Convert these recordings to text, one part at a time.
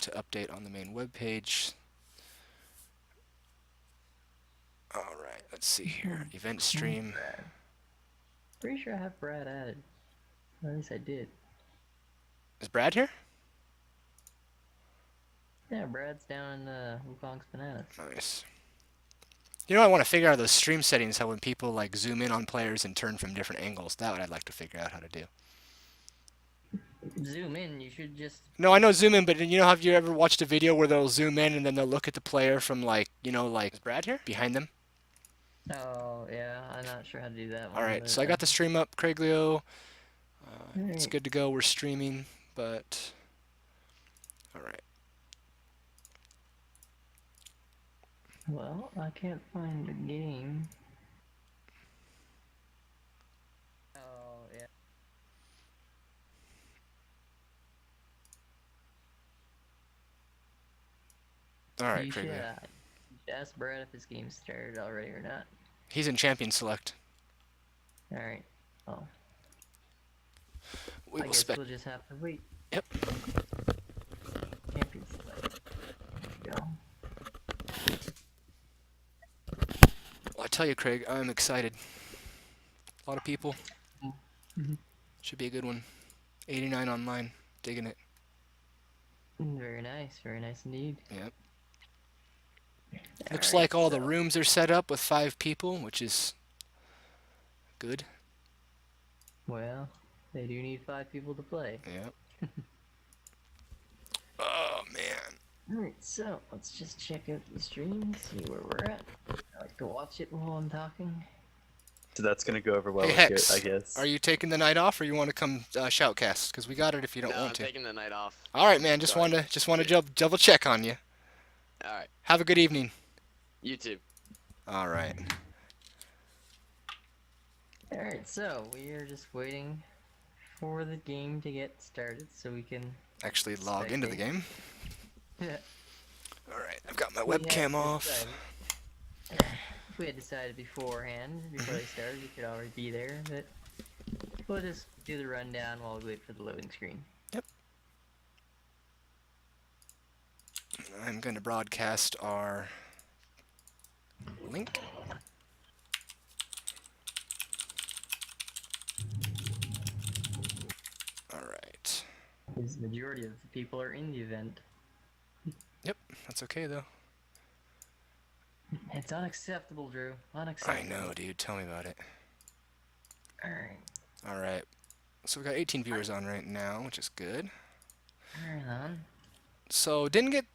to update on the main web page. All right, let's see here. Event stream. Brad. Pretty sure I have Brad added. At least I did. Is Brad here? Yeah, Brad's down in Wukong's Bananas. Nice. You know, I want to figure out those stream settings, how when people like zoom in on players and turn from different angles. That what I'd like to figure out how to do. Zoom in, you should just... No, I know zoom in, but you know, have you ever watched a video where they'll zoom in and then they'll look at the player from like, you know, like, is Brad here? Behind them? Oh, yeah, I'm not sure how to do that one. All right, But, so I got the stream up, Craig Leo. It's right. good to go. We're streaming, but all right. Well, I can't find the game. Oh, yeah. All right, You Craig should, Leo. you should ask Brad if his game started already or not. He's in champion select. Alright. Oh. We I will guess spec. we'll just have to wait. Yep. Champion select. There we go. Well, I tell you, Craig, I'm excited. A lot of people. Mhm. Should be a good one. 89 online. Digging it. Very nice indeed. Yep. Looks Alright, like all so, the rooms are set up with 5 people, which is good. well, they do need 5 people to play. Yep. Oh man. Alright, so let's just check out the stream, see where we're at. I like to watch it while I'm talking. So that's gonna go over well, Hey Hex, I guess. are you taking the night off, or you want to come shoutcast? Because we got it if you don't No, I'm want to. taking the night off. All right, man. Just Sorry. want to double check on you. All right. Have a good evening. You too. All right. Alright, so we are just waiting for the game to get started so we can... Actually, log into the game. Yeah. All right. I've got my We had webcam off. decided- If we had decided beforehand, before they started, we could already be there, but we'll just do the rundown while we wait for the loading screen. Yep. I'm going to broadcast our link. All right. Because the majority of the people are in the event. Yep. That's okay though. It's unacceptable, Drew. I Unacceptable. know, dude. Tell me about it. Alright. All right. So we got 18 viewers on right now, which is good. Alright, on. So didn't get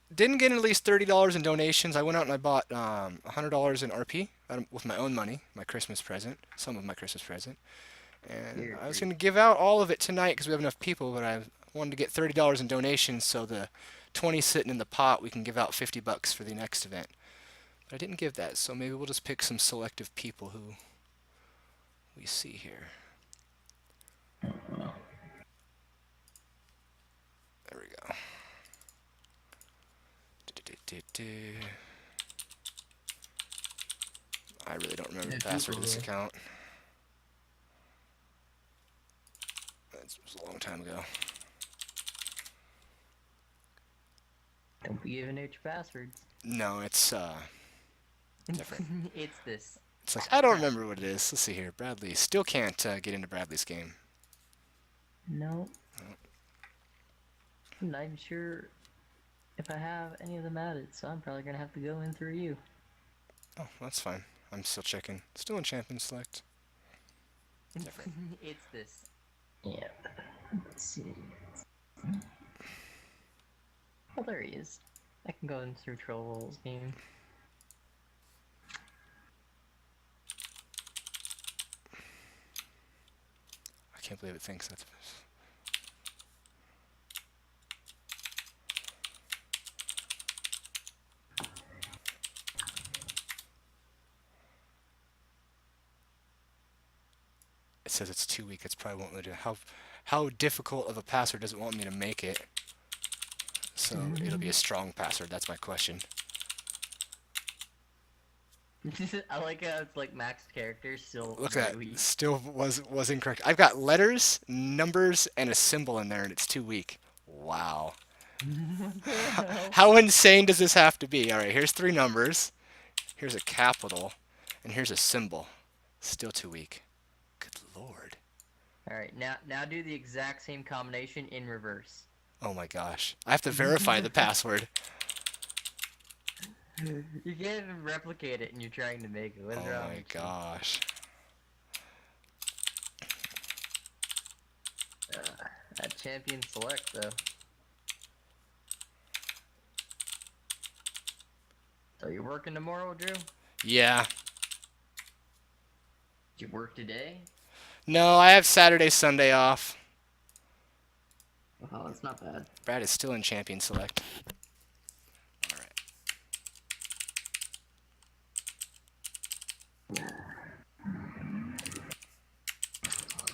at least $30 in donations. I went out and I bought $100 in RP with my own money, my Christmas present, some of my Christmas present, and I was going to give out all of it tonight because we have enough people. But I wanted to get $30 in donations, so the 20 sitting in the pot, we can give out $50 for the next event. But I didn't give that, so maybe we'll just pick some selective people who we see here. There we go. I really don't remember the password of this account. That was a long time ago. Don't be giving out your passwords. No, it's different. It's this. It's like, I don't remember what it is. Let's see here. Bradley. Still can't get into Bradley's game. No. I'm not even sure if I have any of them added, so I'm probably gonna have to go in through you. Oh, that's fine. I'm still checking. Still in champion select. Different. It's this. Yeah. Let's see. Oh, there he is. I can go in through Troll's game. I can't believe it thinks that's... It says it's 2 week. It's probably won't let you. How difficult of a password does it want me to make it? So it'll be a strong password. That's my question. I like how it's like maxed characters still. Look at weak. that. Still was incorrect. I've got letters, numbers, and a symbol in there, and it's 2 week. Wow. What the hell? How insane does this have to be? All right, here's 3 numbers. Here's a capital, and here's a symbol. Still too weak. Good lord. All right, now do the exact same combination in reverse. Oh my gosh. I have to verify the password. You can't even replicate it, and you're trying to make it. What's Oh wrong my with you? gosh. That champion select though. So you're working tomorrow, Drew? Did Yeah. you work today? No, I have Saturday, Sunday off. Oh, that's not bad. Brad is still in champion select. All right.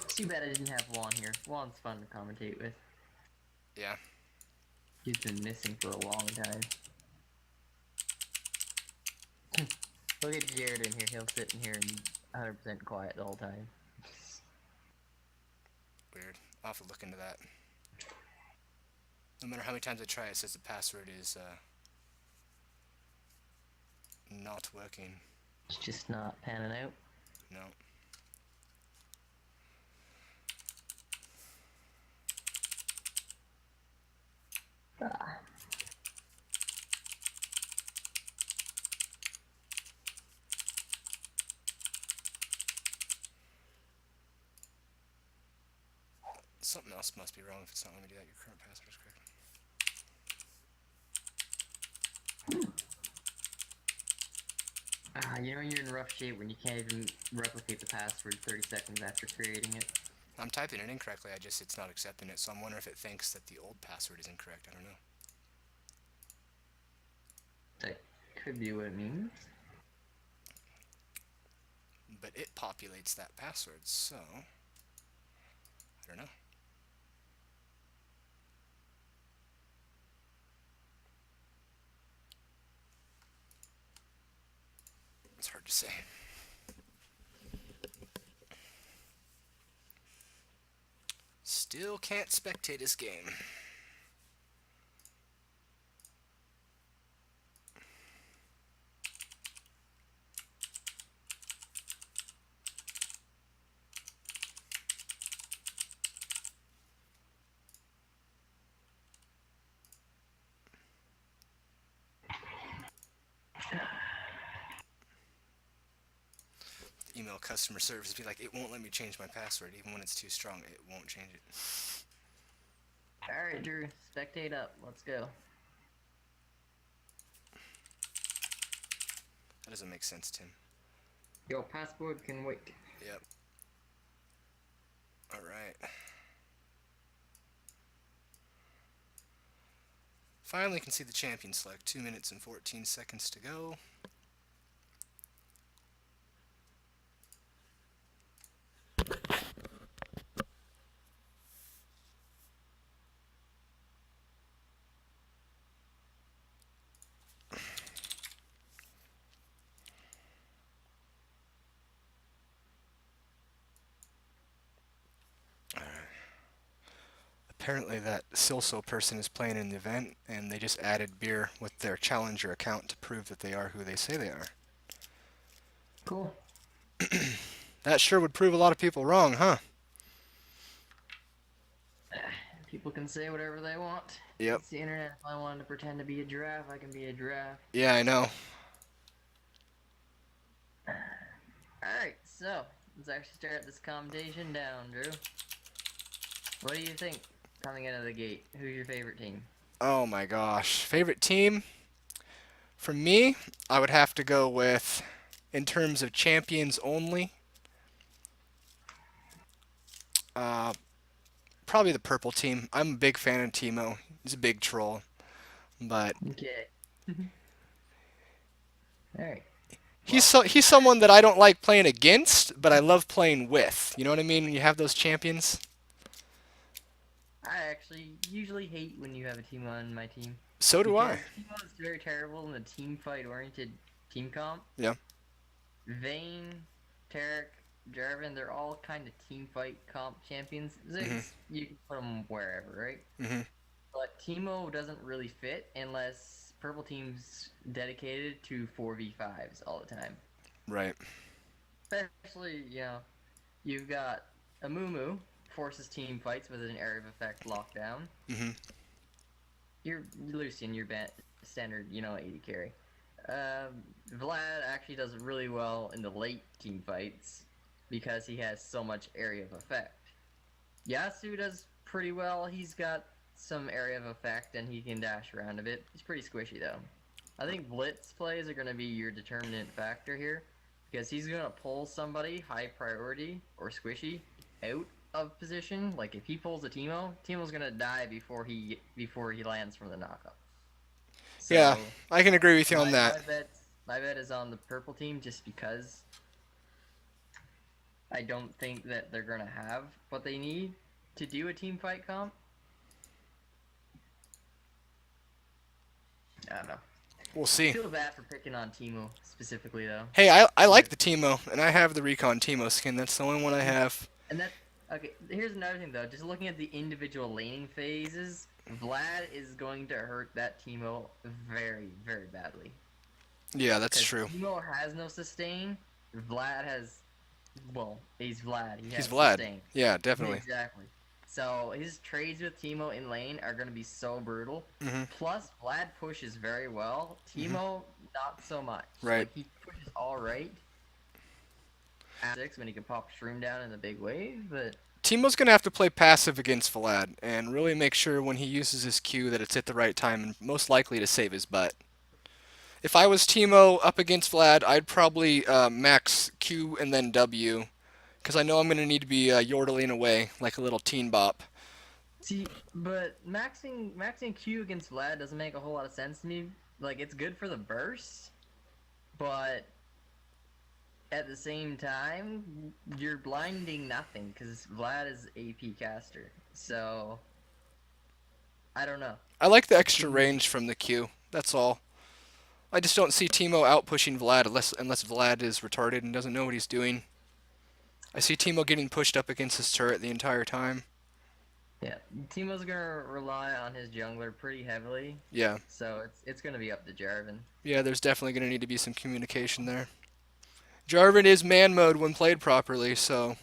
It's too bad I didn't have Juan here. Juan's fun to commentate with. Yeah. He's been missing for a long time. Look at Jared in here. He'll sit in here and be 100% quiet the whole time. Weird. I'll have to look into that. No matter how many times I try, it says the password is not working. It's just not panning out. No. Ah. Something else must be wrong if it's not letting me do that. Your current password is correct. You know you're in rough shape when you can't even replicate the password 30 seconds after creating it. I'm typing it incorrectly. It's not accepting it. So I'm wondering if it thinks that the old password is incorrect. I don't know. That could be what it means. But it populates that password, so I don't know. It's hard to say. Still can't spectate this game. Email customer service, be like, it won't let me change my password. Even when it's too strong, it won't change it. Alright, Drew. Spectate up. Let's go. That doesn't make sense, Tim. Your passport can wait. Yep. Alright. Finally can see the champion select. 2 minutes and 14 seconds to go. Apparently that Silso person is playing in the event, and they just added beer with their challenger account to prove that they are who they say they are. Cool. That sure would prove a lot of people wrong, huh? People can say whatever they want. Yep. It's the internet. If I wanted to pretend to be a giraffe, I can be a giraffe. Yeah, I know. Alright, so let's actually start this commentation down, Drew. What do you think coming out of the gate? Who's your favorite team? Oh my gosh. Favorite team? For me, I would have to go with, in terms of champions only, probably the purple team. I'm a big fan of Timo. He's a big troll. But Okay. Alright. he's someone that I don't like playing against, but I love playing with. You know what I mean? When you have those champions. I actually usually hate when you have a team on my team. So do I. Timo is very terrible in the team fight oriented team comp. Yeah. Vayne, Tarek, Jarvan, they're all kind of team fight comp champions. You can put them wherever, right? Mhm. But but Teemo doesn't really fit unless purple team's dedicated to 4v5s all the time. Right. Especially, you've got a Mumu forces team fights with an area of effect lockdown. hmm You're Lucian, your standard, 80 carry. Vlad actually does really well in the late team fights because he has so much area of effect. Yasu does pretty well. He's got some area of effect and he can dash around a bit. He's pretty squishy though. I think blitz plays are going to be your determinant factor here because he's going to pull somebody high priority or squishy out of position. Like if he pulls a Teemo's going to die before he lands from the knockup. So, Yeah, I can agree with you on that. My bet is on the purple team just because I don't think that they're going to have what they need to do a team fight comp. I don't know. We'll I see. feel bad for picking on Teemo specifically though. Hey, I like the Teemo, and I have the Recon Teemo skin. That's the only one I have. And that okay, here's another thing though. Just looking at the individual laning phases, Vlad is going to hurt that Teemo very, very badly. Yeah, that's true. Teemo has no sustain. Vlad has, well, he's Vlad. He has He's Vlad. sustain. Yeah, definitely. Exactly. So his trades with Teemo in lane are going to be so brutal. hmm Plus, Vlad pushes very well. Teemo, not so much. Right. Like, he pushes all right. At 6 when he can pop Shroom down in the big wave, but Teemo's going to have to play passive against Vlad and really make sure when he uses his Q that it's at the right time and most likely to save his butt. If I was Teemo up against Vlad, I'd probably max Q and then W because I know I'm going to need to be yodeling away like a little teen bop. see, but maxing Q against Vlad doesn't make a whole lot of sense to me. Like, it's good for the burst, but at the same time, you're blinding nothing because Vlad is AP caster. So, I don't know. I like the extra range from the Q. That's all. I just don't see Teemo out pushing Vlad unless Vlad is retarded and doesn't know what he's doing. I see Teemo getting pushed up against his turret the entire time. Yeah, Teemo's gonna rely on his jungler pretty heavily, Yeah. so it's gonna be up to Jarvan. Yeah, there's definitely going to need to be some communication there. Jarvan is man mode when played properly, so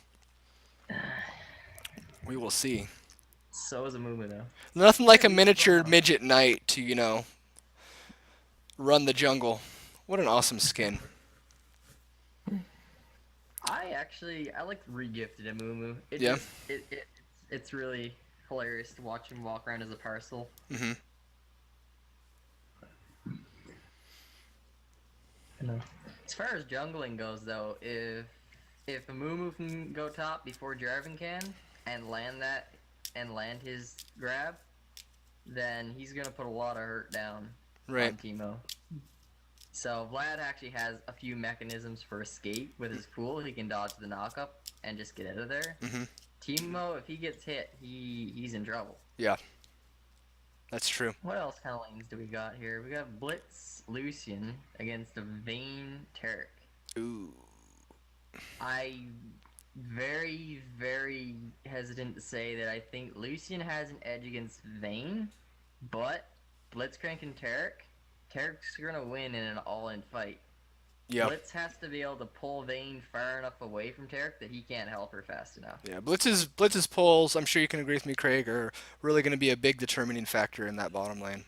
we will see. So is Amumu though. Nothing like a miniature midget knight to, run the jungle. What an awesome skin. I like regifted Amumu. Yeah. It's really hilarious to watch him walk around as a parcel. hmm As far as jungling goes, though, if Amumu can go top before Jarvan can and land his grab, then he's gonna put a lot of hurt down Right. on Teemo. So Vlad actually has a few mechanisms for escape with his pool. He can dodge the knockup and just get out of there. hmm Teemo, if he gets hit, he's in trouble. Yeah. That's true. What else kind of lanes do we got here? We got Blitz Lucian against a Vayne Taric. Ooh. I very, very hesitant to say that I think Lucian has an edge against Vayne, but Blitzcrank and Taric's gonna win in an all-in fight. Yeah. Blitz has to be able to pull Vayne far enough away from Taric that he can't help her fast enough. Yeah. Blitz's pulls, I'm sure you can agree with me, Craig, are really going to be a big determining factor in that bottom lane.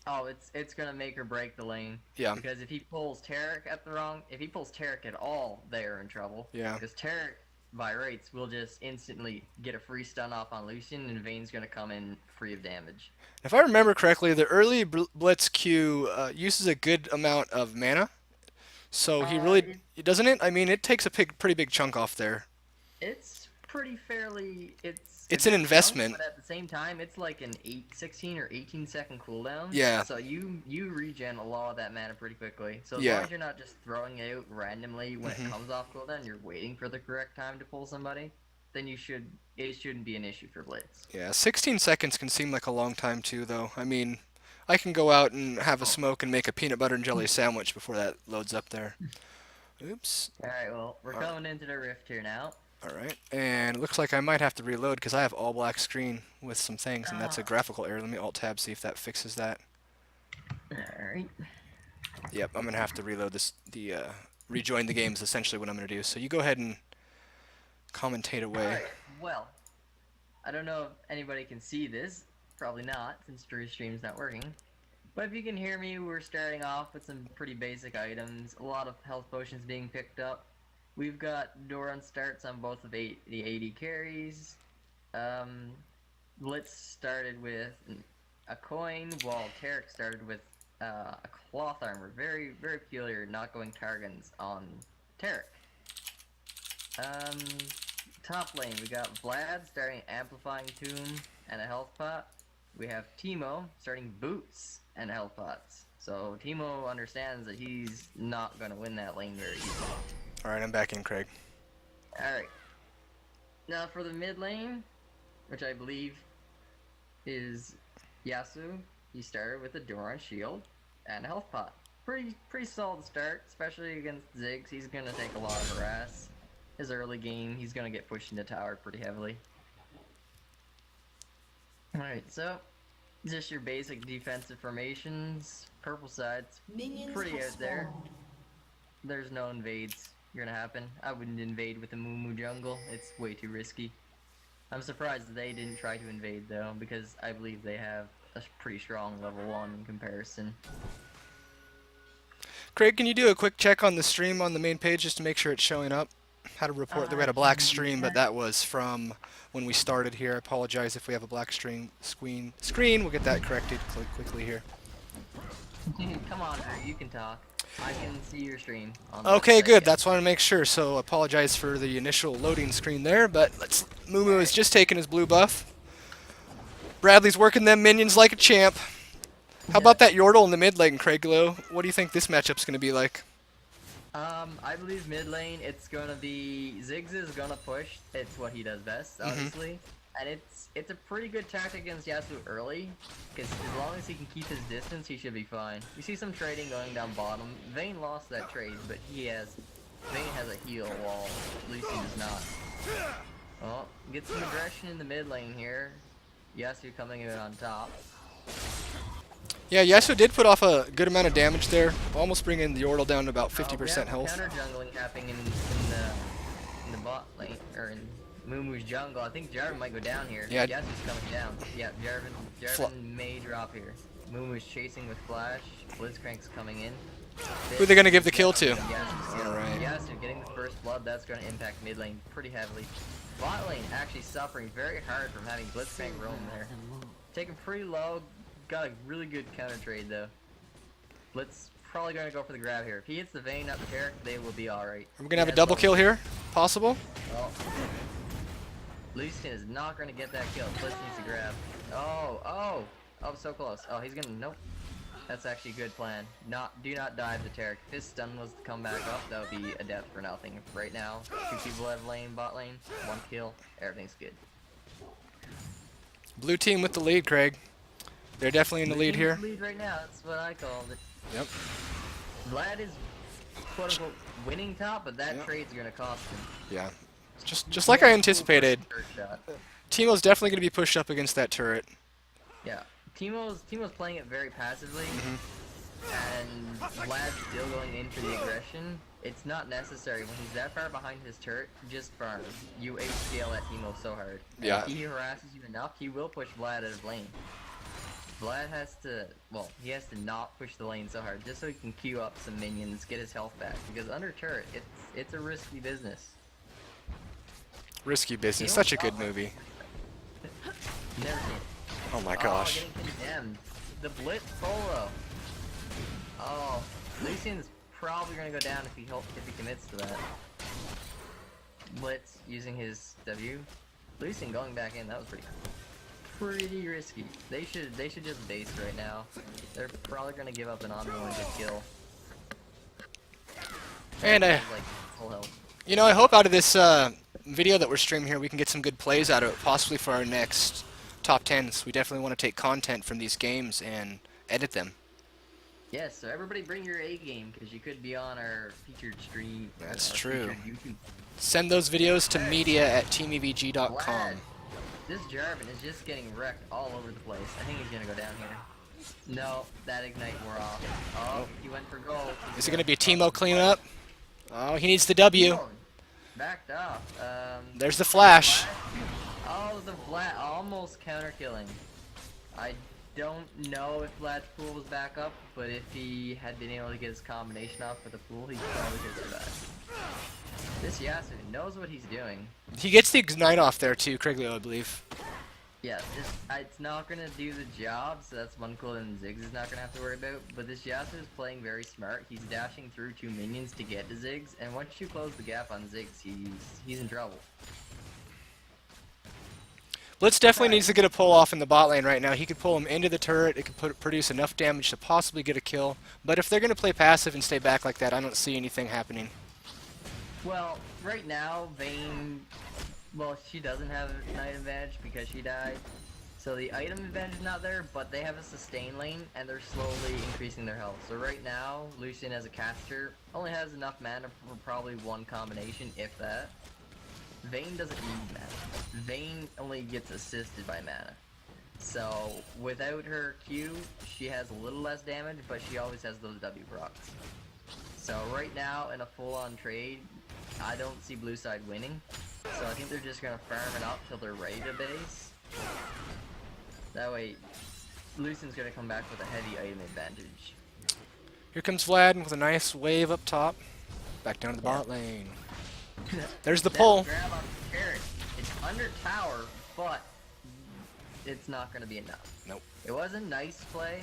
Oh, it's gonna make or break the lane. Yeah. Because if he pulls Taric at all, they are in trouble. Yeah. Because Taric, by rights, will just instantly get a free stun off on Lucian, and Vayne's gonna come in free of damage. If I remember correctly, the early Blitz Q uses a good amount of mana. So he really doesn't it? I mean, it takes a pretty big chunk off there. It's pretty fairly. It's an investment. But at the same time, it's like an 16 or 18-second cooldown. Yeah. So you regen a lot of that mana pretty quickly. So as Yeah. long as you're not just throwing it out randomly when it comes off cooldown, you're waiting for the correct time to pull somebody, then it shouldn't be an issue for Blitz. Yeah, 16 seconds can seem like a long time too, though. I mean, I can go out and have a smoke and make a peanut butter and jelly sandwich before that loads up there. Oops. All right, well, we're coming into the rift here now. Alright, and it looks like I might have to reload because I have all black screen with some things, and that's a graphical error. Let me Alt-Tab, see if that fixes that. Alright. Yep, I'm going to have to reload this, rejoin the game is essentially what I'm going to do. So you go ahead and commentate away. Alright, well, I don't know if anybody can see this. Probably not, since Drew's stream's not working. But if you can hear me, we're starting off with some pretty basic items. A lot of health potions being picked up. We've got Doran starts on both of the AD carries. Blitz started with a coin, while Tarek started with a cloth armor. Very, very peculiar, not going Targans on Tarek. Top lane, we got Vlad starting Amplifying Tomb and a health pot. We have Teemo starting Boots and health pots. So Teemo understands that he's not going to win that lane very easily. Alright, I'm back in, Craig. Alright. Now for the mid lane, which I believe is Yasu, he started with a Doran shield and a health pot. Pretty solid start, especially against Ziggs. He's going to take a lot of harass. His early game, he's going to get pushed into tower pretty heavily. Alright, so just your basic defensive formations. Purple side's pretty out there. There's no invades gonna happen. I wouldn't invade with the Moo jungle. It's way too risky. I'm surprised that they didn't try to invade though, because I believe they have a pretty strong level 1 in comparison. Craig, can you do a quick check on the stream on the main page just to make sure it's showing up? Had a report that we had a black stream, but that was from when we started here. I apologize if we have a black screen. We'll get that corrected quickly here. Come on, Drew, you can talk. I can see your stream. On Okay, the good. That's what I want to make sure. So apologize for the initial loading screen there, but Moo has just taken his blue buff. Bradley's working them minions like a champ. How about that Yordle in the mid lane, Craig Lowe? What do you think this matchup's going to be like? I believe mid lane, it's gonna be Ziggs is gonna push. It's what he does best, obviously, and it's a pretty good tactic against Yasuo early, because as long as he can keep his distance, he should be fine. You see some trading going down bottom. Vayne lost that trade, but Vayne has a heal while Lucian does not. Well, get some aggression in the mid lane here. Yasuo coming in on top. Yeah, Yasuo did put off a good amount of damage there, almost bringing the Yordle down to about 50% health. Counter jungling happening in the bot lane, or in Moomoo's jungle. I think Jarvan might go down here. Yeah. Yasuo's coming down. Yeah, Jarvan may drop here. Moomoo's chasing with Flash. Blitzcrank's coming in. Who are they going to give the kill to? Alright. Yasuo getting the first blood. That's going to impact mid lane pretty heavily. Bot lane actually suffering very hard from having Blitzcrank roam there. Taking pretty low. Got a really good counter trade though. Blitz probably going to go for the grab here. If he hits the Vayne up the Tarek, they will be alright. Are we going to have a double kill here? Possible? Well, Lucian is not going to get that kill. Blitz needs to grab. Oh, so close. Oh, he's going to, nope. That's actually a good plan. Do not dive the Tarek. If his stun was to come back up, that would be a death for nothing. Right now, 2 people have lane, bot lane, 1 kill, everything's good. Blue team with the lead, Craig. They're definitely in the lead here. Lead right now, that's what I called it. Yep. Vlad is quote-unquote winning top, but that trade's going to cost him. Yeah. Just like I anticipated. Teemo's definitely going to be pushed up against that turret. Yeah. Teemo's playing it very passively, and Vlad's still going in for the aggression. It's not necessary. When he's that far behind his turret, just farm. You HCL at Teemo so hard. Yeah. If he harasses you enough, he will push Vlad out of lane. Vlad has to, well, he has to not push the lane so hard, just so he can queue up some minions, get his health back. Because under turret, it's a risky business. Risky business. Such a good movie. Never seen. Oh my gosh. Oh, getting condemned. The Blitz solo. Oh, Lucian's probably gonna go down if he commits to that. Blitz using his W. Lucian going back in. That was pretty risky. They should just base right now. They're probably gonna give up an unwarranted kill. And like full health. you know, I hope out of this video that we're streaming here, we can get some good plays out of it, possibly for our next top 10s. We definitely want to take content from these games and edit them. Yes, so everybody bring your A game because you could be on our featured stream. That's our true. featured YouTube. Send those videos to media@teamevg.com. Vlad, this Jarvan is just getting wrecked all over the place. I think he's gonna go down here. No, that ignite wore off. Oh, he went for gold. Is it going to be a Teemo cleanup? Oh, he needs the W. Oh, backed off. There's the flash. Oh, the Vlad almost counter killing. I don't know if Vlad's pool was back up, but if he had been able to get his combination off with the pool, he probably could have survived. This Yasuo knows what he's doing. He gets the ignite off there too, Kriglio, I believe. Yeah, it's not gonna do the job, so that's one cool and Ziggs is not gonna have to worry about. But this Yasuo is playing very smart. He's dashing through 2 minions to get to Ziggs, and once you close the gap on Ziggs, he's in trouble. Blitz definitely needs to get a pull off in the bot lane right now. He could pull him into the turret. It could produce enough damage to possibly get a kill. But if they're going to play passive and stay back like that, I don't see anything happening. Well, right now, Vayne, well, she doesn't have an item advantage because she died. So the item advantage is not there, but they have a sustain lane, and they're slowly increasing their health. So right now, Lucian as a caster only has enough mana for probably one combination, if that. Vayne doesn't need mana. Vayne only gets assisted by mana. So without her Q, she has a little less damage, but she always has those W procs. So right now, in a full-on trade, I don't see blue side winning. So I think they're just gonna farm it up till they're ready to base. That way, Lucian's gonna come back with a heavy item advantage. Here comes Vlad with a nice wave up top. Back down to the bot lane. There's the pull. Grab on Carrot. It's under tower, but it's not gonna be enough. Nope. It was a nice play.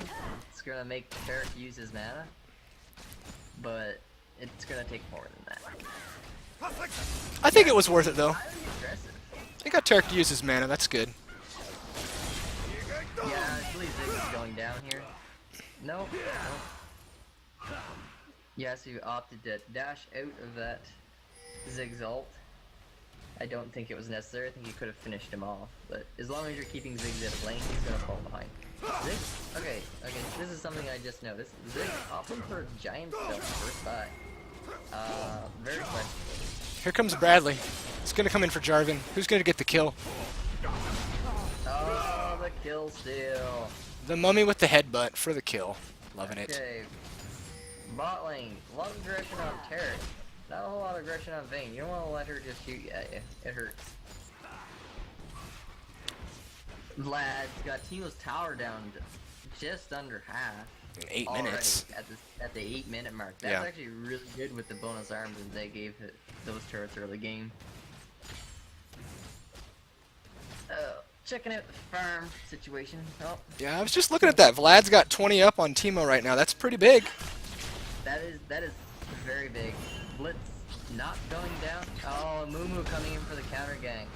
It's gonna make Carrot use his mana, but it's gonna take more than that. I think it was worth it though. Highly aggressive. They got Tarek to use his mana. That's good. Yeah, I believe Ziggs is going down here. Nope. Nope. Yasu opted to dash out of that Ziggs ult. I don't think it was necessary. I think he could have finished him off. But as long as you're keeping Ziggs at lane, he's gonna fall behind. Ziggs? Okay, this is something I just noticed. Ziggs opting for giant stuff first buy. Very questionable. Here comes Bradley. He's going to come in for Jarvan. Who's going to get the kill? Oh, the kill steal. The mummy with the headbutt for the kill. Loving it. Okay. Bot lane. A lot of aggression on Tarek. Not a whole lot of aggression on Vayne. You don't want to let her just shoot at you. It hurts. Vlad's got Teemo's tower down to just under half. In 8 already minutes. At the 8-minute mark. That's Yeah. actually really good with the bonus arms that they gave those turrets early game. Checking out the farm situation. Oh, Yeah, I was just looking at that. Vlad's got 20 up on Teemo right now. That's pretty big. that is very big. Blitz not going down. Oh, Mumu coming in for the counter gang.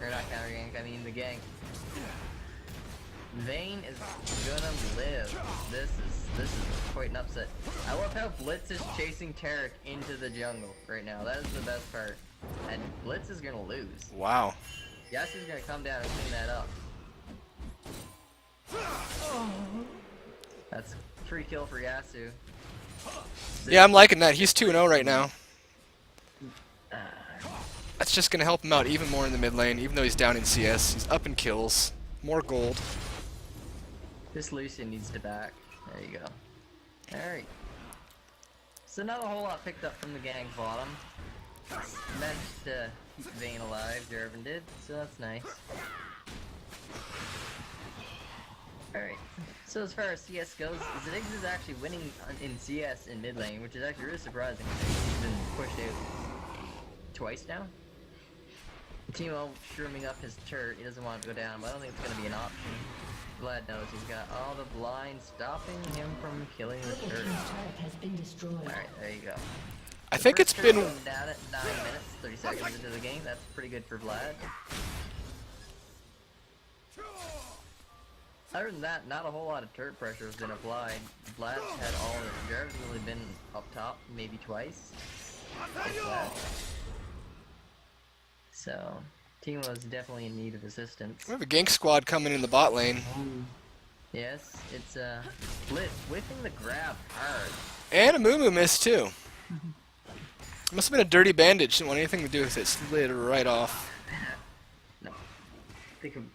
Or not counter gang, I mean the gang. Vayne is gonna live. This is quite an upset. I love how Blitz is chasing Tarek into the jungle right now. That is the best part. And Blitz is gonna lose. Wow. Yasuo's gonna come down and clean that up. That's free kill for Yasuo. Yeah, I'm liking that. He's 2-0 right now. That's just going to help him out even more in the mid lane, even though he's down in CS. He's up in kills. More gold. This Lucian needs to back. There you go. Alright. So not a whole lot picked up from the gang bottom. Managed to keep Vayne alive, Jarvan did, so that's nice. Alright. So as far as CS goes, Ziggs is actually winning in CS in mid lane, which is actually really surprising. He's been pushed out twice now. Teemo shrooming up his turret. He doesn't want it to go down, but I don't think it's going to be an option. Vlad knows he's got all the blinds stopping him from killing the turret. Alright, there you go. I think it's First turret been... going down at 9 minutes, 30 seconds into the game. That's pretty good for Vlad. Other than that, not a whole lot of turret pressure has been applied. Vlad's had all of it. Jarvan's only been up top maybe twice. If that. So, Teemo's definitely in need of assistance. We have a gank squad coming in the bot lane. Yes, it's Blitz whiffing the grab hard. And a Moo missed too. Must have been a dirty bandage. Didn't want anything to do with it. Slid right off. No.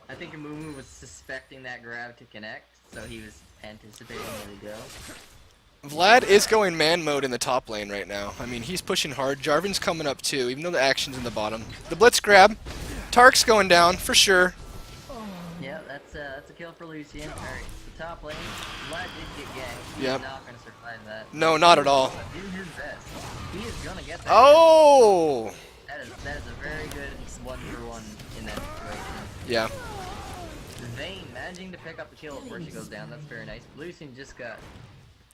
I think Amumu was suspecting that grab to connect, so he was anticipating where to go. Vlad is going man mode in the top lane right now. I mean, he's pushing hard. Jarvan's coming up too, even though the action's in the bottom. The blitz grab. Tark's going down for sure. Yeah, that's a kill for Lucian. Alright, the top lane. Vlad did get ganked. He's Yep. not gonna survive that. No, not at all. Do his best. He is gonna get that. Oh! That is a very good 1-for-1 in that situation. Yeah. Vayne managing to pick up the kill before she goes down. That's very nice. Lucian just got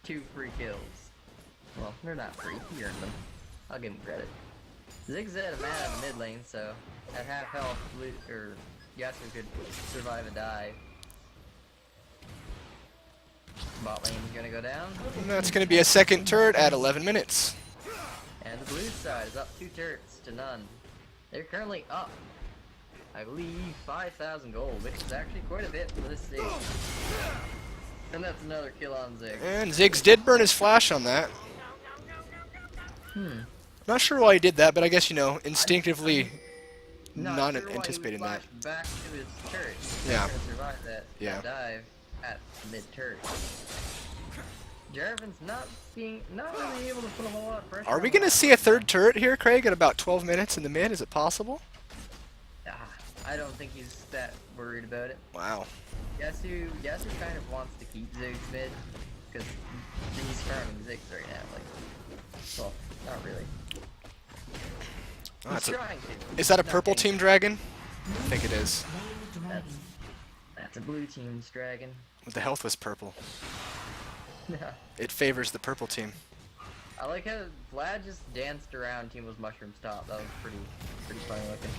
2 free kills. Well, they're not free. He earned them. I'll give him credit. Zig's at a man in the mid lane, so at half health, Yasuo could survive a dive. Bot lane's gonna go down. And that's going to be a second turret at 11 minutes. And the blue side is up 2 turrets to none. They're currently up, I believe, 5,000 gold, which is actually quite a bit for this stage. And that's another kill on Zig. And Ziggs did burn his flash on that. Not sure why he did that, but I guess, you know, instinctively not sure why he anticipating would that. flash back to his turret. Yeah. He's gonna survive that Yeah. dive at mid turret. Jarvan's not really able to put a whole lot of pressure. Are we on going to that. see a third turret here, Craig, at about 12 minutes in the mid? Is it possible? I don't think he's that worried about it. Wow. Yasuo kind of wants to keep Ziggs mid, because he's farming Ziggs right now. Like, well, not really. Oh, He's that's a, trying to. is that a Not purple getting team dragon? I think it is. That's a blue team's dragon. The health was purple. It favors the purple team. I like how Vlad just danced around Teemo's mushroom top. That was pretty funny looking.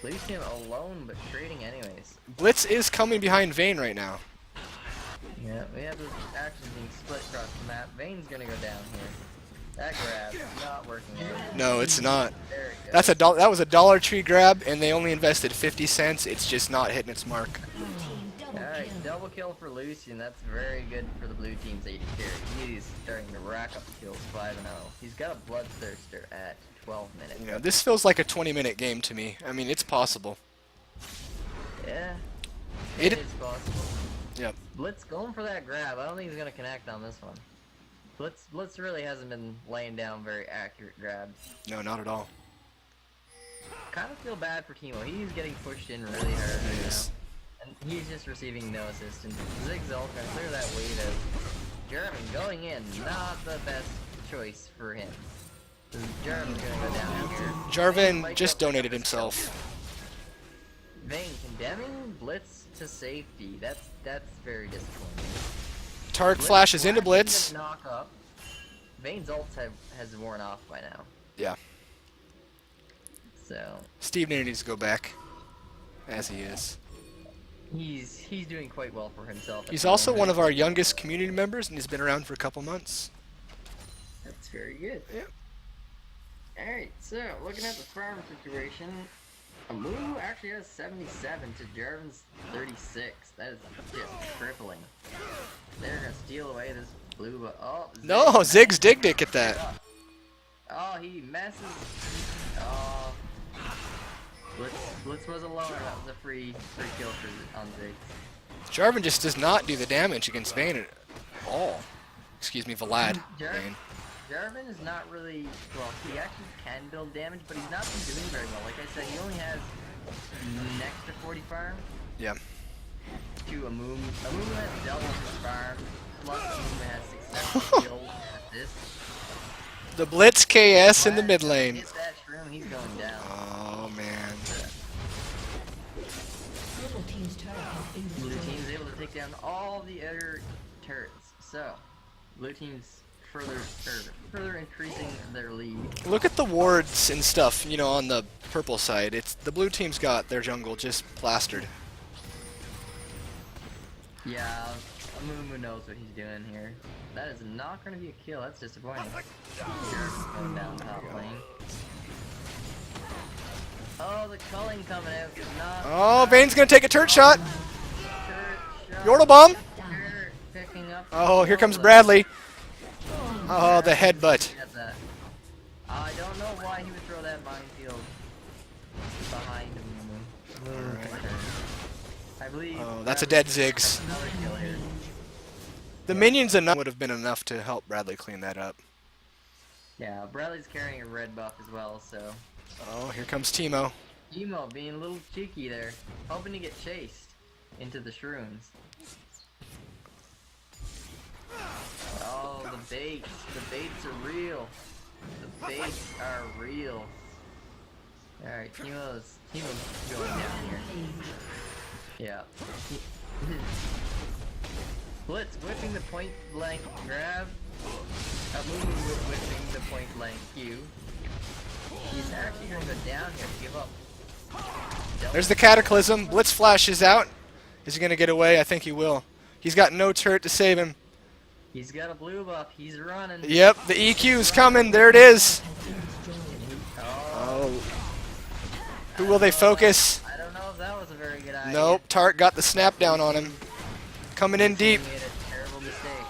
Lucian alone, but trading anyways. Blitz is coming behind Vayne right now. Yeah, we have the actions being split across the map. Vayne's gonna go down here. That grab not working out. No, it's not. There it goes. That's that was a Dollar Tree grab, and they only invested 50 cents. It's just not hitting its mark. Alright, double kill for Lucian. That's very good for the blue team's AD carry. He's starting to rack up the kills 5-0. He's got a Bloodthirster at 12 minutes. You know, this feels like a 20-minute game to me. I mean, it's possible. Yeah, It- it is possible. Yep. Blitz going for that grab. I don't think he's gonna connect on this one. Blitz really hasn't been laying down very accurate grabs. No, not at all. Kind of feel bad for Teemo. He's getting pushed in really hard right now. And he's just receiving no assistance. Ziggs ult gonna clear that wave out. Jarvan going in, not the best choice for him. Jarvan's gonna go down here. Jarvan just donated himself. Vayne condemning Blitz to safety. That's very disappointing. Tark flashes into Blitz. Knock up. Vayne's ult has worn off by now. Yeah. So Steve needs to go back, as he is. he's doing quite well for himself. at He's the also moment. one of our youngest community members, and he's been around for a couple months. That's very good. Yeah. Alright, so looking at the farm situation, Amumu actually has 77 to Jarvan's 36. That is just crippling. They're gonna steal away this blue, but No, Ziggs did get that. Oh, he messes. Oh, Blitz was alone. That was a free kill on Ziggs. Jarvan just does not do the damage against Vayne at all. Excuse me, Vlad. Vayne. Jarvan is not really, well, he actually can build damage, but he's not been doing very well. Like I said, he only has next to 40 farm Yeah. to Amumu. Amumu has double his farm, plus Amumu has successful kills at this. The Blitz KS in the Vlad mid lane. hits that shroom, he's going down. Oh man. Purple team's turret has been Blue destroyed. team's able to take down all the other turrets. So, blue team's further increasing their lead. Look at the wards and stuff, you know, on the purple side. It's the blue team's got their jungle just plastered. Yeah, Amumu knows what he's doing here. That is not going to be a kill. That's disappointing. Going down top lane. Oh, the culling coming out is not. Oh, Vayne's gonna take a turret shot. Turret Yordle bomb. They're picking up. Oh, here comes Yola. Bradley. Oh, the headbutt. Get that. I don't know why he would throw that minefield behind him. I believe. Oh, that's a dead Ziggs. Another kill here. The minions enough would have been enough to help Bradley clean that up. Yeah, Bradley's carrying a red buff as well, so. Oh, here comes Teemo. Emo being a little cheeky there, hoping to get chased into the shrooms. Oh, the baits. The baits are real. The baits are real. Alright, Teemo's going down here. Yeah. Blitz whipping the point blank grab. Amumu whipping the point blank Q. He's actually gonna go down here to give up. There's the Cataclysm. Blitz flashes out. Is he going to get away? I think he will. He's got no turret to save him. He's got a blue buff. He's running. Yep, the EQ's coming. There it is. Oh, Oh. Who will they focus? I don't know if that was a very good idea. Nope, Tart got the snap down on him. Coming in deep. He made a terrible mistake.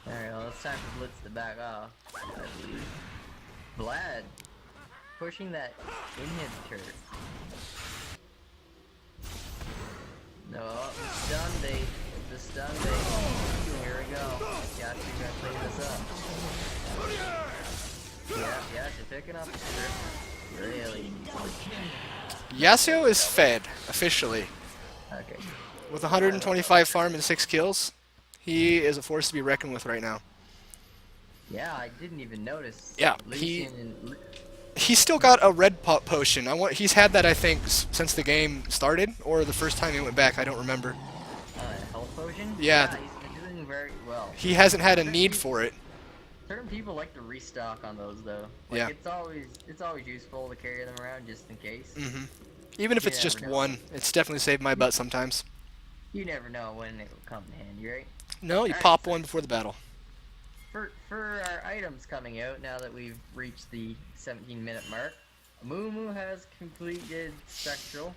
Alright, well, it's time for Blitz to back off, I believe. Vlad pushing that inhibitor. No, the stun bait. The stun bait. Here we go. Got to clean this up. Yeah, you're picking up. Really? Yasuo is fed, officially. Okay. With 125 farm and 6 kills, he is a force to be reckoned with right now. Yeah, I didn't even notice. Yeah, Lucian and he's still got a red potion. He's had that, I think, since the game started, or the first time he went back. I don't remember. health potion? Yeah. He's been doing very well. He hasn't had a need for it. Certain people like to restock on those though. Like, Yeah. It's always useful to carry them around just in case. Even if You it's never just know. one, it's definitely saved my butt sometimes. You never know when it will come in handy, right? No, you Alright, pop so- one before the battle. For our items coming out, now that we've reached the 17-minute mark, Mumu has completed Spectral.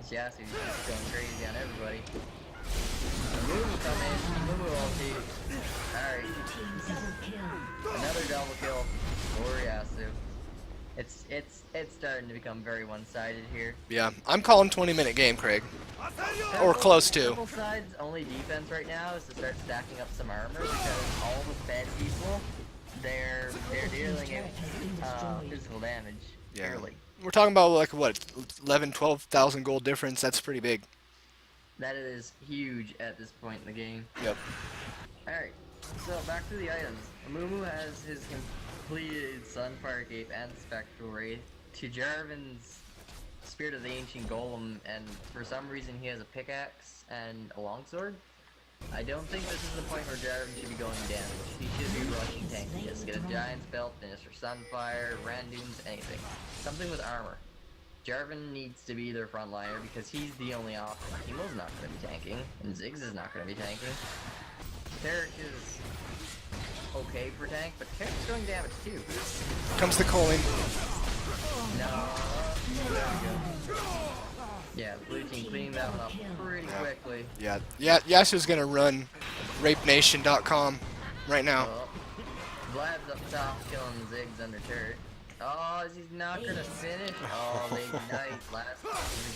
Yasuo's just going crazy on everybody. Mumu come in, Mumu ulti. Alright, another double kill for Yasu. It's starting to become very one-sided here. Yeah, I'm calling 20-minute game, Craig. Or close to. Purple side's only defense right now is to start stacking up some armor because all the fed people, they're dealing physical damage. Yeah. Purely. We're talking about, like, what, 11, 12,000 gold difference? That's pretty big. That is huge at this point in the game. Yep. Alright, so back to the items. Amumu has his completed Sunfire Cape and Spectral Wraith. To Jarvan's Spirit of the Ancient Golem, and for some reason he has a pickaxe and a longsword. I don't think this is the point where Jarvan should be going damage. He should be rushing tank. Just get a Giant's Belt, Minister Sunfire, Randuins, anything. Something with armor. Jarvan needs to be their frontliner because he's the only option. Teemo's not going to be tanking, and Ziggs is not going to be tanking. Tarek is okay for tank, but Tarek's doing damage too. Comes the Colin. No. There we go. Yeah, blue team cleaning that one up pretty quickly. Yeah, Yasuo's gonna run rapenation.com right now. Well, Vlad's up top killing Ziggs under turret. Oh, is he not gonna finish? Oh, the ignite. Last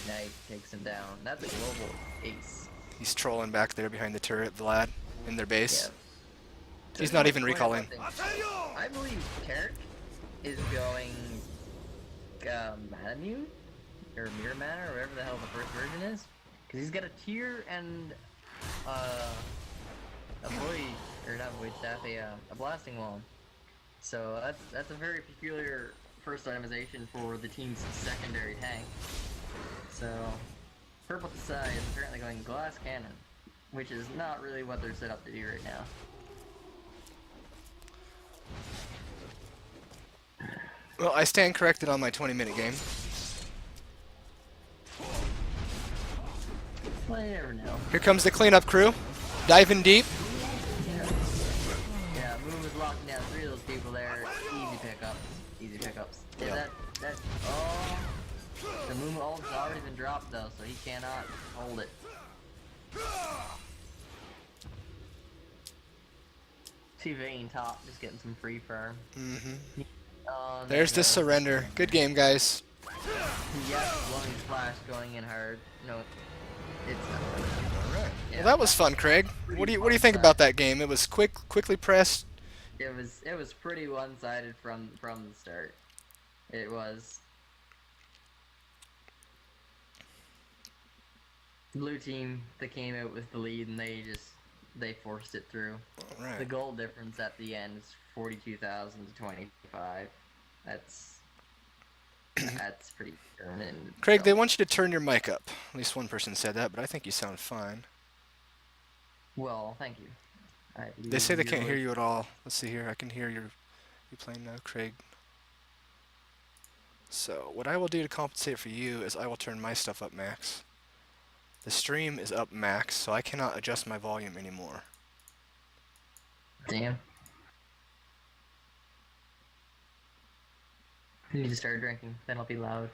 ignite takes him down. That's a global ace. He's trolling back there behind the turret, Vlad, in their base. Yeah. He's not even recalling. I believe Tarek is going Manamune? Or Mirror Mana, or whatever the hell the first version is. Because he's got a tier and a void, or not void staff, a blasting wall. So that's a very peculiar first itemization for the team's secondary tank. So Purple Side is apparently going Glass Cannon, which is not really what they're set up to do right now. Well, I stand corrected on my 20-minute game. Well, you never know. Here comes the cleanup crew. Diving deep. Yeah, Moon was locking down 3 of those people there. Easy pickups. Easy pickups. Yeah, Yeah. that, oh. The Moon ult's already been dropped though, so he cannot hold it. See Vayne top, just getting some free firm. Mm-hmm. Oh, There's the surrender. Good game, guys. Yep, blowing splash, going in hard. No, it's not. All right. Yeah, Well, that was fun, Craig. What do you think about that game? It was quickly pressed. It was pretty one-sided from the start. It was. Blue team that came out with the lead, and they forced it through. All right. The goal difference at the end is 42,000 to 25. That's pretty determined. Craig, they want you to turn your mic up. At least one person said that, but I think you sound fine. Well, thank you. They say they can't hear you at all. Let's see here. I can hear you playing now, Craig. So what I will do to compensate for you is I will turn my stuff up max. The stream is up max, so I cannot adjust my volume anymore. Damn. You need to start drinking. Then I'll be loud.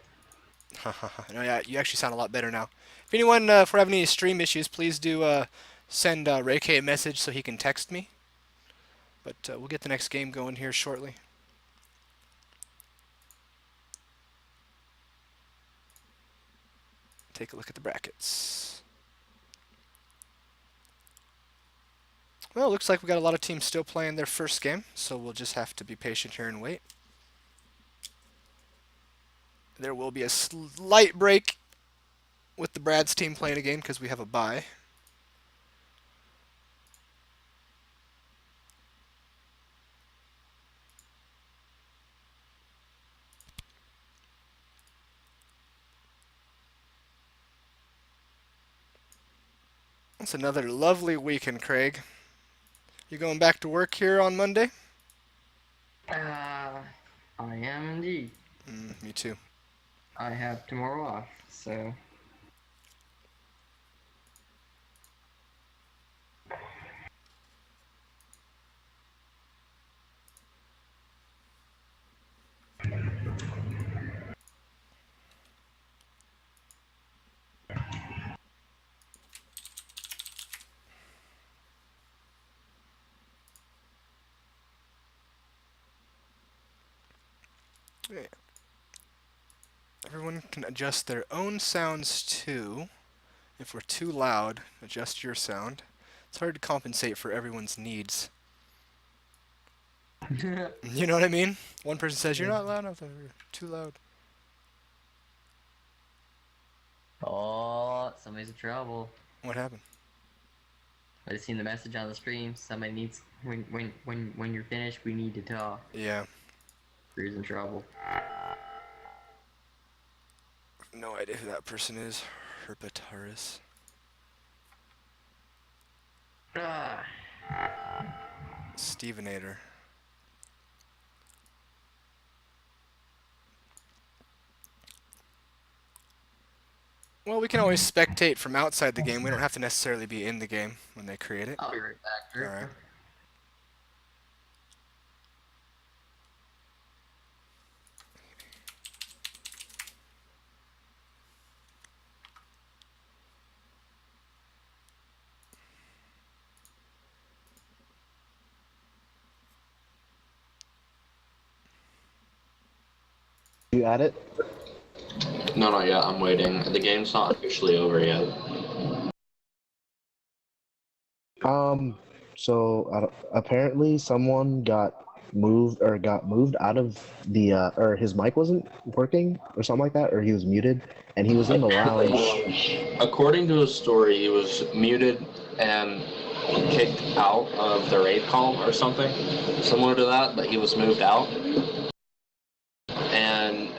No, yeah, you actually sound a lot better now. If anyone, if we're having any stream issues, please do send Ray K a message so he can text me. But we'll get the next game going here shortly. Take a look at the brackets. Well, it looks like we got a lot of teams still playing their first game, so we'll just have to be patient here and wait. There will be a slight break with the Brad's team playing again because we have a bye. It's another lovely weekend, Craig. You going back to work here on Monday? I am indeed. Me too. I have tomorrow off, so. Yeah. Everyone can adjust their own sounds too. If we're too loud, adjust your sound. It's hard to compensate for everyone's needs. You know what I mean? One person says, you're not loud enough, or you're too loud. Oh, somebody's in trouble. What happened? I just seen the message on the stream. Somebody needs when you're finished, we need to talk. Yeah. Crew's in trouble. No idea who that person is. Herpetaurus. Ah. Stevenator. Well, we can always spectate from outside the game. We don't have to necessarily be in the game when they create it. I'll be right back, Drew. Alright. You at it? No, not yet. I'm waiting. The game's not officially over yet. So apparently someone got moved out of the or his mic wasn't working or something like that, or he was muted and he was in the lounge. According to his story, he was muted and kicked out of the raid call or something similar to that, but he was moved out. And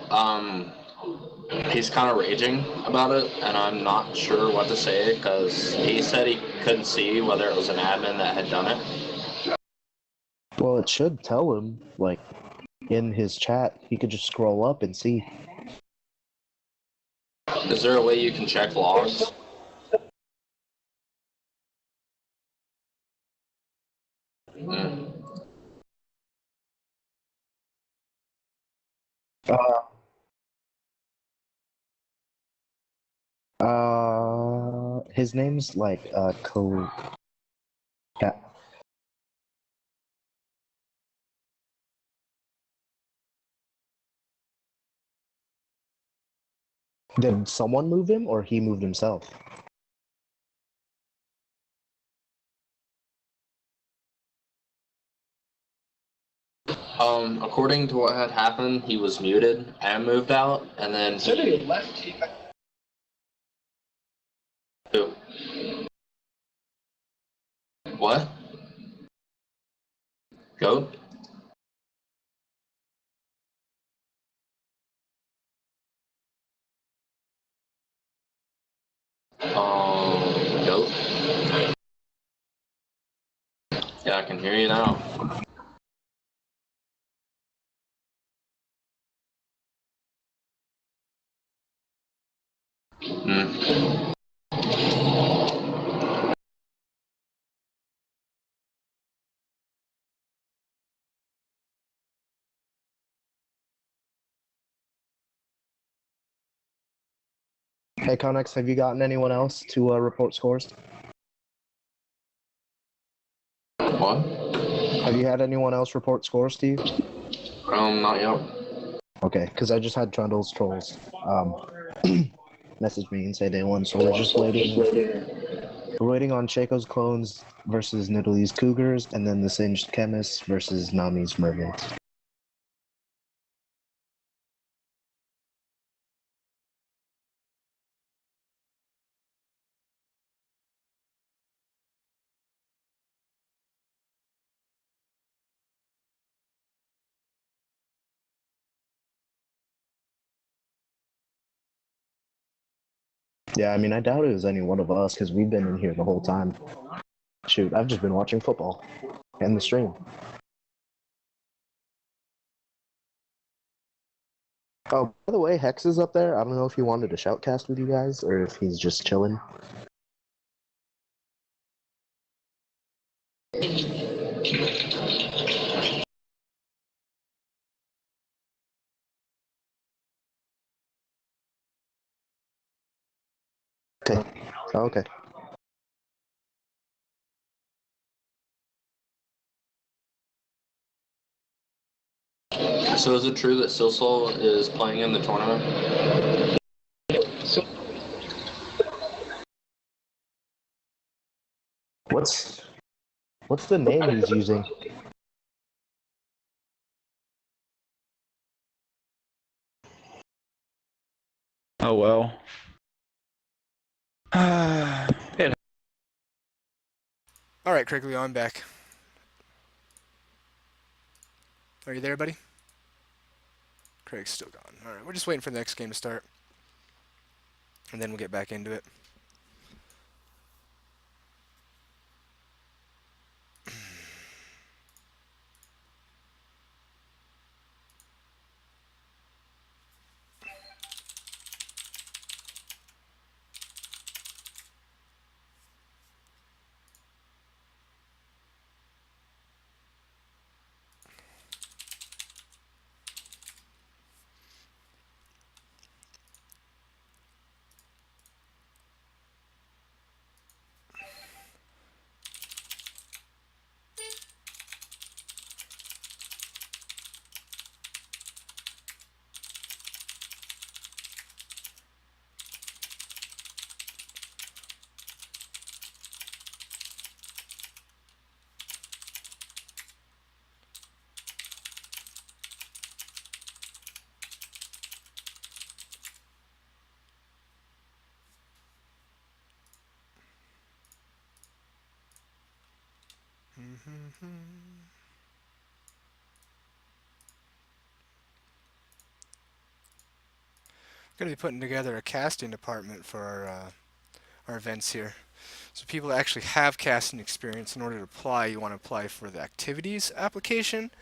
he's kind of raging about it, and I'm not sure what to say because he said he couldn't see whether it was an admin that had done it. Well, it should tell him, like, in his chat. He could just scroll up and see. Is there a way you can check logs? Mm. His name's like yeah. Did someone move him or he moved himself? According to what had happened, he was muted and moved out, and then he left. Who? What? Goat? Goat? Yeah, I can hear you now. Hmm. Hey, Connex, have you gotten anyone else to report scores? What? Have you had anyone else report scores to you? Not yet. Okay, because I just had Trundle's trolls message me and say they won, so we're just waiting. We're waiting on Shaco's clones versus Nidalee's Cougars, and then the Singed Chemists versus Nami's Mermaids. Yeah, I mean, I doubt it was any one of us because we've been in here the whole time. Shoot, I've just been watching football and the stream. Oh, by the way, Hex is up there. I don't know if he wanted to shoutcast with you guys or if he's just chilling. Okay. Oh, okay. So is it true that Silsol is playing in the tournament? What's the name he's using? Oh well. It All right, Craiglio, I'm back. Are you there, buddy? Craig's still gone. All right, we're just waiting for the next game to start, and then we'll get back into it. Going to be putting together a casting department for our events here. So people that actually have casting experience, in order to apply, you want to apply for the activities application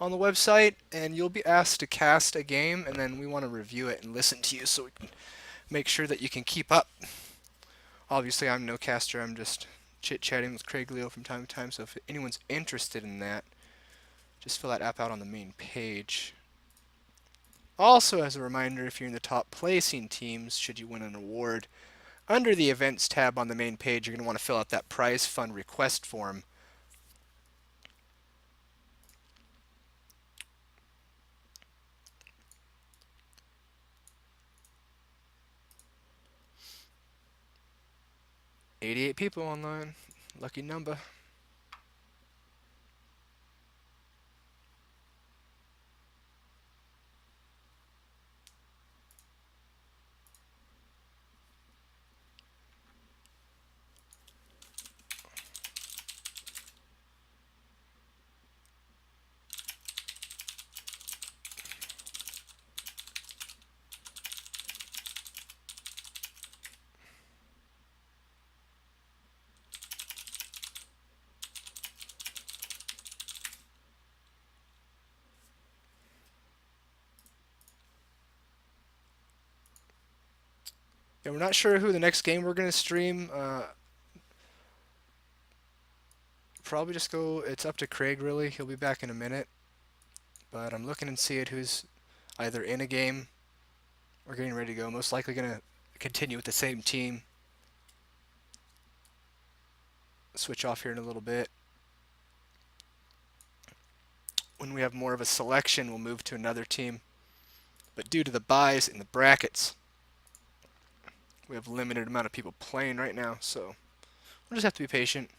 on the website, and you'll be asked to cast a game, and then we want to review it and listen to you so we can make sure that you can keep up. Obviously, I'm no caster. I'm just chit-chatting with Craiglio from time to time, so if anyone's interested in that, just fill that app out on the main page. Also, as a reminder, if you're in the top placing teams, should you win an award, Under the events tab on the main page, you're going to want to fill out that prize fund request form. $88 people online. Lucky number. Yeah, we're not sure who the next game we're going to stream. Probably just go, it's up to Craig really. He'll be back in a minute. But I'm looking and see it who's either in a game or getting ready to go. Most likely going to continue with the same team. Switch off here in a little bit. When we have more of a selection, we'll move to another team. But due to the buys in the brackets, we have limited amount of people playing right now, so we'll just have to be patient.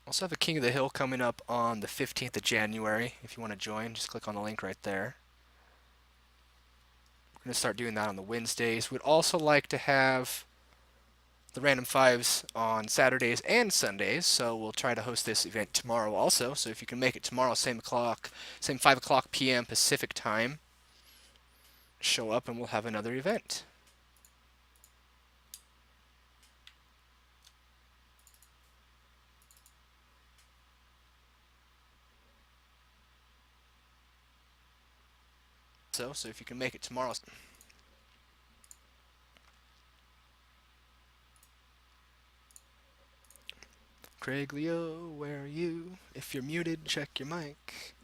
Also have a King of the Hill coming up on the 15th of January. If you want to join, just click on the link right there. We're going to start doing that on the Wednesdays. We'd also like to have the Random Fives on Saturdays and Sundays, so we'll try to host this event tomorrow also. So if you can make it tomorrow, same 5 o'clock p.m. Pacific time, show up and we'll have another event. So if you can make it tomorrow. Craig Leo, where are you? If you're muted, check your mic.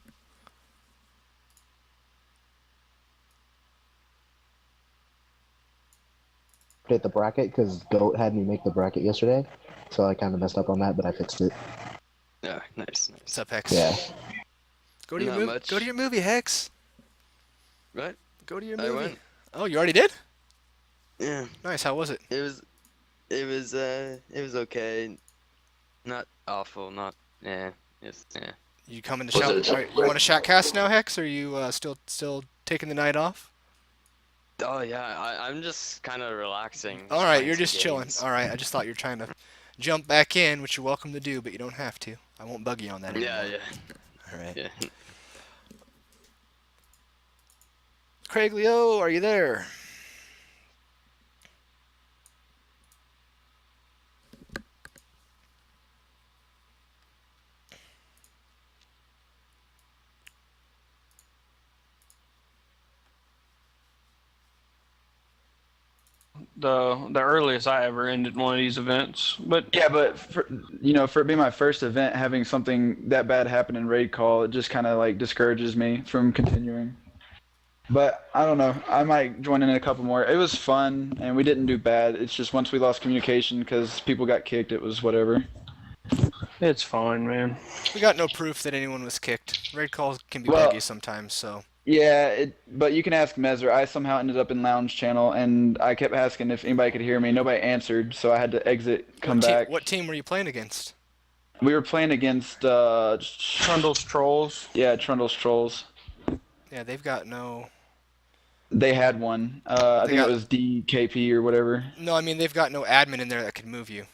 Hit the bracket because Goat had me make the bracket yesterday, so I kind of messed up on that, but I fixed it. Yeah, nice. What's up, Hex? Yeah. Go to your Not movie. much. Go to your movie, Hex. Right? Go to your I movie. went. Oh, you already did? Yeah. Nice. How was it? It was okay. Not awful. Not. Yeah. Yes. Yeah. You coming to Was shout? it- Alright, you want to shout cast now, Hex? Or are you still taking the night off? Oh yeah. I'm just kind of relaxing. All right, playing you're some just chilling. games. All right, I just thought you were trying to jump back in, which you're welcome to do, but you don't have to. I won't bug you on that anymore. Yeah. All right. Yeah. Craig Leo, are you there? The earliest I ever ended one of these events. But Yeah, but for it being my first event, having something that bad happen in raid call, it just kind of like discourages me from continuing. But I don't know. I might join in a couple more. It was fun, and we didn't do bad. It's just once we lost communication because people got kicked, it was whatever. it's fine, man. We got no proof that anyone was kicked. Raid calls can be Well- buggy sometimes, so. Yeah, but you can ask Mezer. I somehow ended up in lounge channel, and I kept asking if anybody could hear me. Nobody answered, so I had to exit, come back. What team were you playing against? We were playing against Trundle's Trolls. yeah, Trundle's Trolls. Yeah, they've got no. They had one. I think got- it was DKP or whatever. No, I mean they've got no admin in there that could move you.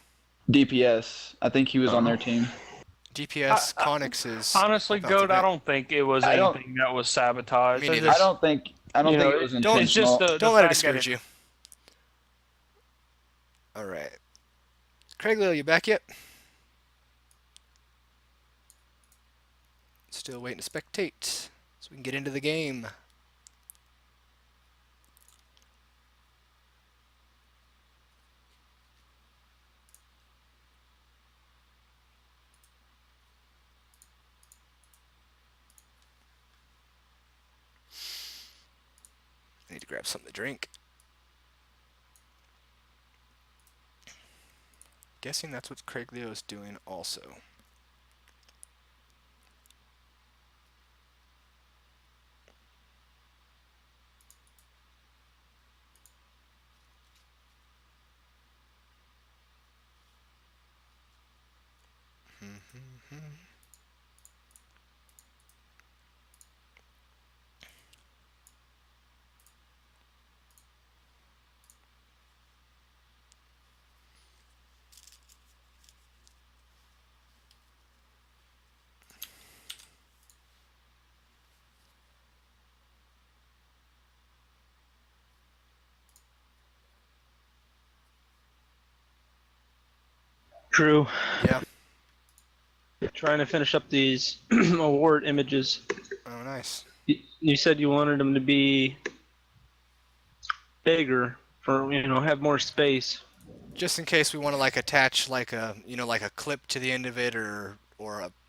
DPS. I think he was on their team. DPS Connix is. Honestly, about Goat, to I get- don't think it was I don't- anything that was sabotaged. Me I neither. just- I don't think You it know, was don't- it's just intentional. Don't let it fact that discourage you. All right. Craig Leo, you back yet? Still waiting to spectate, so we can get into the game. grab something to drink. Guessing that's what Craig Leo is doing also. Drew, Yeah. trying to finish up these award images. Oh, nice. You said you wanted them to be bigger for, have more space. Just in case we want to like attach like a like a clip to the end of it, or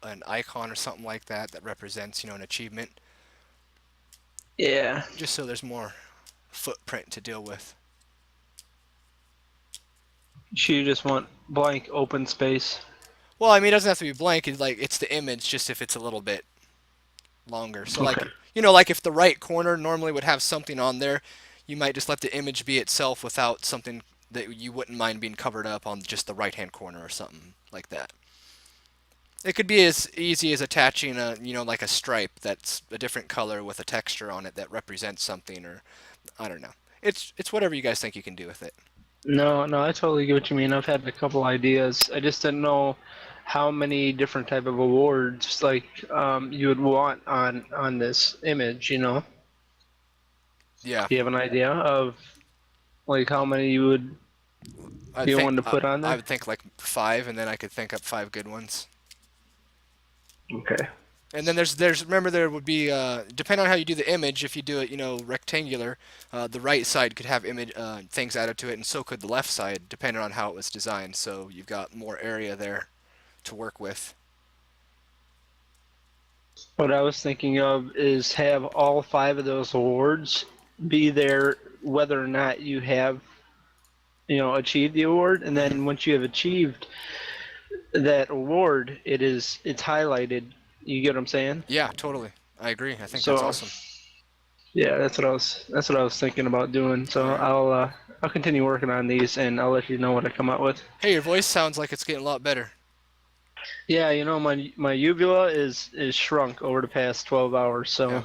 an icon or something like that that represents an achievement. Yeah. Just so there's more footprint to deal with. You just want blank open space. Well, I mean, it doesn't have to be blank. It's the image, just if it's a little bit longer. So like Okay. like if the right corner normally would have something on there, you might just let the image be itself without something that you wouldn't mind being covered up on just the right hand corner or something like that. It could be as easy as attaching a like a stripe that's a different color with a texture on it that represents something, or I don't know. It's whatever you guys think you can do with it. No, I totally get what you mean. I've had a couple ideas. I just didn't know how many different type of awards you would want on this image. Yeah. Do you have an idea of like how many you would be wanting to put on I there? would think like 5, and then I could think up 5 good ones. Okay. And then there's remember, there would be depending on how you do the image. If you do it rectangular, the right side could have image things added to it, and so could the left side, depending on how it was designed. So you've got more area there to work with. What I was thinking of is have all 5 of those awards be there whether or not you have achieved the award, and then once you have achieved that award, it's highlighted. You get what I'm saying? Yeah, totally. I agree. I think So, that's awesome. Yeah, that's what I was thinking about doing. So Alright. I'll continue working on these, and I'll let you know what I come up with. Hey, your voice sounds like it's getting a lot better. Yeah, my uvula is shrunk over the past 12 hours, so All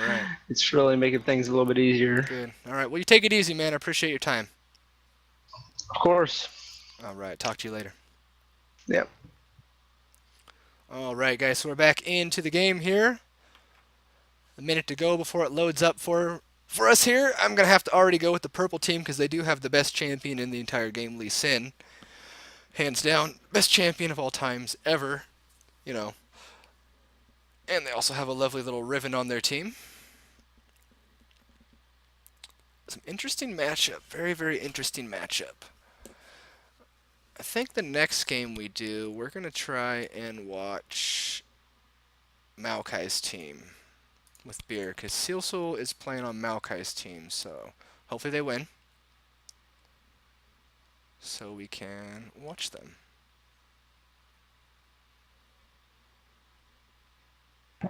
right. it's really making things a little bit easier. Good. All right. Well, you take it easy, man. I appreciate your time. Of course. All right. Talk to you later. Yep. All right, guys. So we're back into the game here. A minute to go before it loads up for us here. I'm gonna have to already go with the purple team because they do have the best champion in the entire game, Lee Sin. Hands down, best champion of all times ever. And they also have a lovely little Riven on their team. Some interesting matchup. Very, very interesting matchup. I think the next game we do, we're going to try and watch Maokai's team with Beer, because Silso is playing on Maokai's team, so hopefully they win, so we can watch them.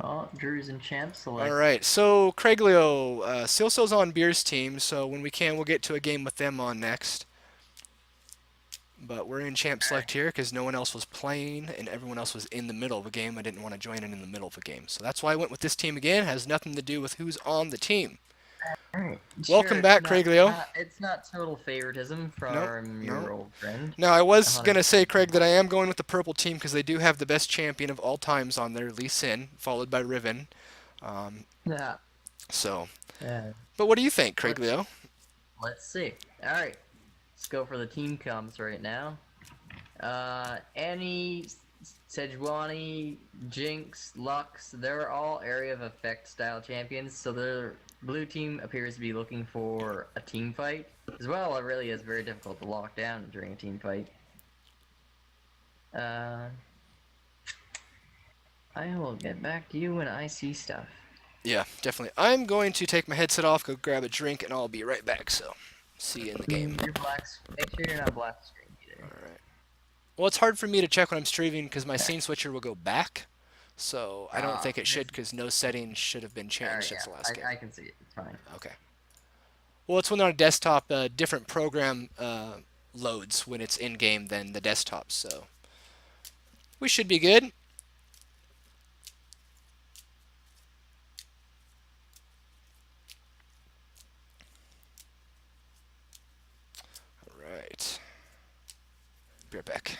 Oh, Drew's and Champ select. All right, so Craig Leo, Silso's on Beer's team, so when we can, we'll get to a game with them on next. But we're in Champ Select here because no one else was playing and everyone else was in the middle of a game. I didn't want to join in the middle of a game. So that's why I went with this team again. It has nothing to do with who's on the team. Alright. Welcome back, Craig Leo. It's not total favoritism from your old friend. Now, I was going to say, Craig, that I am going with the purple team because they do have the best champion of all times on there, Lee Sin, followed by Riven. Yeah. So, Yeah. but what do you think, Craig Leo? Let's see. Alright. Let's go for the team comps right now. Annie, Sejuani, Jinx, Lux, they're all area of effect style champions, so the blue team appears to be looking for a team fight. As well, it really is very difficult to lock down during a team fight. I will get back to you when I see stuff. Yeah, definitely. I'm going to take my headset off, go grab a drink, and I'll be right back. So, see you in the game. You're black. Make sure you're not black screen either. All right. Well, it's hard for me to check when I'm streaming because my scene switcher will go back. So I don't think it should because no settings should have been changed since the last game. I can see it. It's fine. Okay. Well, it's when on a desktop, different program loads when it's in game than the desktop. So we should be good. All right. Be right back.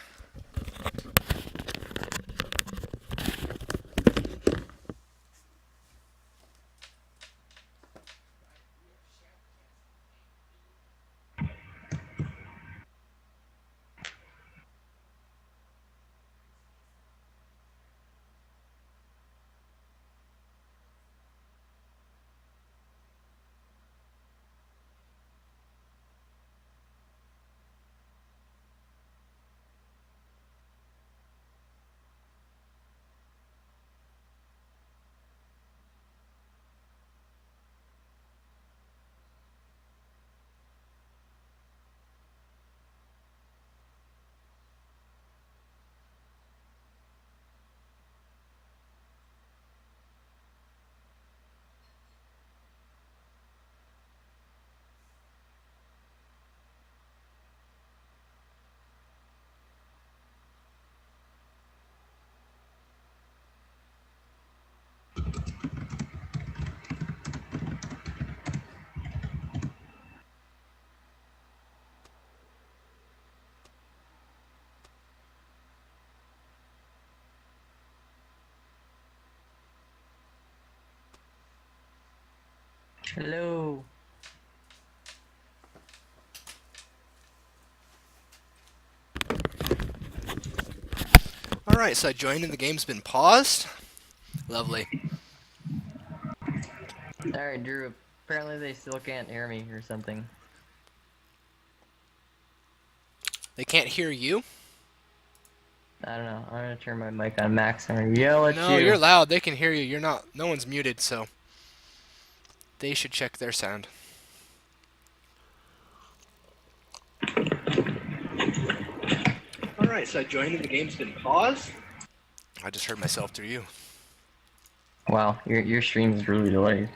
Hello. All right, so I joined and the game's been paused. Lovely. Alright, Drew. Apparently they still can't hear me or something. They can't hear you? I don't know. I'm gonna turn my mic on max and I'm gonna yell at No, you. you're loud. They can hear you. You're not. No one's muted, so they should check their sound. All right, so I joined and the game's been paused. I just heard myself through you. Wow, your stream's really delayed.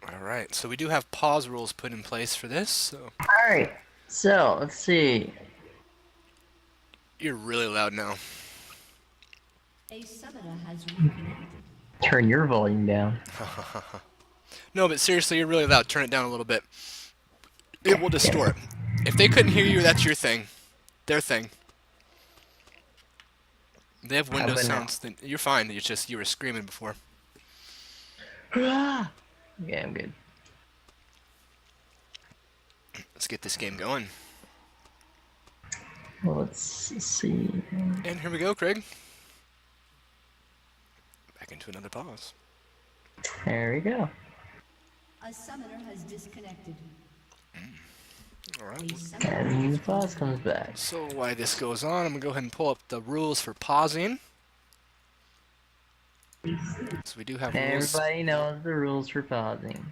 All right, so we do have pause rules put in place for this. So Alright, so let's see. you're really loud now. A summoner has reconnected. Turn your volume down. No, but seriously, you're really loud. Turn it down a little bit. It will distort. If they couldn't hear you, that's your thing. Their thing. They have Windows sounds. You're fine. It's just you were screaming before. Yeah, I'm good. Let's get this game going. Well, let's see. And here we go, Craig. Back into another pause. There we go. A summoner has disconnected. All A right. summoner And the pause comes back. So while this goes on, I'm going to go ahead and pull up the rules for pausing. So we do have rules. Everybody knows the rules for pausing,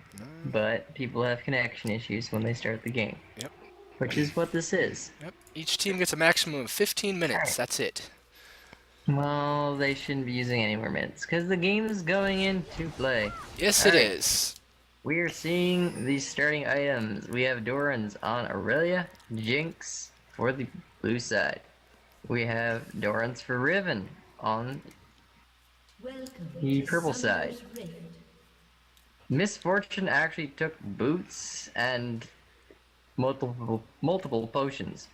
but people have connection issues when they start the game. Yep. Which is what this is. Yep. Each team gets a maximum of 15 minutes. That's it. Well, they shouldn't be using any more minutes, because the game is going into play. Yes, All it right. is. We are seeing these starting items. We have Dorans on Aurelia, Jinx for the blue side. We have Dorans for Riven on Welcome the to purple Summoner's side. Rift. Misfortune actually took boots and multiple potions.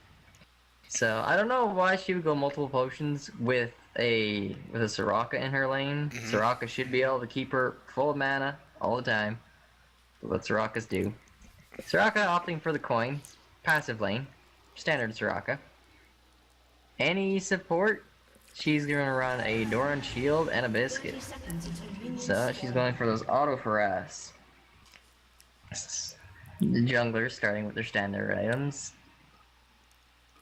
So I don't know why she would go multiple potions with a Soraka in her lane. Soraka should be able to keep her full of mana all the time. What Sorakas do. Soraka opting for the coins, passive lane, standard Soraka. Any support she's gonna run a Doran shield and a 30 biscuit. seconds until minions So she's spawn. going for those auto harass. The junglers starting with their standard items.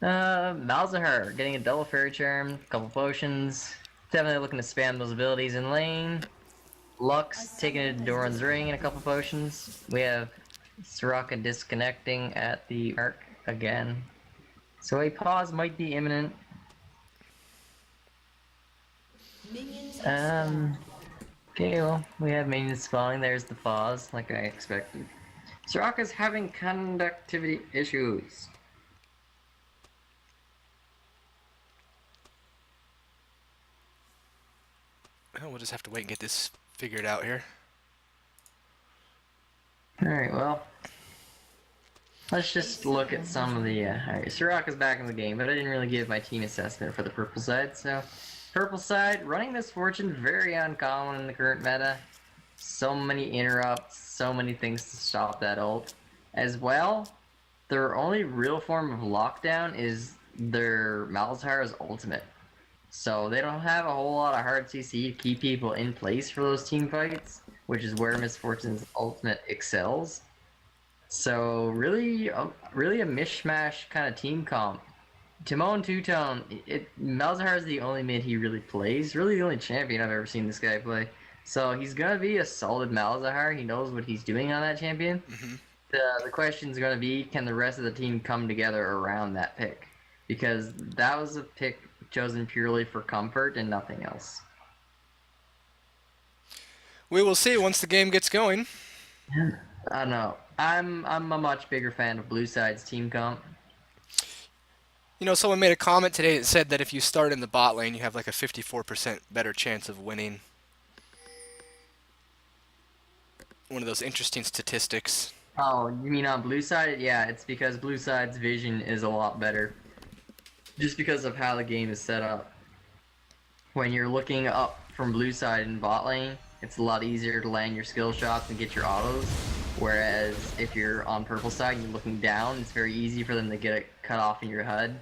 Malzahar getting a double fairy charm, couple potions. Definitely looking to spam those abilities in lane. Lux taking it to Doran's ring and a couple potions. We have Soraka disconnecting at the arc again. So a pause might be imminent. Minions have spawned. Okay, well, we have minions spawning. There's the pause, like I expected. Soraka's having conductivity issues. Well, we'll just have to wait and get this figured out here. Alright, well. Let's just look at some of the, alright, Soraka's back in the game, but I didn't really give my team assessment for the purple side, so... Purple side, running Misfortune, very uncommon in the current meta. So many interrupts, so many things to stop that ult. As well, their only real form of lockdown is their Malzahar's ultimate. So they don't have a whole lot of hard CC to keep people in place for those team fights, which is where Misfortune's ultimate excels. So really a mishmash kind of team comp. Timon Two-Tone, Malzahar is the only mid he really plays. Really the only champion I've ever seen this guy play. So he's gonna be a solid Malzahar. He knows what he's doing on that champion. Mm-hmm. The question is gonna be, can the rest of the team come together around that pick? Because that was a pick chosen purely for comfort and nothing else. We will see once the game gets going. I don't know. I'm a much bigger fan of Blue Side's team comp. You know, someone made a comment today that said that if you start in the bot lane, you have like a 54% better chance of winning. One of those interesting statistics. Oh, you mean on Blue Side? Yeah, it's because Blue Side's vision is a lot better. Just because of how the game is set up. When you're looking up from Blue Side in bot lane, it's a lot easier to land your skill shots and get your autos. Whereas if you're on purple side and you're looking down, it's very easy for them to get it cut off in your HUD.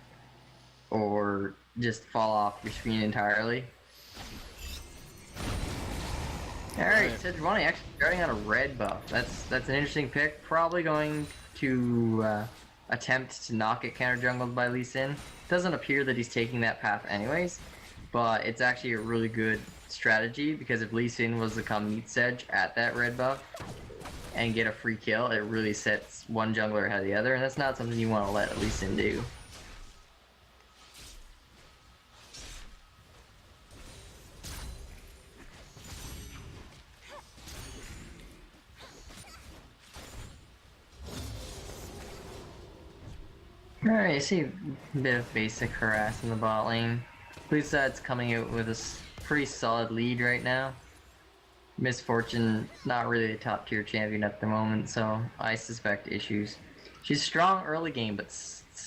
Or just fall off your screen entirely. Alright, Sejuani actually starting on a red buff. That's an interesting pick. Probably going to attempt to not get counter jungled by Lee Sin. Doesn't appear that he's taking that path anyways, but it's actually a really good strategy because if Lee Sin was to come meet Sedge at that red buff and get a free kill, it really sets one jungler ahead of the other, and that's not something you want to let Lee Sin do. Alright, I see a bit of basic harass in the bot lane. Blue side's coming out with a pretty solid lead right now. Misfortune, not really a top tier champion at the moment, so I suspect issues. She's strong early game, but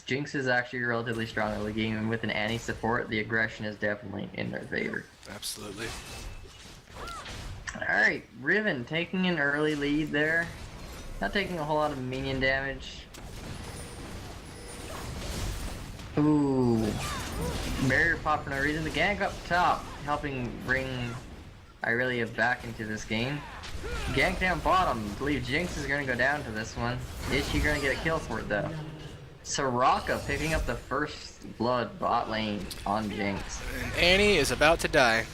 Jinx is actually relatively strong early game, and with an Annie support, the aggression is definitely in their favor. Absolutely. Alright, Riven taking an early lead there. Not taking a whole lot of minion damage. Ooh. Barrier pop for no reason. The gank up top, helping bring Irelia back into this game. Gank down bottom. I believe Jinx is gonna go down to this one. Is she gonna get a kill for it though? Soraka picking up the first blood bot lane on Jinx. And Annie is about to die.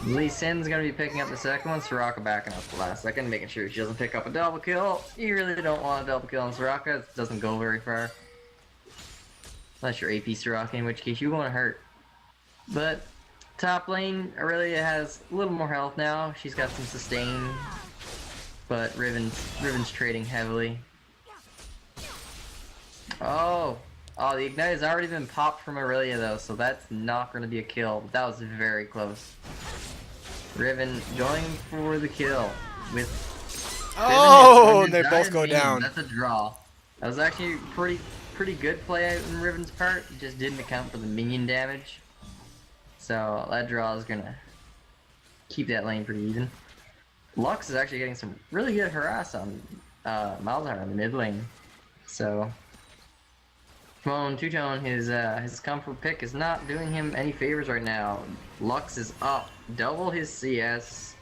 Lee Sin's gonna be picking up the second one. Soraka backing up the last second, making sure she doesn't pick up a double kill. You really don't want a double kill on Soraka. It doesn't go very far. Unless you're AP Soraka, in which case you won't hurt. But top lane, Aurelia has a little more health now. She's got some sustain. But Riven's trading heavily. Oh, the ignite has already been popped from Aurelia though, so that's not going to be a kill. But that was very close. Riven going for the kill with. Oh, and they both go down. That's a draw. That was actually pretty good play out in Riven's part. It just didn't account for the minion damage. So that draw is gonna keep that lane pretty even. Lux is actually getting some really good harass on Malzahar in the mid lane. So Timon, two-tone, his comfort pick is not doing him any favors right now. Lux is up, double his CS.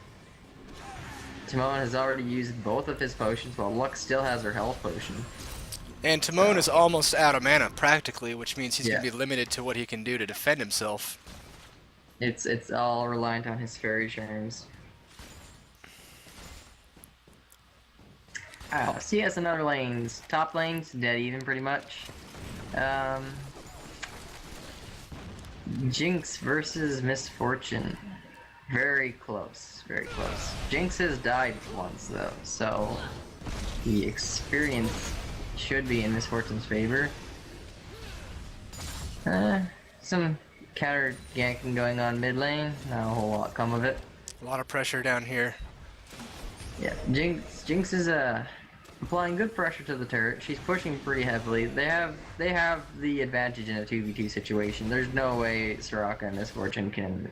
Timon has already used both of his potions, while Lux still has her health potion. And Timon is almost out of mana, practically, which means he's going Yeah. to be limited to what he can do to defend himself. It's all reliant on his fairy charms. Oh, CS and other lanes. Top lane's dead even, pretty much. Jinx versus Misfortune. Very close, very close. Jinx has died once, though, so the experience should be in Misfortune's favor. Some counter ganking going on mid lane. Not a whole lot come of it. A lot of pressure down here. Yeah, Jinx is applying good pressure to the turret. She's pushing pretty heavily. They have the advantage in a 2v2 situation. There's no way Soraka and Misfortune can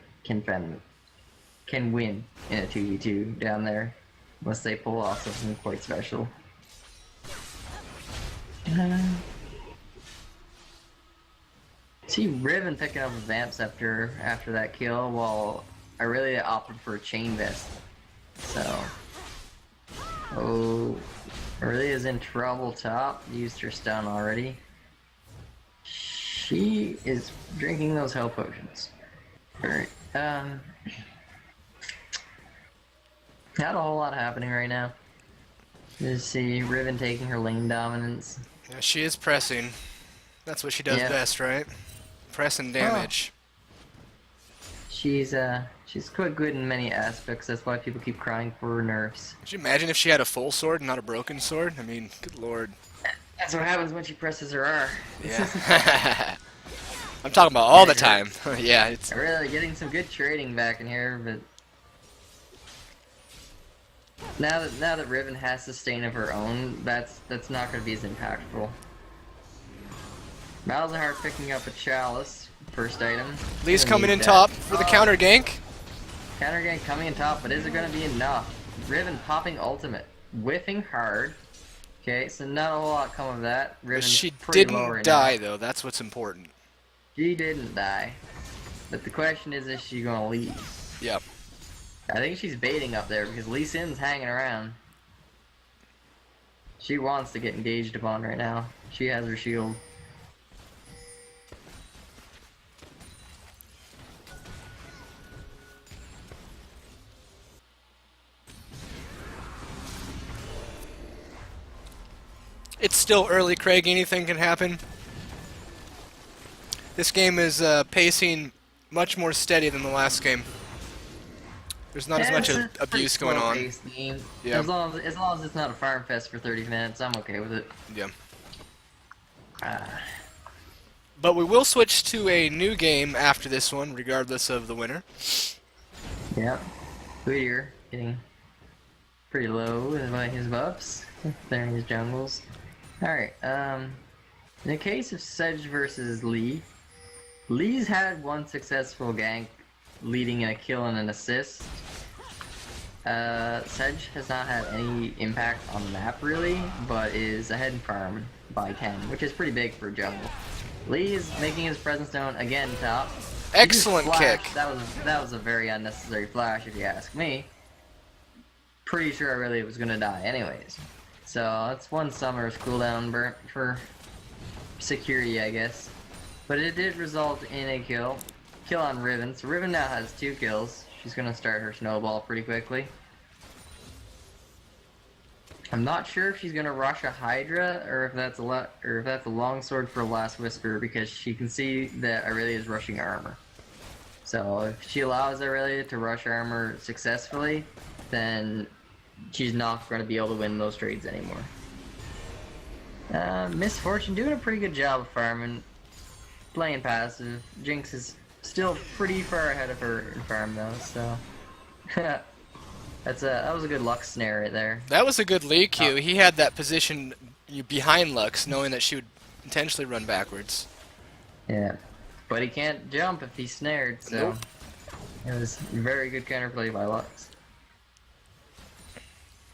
win in a 2v2 down there unless they pull off something quite special. See Riven picking up a Vamp Scepter after that kill, while I really opted for a Chain Vest. So, Aurelia's in trouble top. Used her stun already. She is drinking those health potions. Alright, not a whole lot happening right now. Just see Riven taking her lane dominance. Yeah, she is pressing. That's what she does Yeah. best, right? Press and damage. She's quite good in many aspects. That's why people keep crying for nerfs. Could you imagine if she had a full sword and not a broken sword? I mean, good lord. That's what happens when she presses her R. Yeah. I'm talking about all the time. Yeah, it's Really getting some good trading back in here, but now that Riven has sustain of her own, that's not going to be as impactful. Malzahar picking up a chalice, first item. Lee's Gonna coming need in that. top for the counter gank. Counter gank coming in top, but is it going to be enough? Riven popping ultimate, whiffing hard. Okay, so not a whole lot come of that. But Riven's she pretty low didn't right die now. though. That's what's important. She didn't die. But the question is she going to leave? Yep. I think she's baiting up there because Lee Sin's hanging around. She wants to get engaged upon right now. She has her shield. It's still early, Craig. Anything can happen. This game is pacing much more steady than the last game. There's not as much It's a pretty abuse going on. slow-paced game. Yeah. As long as it's not a farm fest for 30 minutes, I'm okay with it. Yeah. Ah. But we will switch to a new game after this one, regardless of the winner. Yep. Whittier getting pretty low by his buffs. There in his jungles. Alright, in the case of Sedge versus Lee, Lee's had one successful gank leading in a kill and an assist. Sedge has not had any impact on the map really, but is ahead in farm by 10, which is pretty big for a jungle. Lee is making his presence known again top. Excellent He just kick. flashed. That was a very unnecessary flash if you ask me. Pretty sure I really was gonna die anyways. So that's one summer's cooldown burnt for security, I guess. But it did result in a kill. Kill on Riven. So Riven now has 2 kills. She's gonna start her snowball pretty quickly. I'm not sure if she's gonna rush a Hydra or if that's a longsword for a Last Whisper because she can see that Aurelia is rushing armor. So if she allows Aurelia to rush armor successfully, then she's not going to be able to win those trades anymore. Misfortune doing a pretty good job of farming, playing passive. Jinx is still pretty far ahead of her in farm though, so that was a good Lux snare right there. That was a good lead cue. He had that position behind Lux, knowing that she would intentionally run backwards. Yeah, but he can't jump if he's snared, so Nope. it was very good counterplay by Lux.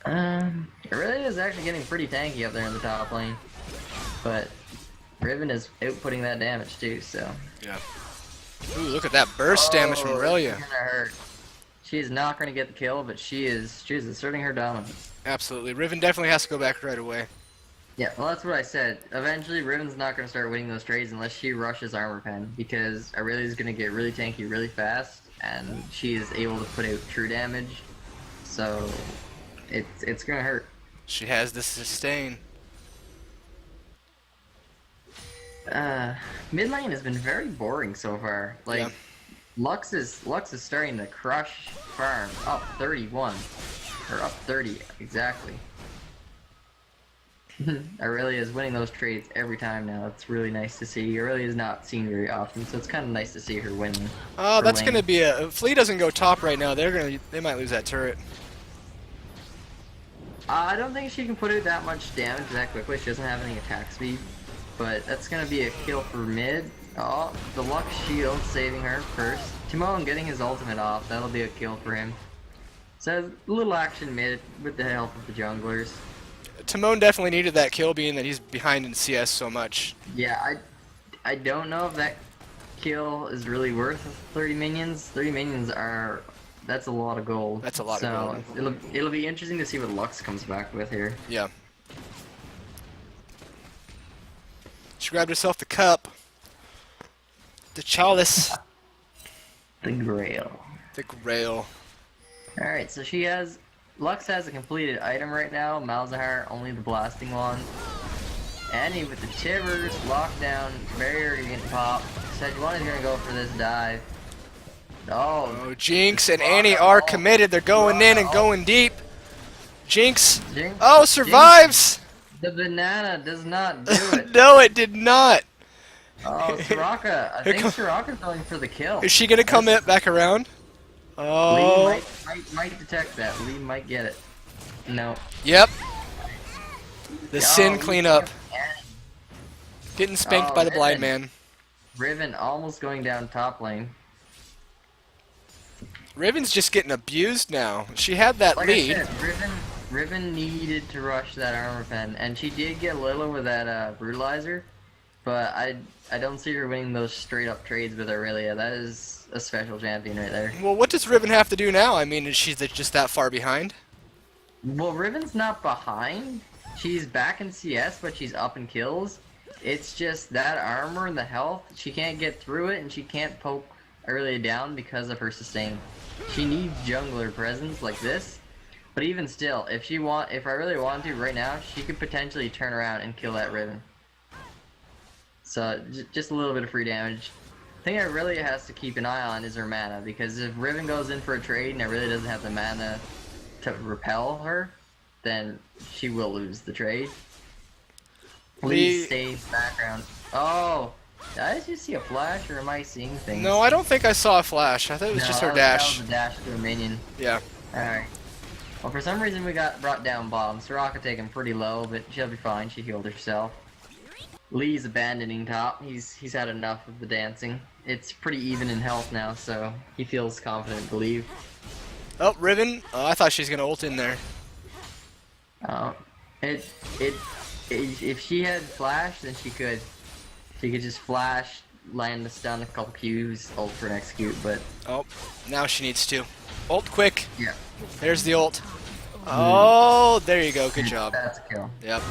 Aurelia is actually getting pretty tanky up there in the top lane, but Riven is outputting that damage too, so. Yeah. Ooh, look at that burst damage from This Aurelia. is gonna hurt. She is not gonna get the kill, but she is asserting her dominance. Absolutely. Riven definitely has to go back right away. Yeah, well that's what I said. Eventually Riven's not gonna start winning those trades unless she rushes armor pen, because Aurelia's gonna get really tanky really fast, and she is able to put out true damage. So it's gonna hurt. She has the sustain. Mid lane has been very boring so far. Like Yeah. Lux is starting to crush farm. Up 31. Or up 30 exactly. Aurelia is winning those trades every time now. It's really nice to see. Aurelia is not seen very often, so it's kind of nice to see her winning. Oh, for that's lane. gonna be a. If Flea doesn't go top right now, they might lose that turret. I don't think she can put out that much damage that quickly. She doesn't have any attack speed. But that's gonna be a kill for mid. Oh, the Lux shield saving her first. Timon getting his ultimate off. That'll be a kill for him. So a little action mid with the help of the junglers. Timon definitely needed that kill, being that he's behind in CS so much. Yeah, I don't know if that kill is really worth 30 minions. 30 minions are, that's a lot of gold. That's a lot of gold. It'll be interesting to see what Lux comes back with here. Yeah. She grabbed herself the cup. The chalice. The Grail. The grail. Alright, so Lux has a completed item right now. Malzahar, only the blasting one. Annie with the Tivers, lockdown, barrier getting popped. Sejuani's gonna go for this dive. Oh, Oh, Jinx and Annie are committed. They're going in and going deep. Jinx. Jinx. Oh, survives. The banana does not do it. No, it did not. Oh, Soraka. I Here think come- Soraka's going for the kill. Is she gonna come back around? Oh. Lee might detect that. Lee might get it. No. Yep. The Oh, sin Lee cleanup. Annie. Getting spanked Oh, by the blind Riven. man. Riven almost going down top lane. Riven's just getting abused now. She had that Like lead. I said, Riven needed to rush that armor pen, and she did get little with that brutalizer, but I don't see her winning those straight up trades with Aurelia. That is a special champion right there. Well, what does Riven have to do now? I mean, is she just that far behind? Well, Riven's not behind. She's back in CS, but she's up in kills. It's just that armor and the health, she can't get through it, and she can't poke Aurelia down because of her sustain. She needs jungler presence like this. But even still, if I really wanted to right now, she could potentially turn around and kill that Riven. So just a little bit of free damage. The thing I really has to keep an eye on is her mana, because if Riven goes in for a trade and it really doesn't have the mana to repel her, then she will lose the trade. Please stay background. Oh, did I just see a flash, or am I seeing things? No, I don't think I saw a flash. I thought it was No, just her that dash. was a dash to a minion. Yeah. Alright. Well, for some reason we got brought down bottom. Soraka taken pretty low, but she'll be fine. She healed herself. Lee's abandoning top. He's had enough of the dancing. It's pretty even in health now, so he feels confident to leave. Oh, Riven. Oh, I thought she was gonna ult in there. If she had flash, then she could just flash, land the stun, a couple Qs, ult for an execute, but Oh, now she needs to. Ult quick. yeah. There's the ult. Oh, there you go. Good job. That's a kill. Yep.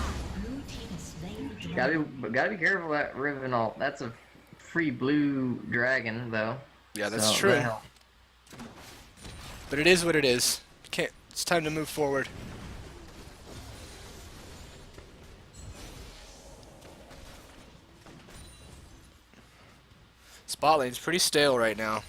Blue team has slain the dragon. Gotta be careful with that Riven ult. That's a free blue dragon, though. Yeah, that's So, true. that helps. But it is what it is. Can't. It's time to move forward. Spot lane's pretty stale right now.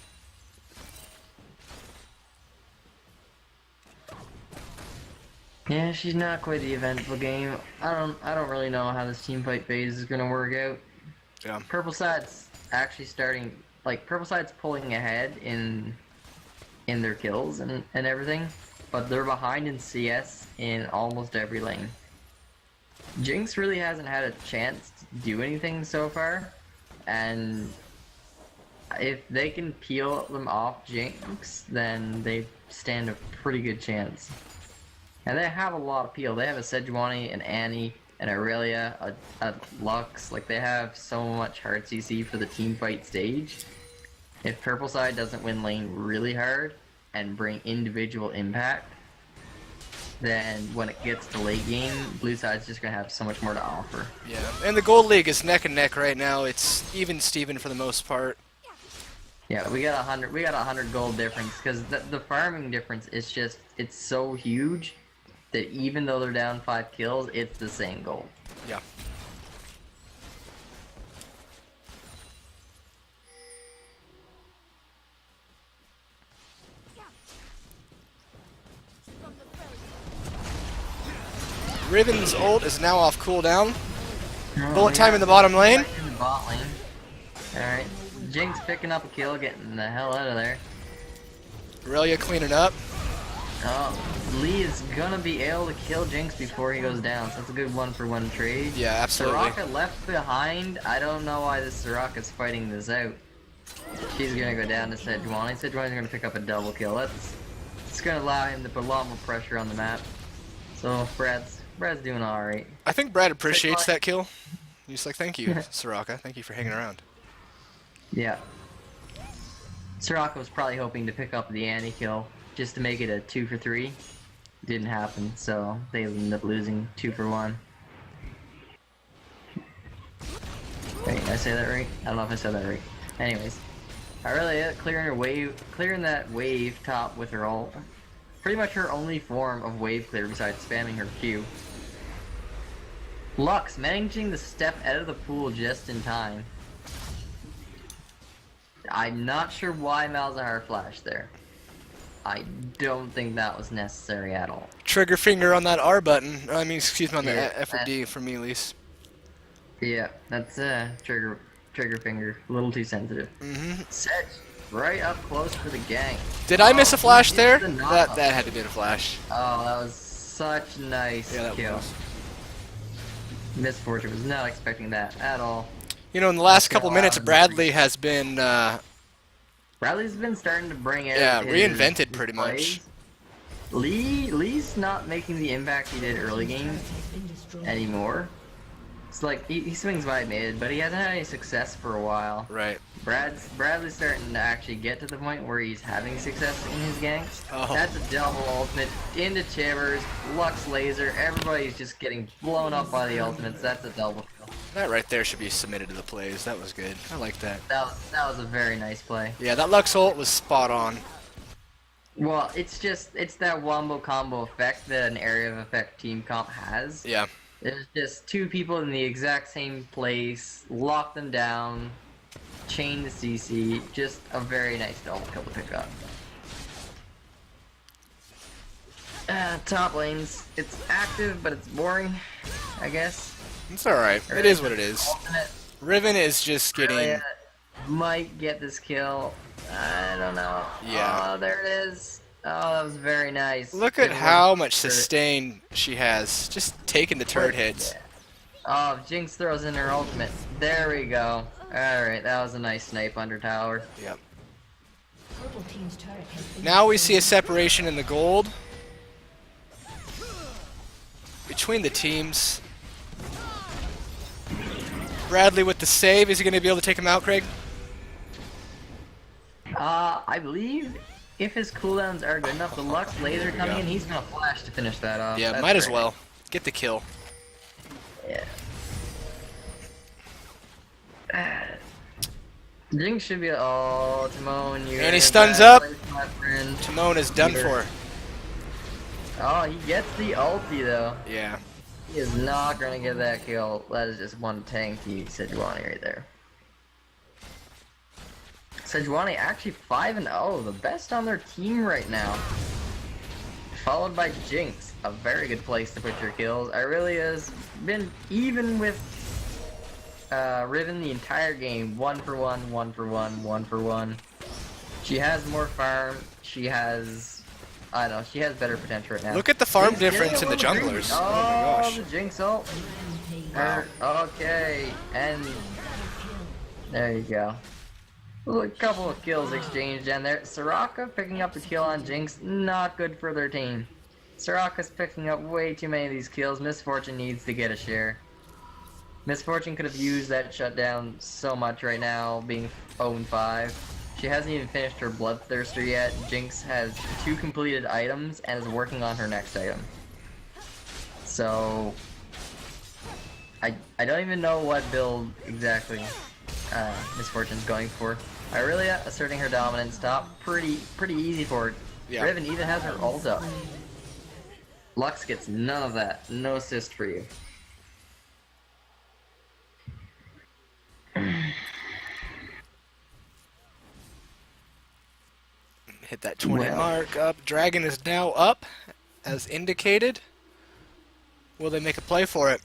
Yeah, she's not quite the eventful game. I don't really know how this team fight phase is gonna work out. Yeah. Purple side's actually starting, like purple side's pulling ahead in their kills and everything, but they're behind in CS in almost every lane. Jinx really hasn't had a chance to do anything so far, and if they can peel them off Jinx, then they stand a pretty good chance. And they have a lot of peel. They have a Sejuani, an Annie, and Aurelia, a Lux, like they have so much hard CC for the team fight stage. If purple side doesn't win lane really hard and bring individual impact, then when it gets to late game, blue side's just gonna have so much more to offer. Yeah, and the Gold League is neck and neck right now. It's even Steven for the most part. Yeah, we got 100. We got 100 gold difference because the farming difference is just it's so huge that even though they're down 5 kills, it's the same gold. Yeah. Riven's ult is now off cooldown. Bullet time in the bottom lane. In the bot lane. Alright. Jinx picking up a kill, getting the hell out of there. Aurelia cleaning up. Oh, Lee is gonna be able to kill Jinx before he goes down, so that's a good 1-for-1 trade. Yeah, absolutely. Soraka left behind. I don't know why this Soraka's fighting this out. She's gonna go down to Sejuani. Sejuani's gonna pick up a double kill. It's gonna allow him to put a lot more pressure on the map. So Brad's doing alright. I think Brad appreciates that kill. He's like, thank you, Soraka. Thank you for hanging around. Yeah. Soraka was probably hoping to pick up the anti-kill just to make it a 2-for-3. Didn't happen, so they ended up losing 2-for-1. Wait, did I say that right? I don't know if I said that right. Anyways, Aurelia clearing that wave top with her ult. Pretty much her only form of wave clear besides spamming her Q. Lux managing to step out of the pool just in time. I'm not sure why Malzahar flashed there. I don't think that was necessary at all. Trigger finger on that R button. I mean, excuse me, on the Yeah, F or D for me at least. Yeah, that's trigger finger. A little too sensitive. Set right up close for the gang. Did I miss a flash there? The That had to be a flash. Oh, that was such a nice Yeah, that kill. was. Misfortune was not expecting that at all. You know, in the last That's couple a minutes, lot of Bradley has been, Bradley's been starting to bring out yeah, his reinvented pretty plays. much. Lee's not making the impact he did early game anymore. It's like he swings by mid, but he hasn't had any success for a while. Right. Bradley's starting to actually get to the point where he's having success in his ganks. Oh. That's a double ultimate into Chivers, Lux laser. Everybody's just getting blown up by the ultimates. That's a double kill. That right there should be submitted to the plays. That was good. I like that. That was a very nice play. Yeah, that Lux ult was spot on. Well, it's that wombo combo effect that an area of effect team comp has. Yeah. There's just two people in the exact same place, lock them down, chain the CC, just a very nice double kill to pick up. Top lanes, it's active, but it's boring, I guess. It's alright. It is what it is. Ultimate Riven is just getting... Aurelia might get this kill. I don't know. Yeah. Oh, there it is. Oh, that was very nice. Look at Good how work. much sustain she has. Just taking the turret hits. Oh, Jinx throws in her ultimate. There we go. Alright, that was a nice snipe under tower. Yep. Purple team's turret has been Now we see a separation in the gold between the teams. Bradley with the save. Is he going to be able to take him out, Craig? I believe if his cooldowns are good enough, the Lux laser coming in, he's gonna flash to finish that off. Yeah, That's might as great. well. Get the kill. Yeah. Jinx should be. Oh, Timon, you. And he stuns up. My friend. Timon is done Peter. for. Oh, he gets the ulti though. Yeah. He is not gonna get that kill. That is just one tanky Sejuani right there. Sejuani actually 5-0, the best on their team right now. Followed by Jinx, a very good place to put your kills. Aurelia's been even with Riven the entire game, 1-for-1, 1-for-1, 1-for-1. She has more farm. She has, I don't know, she has better potential right now. Look at the farm Jinx getting difference a in the little greedy. junglers. Oh, Oh my gosh. the Jinx ult. Okay, and there you go. A couple of kills exchanged in there. Soraka picking up the kill on Jinx, not good for their team. Soraka's picking up way too many of these kills. Misfortune needs to get a share. Misfortune could have used that shutdown so much right now, being 0-5. She hasn't even finished her Bloodthirster yet. Jinx has 2 completed items and is working on her next item. So I don't even know what build exactly Misfortune's going for. Irelia asserting her dominance top, pretty easy for her. Yeah. Riven even has her ult up. Lux gets none of that. No assist for you. Hit that 20 Well. mark up. Dragon is now up, as indicated. Will they make a play for it?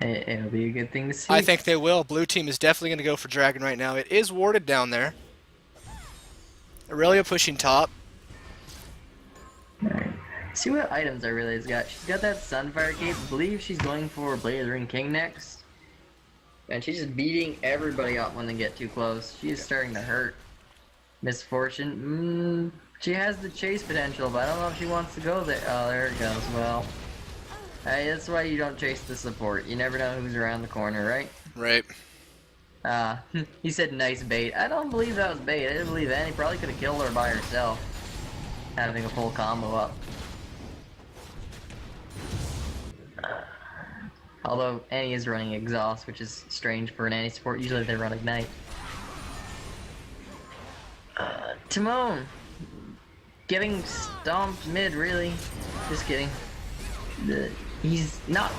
It'll be a good thing to see. I think they will. Blue team is definitely going to go for Dragon right now. It is warded down there. Aurelia pushing top. Alright. See what items Aurelia's got. She's got that Sunfire Cape. I believe she's going for Blade of the Ring King next. And she's just beating everybody up when they get too close. She's starting to hurt. Misfortune. She has the chase potential, but I don't know if she wants to go there. Oh, there it goes. Well, hey, that's why you don't chase the support. You never know who's around the corner, right? Right. He said nice bait. I don't believe that was bait. I didn't believe Annie probably could have killed her by herself. Having a full combo up. Although Annie is running exhaust, which is strange for an Annie support. Usually they run ignite. Timon! Getting stomped mid, really. Just kidding. He's not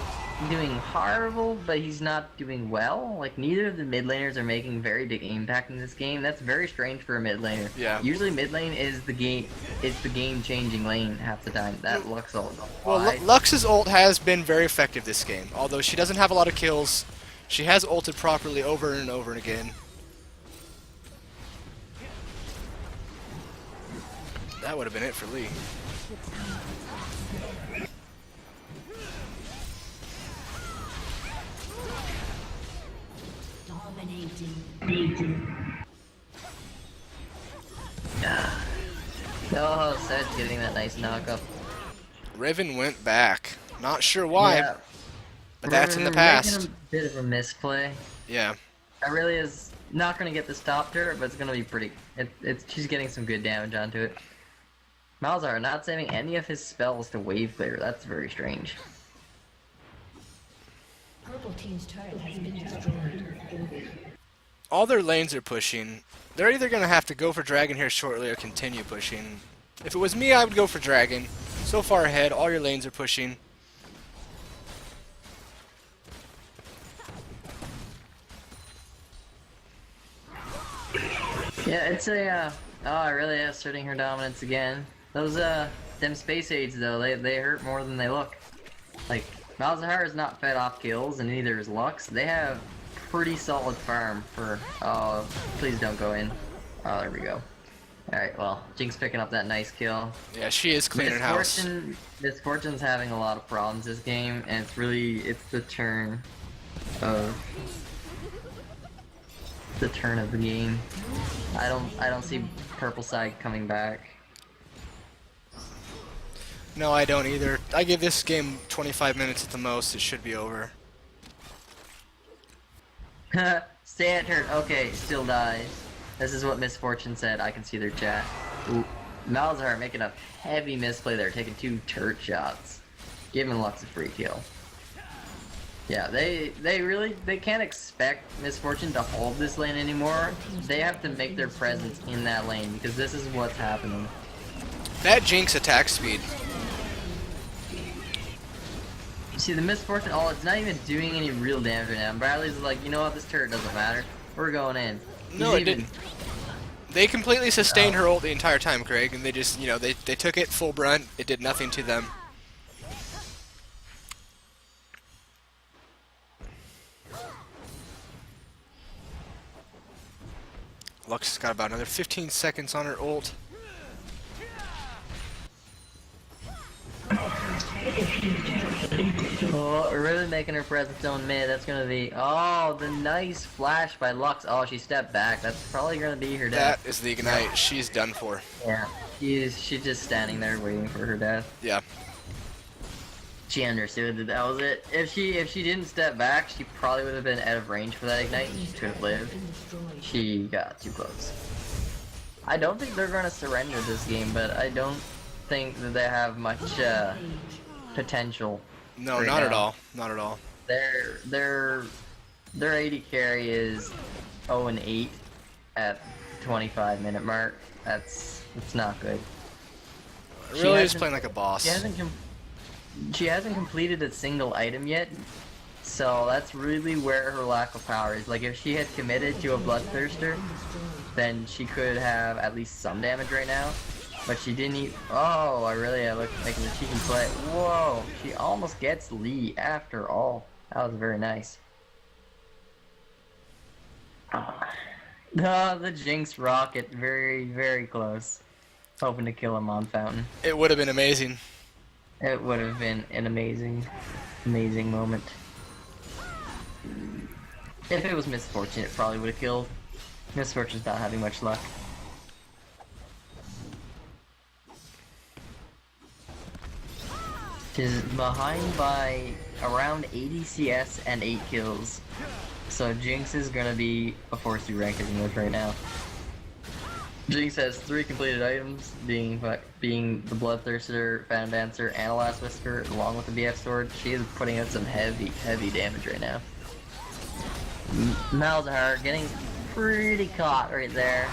doing horrible, but he's not doing well. Like, neither of the mid laners are making very big impact in this game. That's very strange for a mid laner. Yeah. Usually mid lane is the game-changing lane half the time. That Lux ult. Well, Lux's ult has been very effective this game. Although she doesn't have a lot of kills, she has ulted properly over and over again. That would have been it for Lee. Oh, Sedge getting that nice knockup. Riven went back. Not sure why, Yeah. but that's in the We're past. making a bit of a misplay. Yeah. I really is not going to get this top turret, but it's going to be pretty. She's getting some good damage onto it. Malzahar not saving any of his spells to wave clear. That's very strange. Purple team's turret has been destroyed. All their lanes are pushing. They're either going to have to go for Dragon here shortly or continue pushing. If it was me, I would go for Dragon. So far ahead, all your lanes are pushing. Yeah, it's a. Oh, I really am asserting her dominance again. Those them space aids though, they hurt more than they look. Like Malzahar is not fed off kills, and neither is Lux. They have pretty solid farm for. Oh, please don't go in. Oh, there we go. All right, well, Jinx picking up that nice kill. Yeah, she is cleaning house. Misfortune's having a lot of problems this game, and it's the turn of the game. I don't see purple side coming back. No, I don't either. I give this game 25 minutes at the most. It should be over. Stay at turn. Okay, still dies. This is what Misfortune said. I can see their chat. Ooh. Malzahar making a heavy misplay there, taking 2 turret shots. Giving Lux a free kill. Yeah, they can't expect Misfortune to hold this lane anymore. They have to make their presence in that lane because this is what's happening. That Jinx attack speed. You see the Misfortune, it's not even doing any real damage right now. Bradley's like, you know what, this turret doesn't matter. We're going in. No, it didn't. They completely sustained her ult the entire time, Craig, and they just, they took it full brunt. It did nothing to them. Lux has got about another 15 seconds on her ult. Oh, we're really making her presence known mid. That's gonna be the nice flash by Lux. Oh, she stepped back. That's probably gonna be her death. That is the ignite. She's done for. Yeah, she's just standing there waiting for her death. Yeah. She understood that that was it. If she didn't step back, she probably would have been out of range for that ignite. She could have lived. She got too close. I don't think they're going to surrender this game, but I don't think that they have much potential. No, right not now. at all. Not at all. Their AD carry is 0-8 at 25-minute mark. It's not good. Really is playing like a boss. She hasn't completed a single item yet, so that's really where her lack of power is. Like, if she had committed to a Bloodthirster, then she could have at least some damage right now. But she didn't even. Oh, I look like she can play. Whoa, she almost gets Lee after all. That was very nice. The Jinx rocket, very, very close. Hoping to kill him on Fountain. It would have been amazing. It would have been an amazing, amazing moment. If it was Misfortune, it probably would have killed. Misfortune's not having much luck. She's behind by around 80 CS and 8 kills. So Jinx is gonna be a force to rank in this right now. Jinx has 3 completed items, being the Bloodthirster, Phantom Dancer, and a Last Whisper, along with the BF Sword. She is putting out some heavy, heavy damage right now. Malzahar getting pretty caught right there.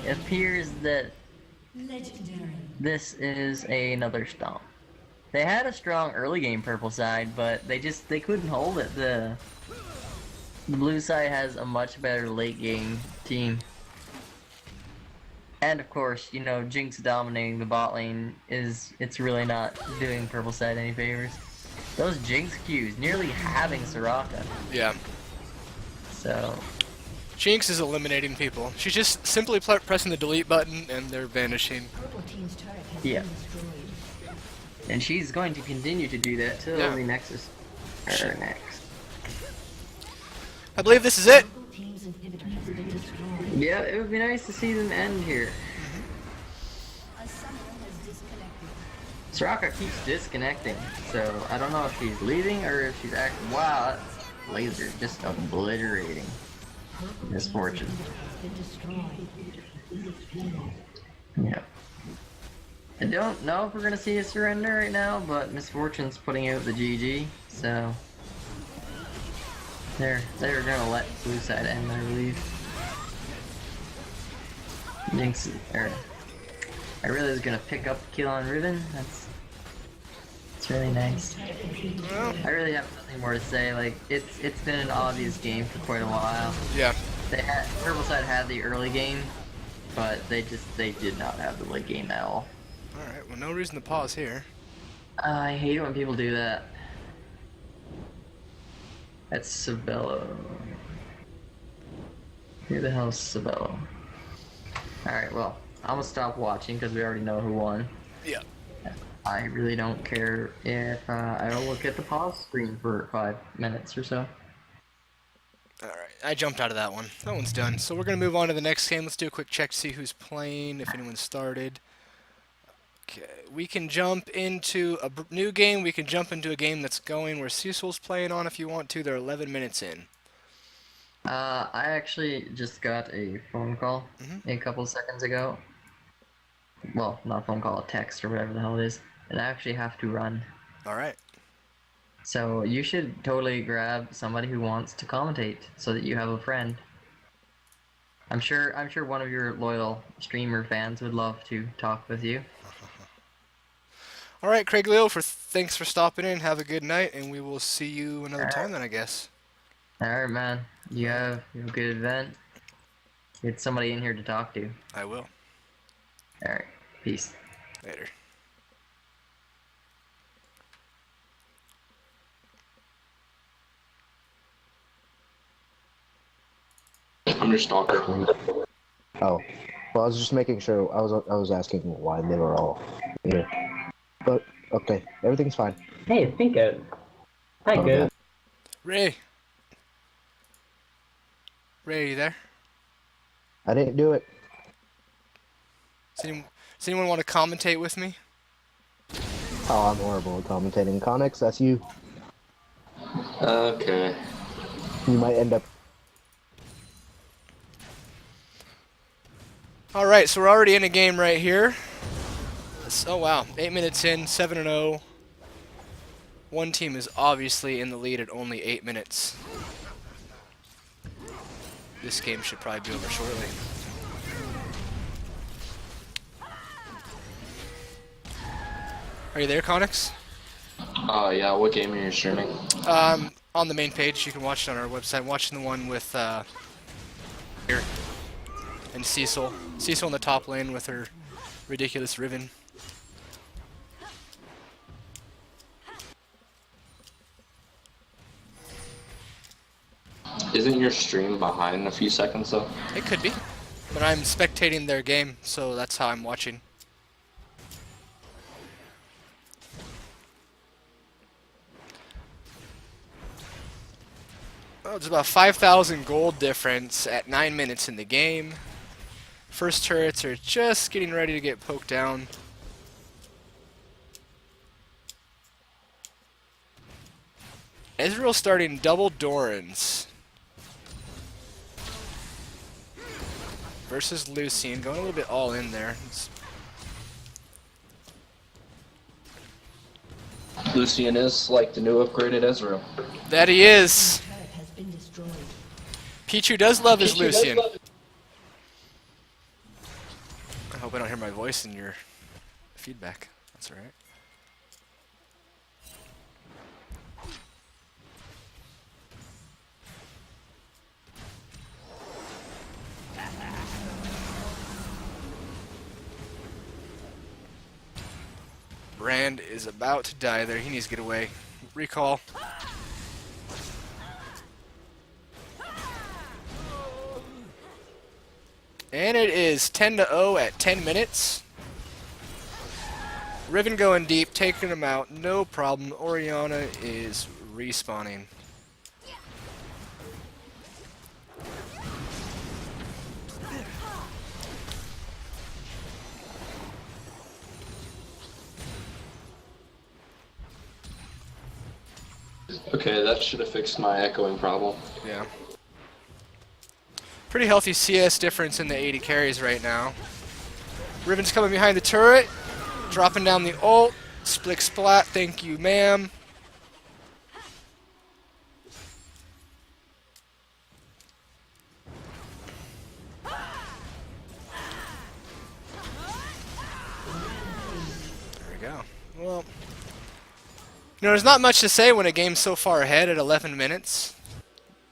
It appears that this is another stomp. They had a strong early game purple side, but they couldn't hold it. The blue side has a much better late game team. And of course, you know, Jinx dominating the bot lane it's really not doing purple side any favors. Those Jinx Qs nearly having Soraka. Yeah. So Jinx is eliminating people. She's just simply pressing the delete button and they're vanishing. yeah. And she's going to continue to do that till the Nexus. Or next. I believe this is it. Yeah, it would be nice to see them end here. Soraka keeps disconnecting, so I don't know if she's leaving or if she's actually. Wow, that laser just obliterating Misfortune. Yeah. I don't know if we're gonna see a surrender right now, but Misfortune's putting out the GG, so they're gonna let blue side end, I believe. Jinx, I really was gonna pick up the kill on Riven. That's really nice. I really have nothing more to say. Like it's been an obvious game for quite a while. Yeah. Purple side had the early game, but they did not have the late game at all. All right. Well, no reason to pause here. I hate when people do that. That's Sabello. Who the hell is Sabello? Alright, well, I'm gonna stop watching because we already know who won. Yeah. I really don't care if I'll look at the pause screen for 5 minutes or so. Alright, I jumped out of that one. That one's done. So we're going to move on to the next game. Let's do a quick check to see who's playing, if anyone started. Okay, we can jump into a new game. We can jump into a game that's going where Cecil's playing on if you want to. They're 11 minutes in. I actually just got a phone call a couple seconds ago. Well, not a phone call, a text or whatever the hell it is. And I actually have to run. Alright. So you should totally grab somebody who wants to commentate so that you have a friend. I'm sure one of your loyal streamer fans would love to talk with you. Alright, Craig Leo, thanks for stopping in. Have a good night, and we will see you another time then, I guess. Alright, man. You have a good event. Get somebody in here to talk to. I will. Alright. Peace. Later. I'm your stalker. Oh, well, I was just making sure. I was asking why they were all here. But okay, everything's fine. Hey, think it. Hi, Oh, good. Ray, are you there? I didn't do it. Does anyone want to commentate with me? Oh, I'm horrible at commentating. Connex, that's you. Okay. You might end up. All right, so we're already in a game right here. Oh wow, 8 minutes in, 7-0. One team is obviously in the lead at only 8 minutes. This game should probably be over shortly. Are you there, Connex? Yeah, what game are you streaming? On the main page, you can watch it on our website. I'm watching the one with here and Cecil. Cecil in the top lane with her ridiculous Riven. Isn't your stream behind a few seconds though? It could be, but I'm spectating their game, so that's how I'm watching. Well, it's about 5,000 gold difference at 9 minutes in the game. First turrets are just getting ready to get poked down. Ezreal starting double Dorans. Versus Lucian, going a little bit all in there. Lucian is like the new upgraded Ezreal. That he is. Turret has been destroyed. Pichu does love his Lucian. I hope I don't hear my voice in your feedback. That's alright. Brand is about to die there. He needs to get away. Recall. And it is 10-0 at 10 minutes. Riven going deep, taking him out, no problem. Orianna is respawning. Okay, that should have fixed my echoing problem. Yeah. Pretty healthy CS difference in the 80 carries right now. Riven's coming behind the turret, dropping down the ult. Splick splat, thank you, ma'am. There we go. Well, you know, there's not much to say when a game's so far ahead at 11 minutes.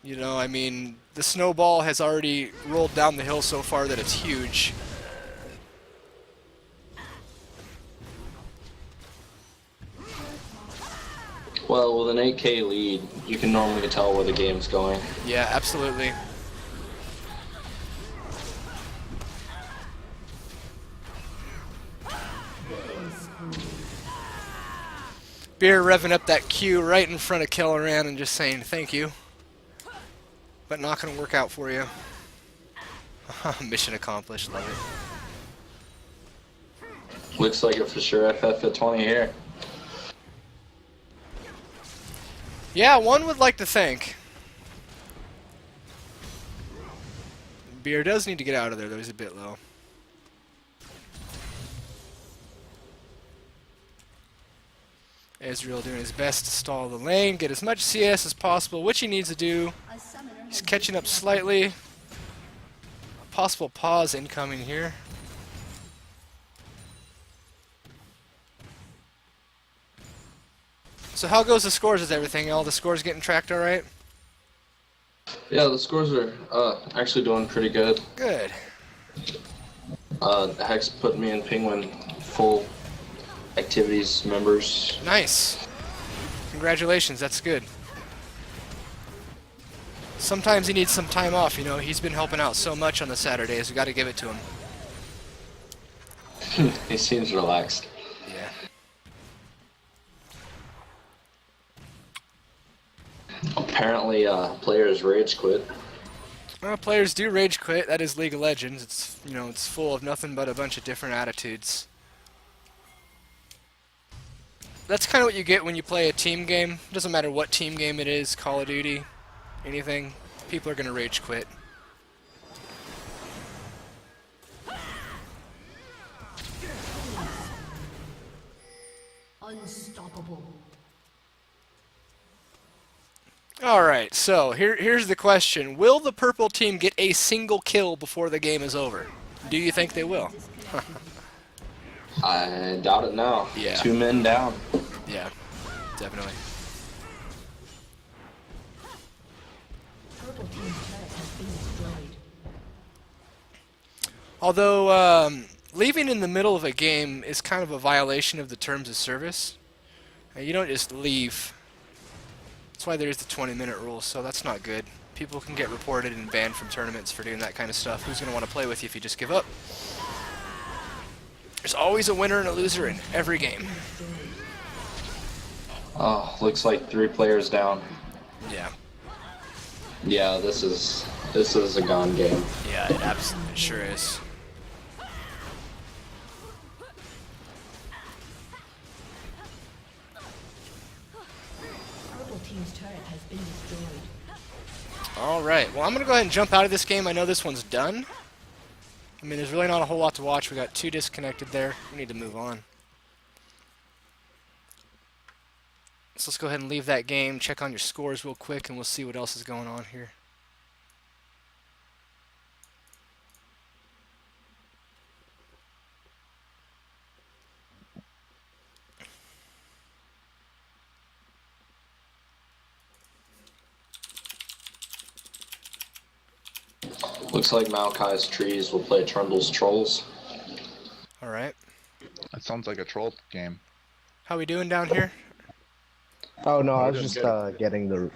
You know, I mean, the snowball has already rolled down the hill so far that it's huge. Well, with an 8K lead, you can normally tell where the game's going. Yeah, absolutely. Beer revving up that Q right in front of Kelleran and just saying thank you. But not going to work out for you. Mission accomplished, love it. Looks like a for sure FF at 20 here. Yeah, one would like to think. Beer does need to get out of there, though. He's a bit low. Ezreal doing his best to stall the lane, get as much CS as possible, which he needs to do. He's catching up slightly. A possible pause incoming here. So how goes the scores? Is everything? All the scores getting tracked all right? Yeah, the scores are actually doing pretty good. Good. Hex put me in Penguin full activities members. Nice. Congratulations, that's good. Sometimes he needs some time off, you know. He's been helping out so much on the Saturdays. We got to give it to him. He seems relaxed. Yeah. Apparently, players rage quit. Well, players do rage quit. That is League of Legends. It's, you know, it's full of nothing but a bunch of different attitudes. that's kind of what you get when you play a team game. It doesn't matter what team game it is, Call of Duty, anything. People are gonna rage quit. Unstoppable. All right, so here's the question: will the purple team get a single kill before the game is over? Do you think they will? I doubt it now. Yeah. 2 men down. Yeah, definitely. Purple team's turret has been destroyed. Although leaving in the middle of a game is kind of a violation of the terms of service. You don't just leave. That's why there's the 20-minute rule, so that's not good. People can get reported and banned from tournaments for doing that kind of stuff. Who's going to want to play with you if you just give up? There's always a winner and a loser in every game. Oh, looks like 3 players down. Yeah. Yeah, this is a gone game. Yeah, it sure is. Purple team's turret has been destroyed. Alright, well I'm going to go ahead and jump out of this game. I know this one's done. I mean, there's really not a whole lot to watch. We got 2 disconnected there. We need to move on. So let's go ahead and leave that game, check on your scores real quick, and we'll see what else is going on here. Looks like Maokai's trees will play Trundle's trolls. Alright. That sounds like a troll game. How we doing down here? Oh no, I We're was doing just good. getting the.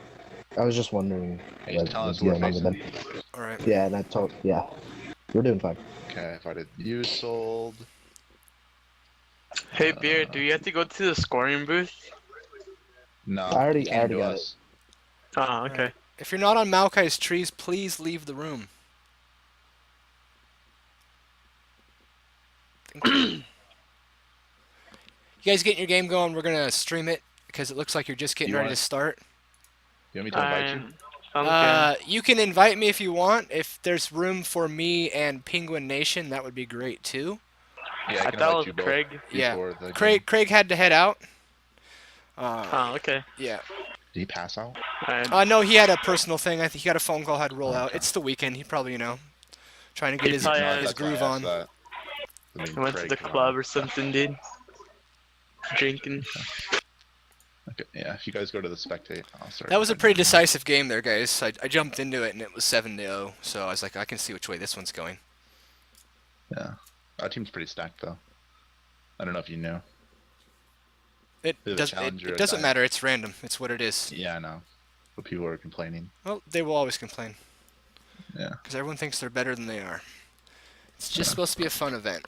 I was just wondering. Hey, what tell the us where deal we're was facing. then. Alright. Yeah, and I told. Yeah, we're doing fine. Okay, if I did you sold. Hey, Beard, do you have to go to the scoring booth? No, I already you came to got us. Oh, okay. If you're not on Maokai's trees, please leave the room. You guys getting your game going? We're gonna stream it because it looks like you're just getting You ready want- to start. You want me to invite you? Okay. You can invite me if you want. If there's room for me and Penguin Nation, that would be great too. Yeah, I can thought it invite was you both Craig. Yeah. before the Craig had to head out. Oh, okay. Yeah. Did he pass out? Alright. No, he had a personal thing. I think he got a phone call, had to roll out. Okay. It's the weekend. He probably, trying to He get his, probably No, had his that's why I groove asked on. that. I mean, I went to Craig the was on. club or something, dude. Drinking. Okay, yeah, if you guys go to the spectate, I'll start. That was a inviting pretty you. decisive game there, guys. I jumped into it and it was 7-0, so I was like, I can see which way this one's going. Yeah, our team's pretty stacked though. I don't know if you knew. It There's a doesn't. challenger It doesn't that- matter. It's random. It's what it is. Yeah, I know. But people are complaining. Well, they will always complain Yeah. because everyone thinks they're better than they are. It's just Yeah. supposed to be a fun event.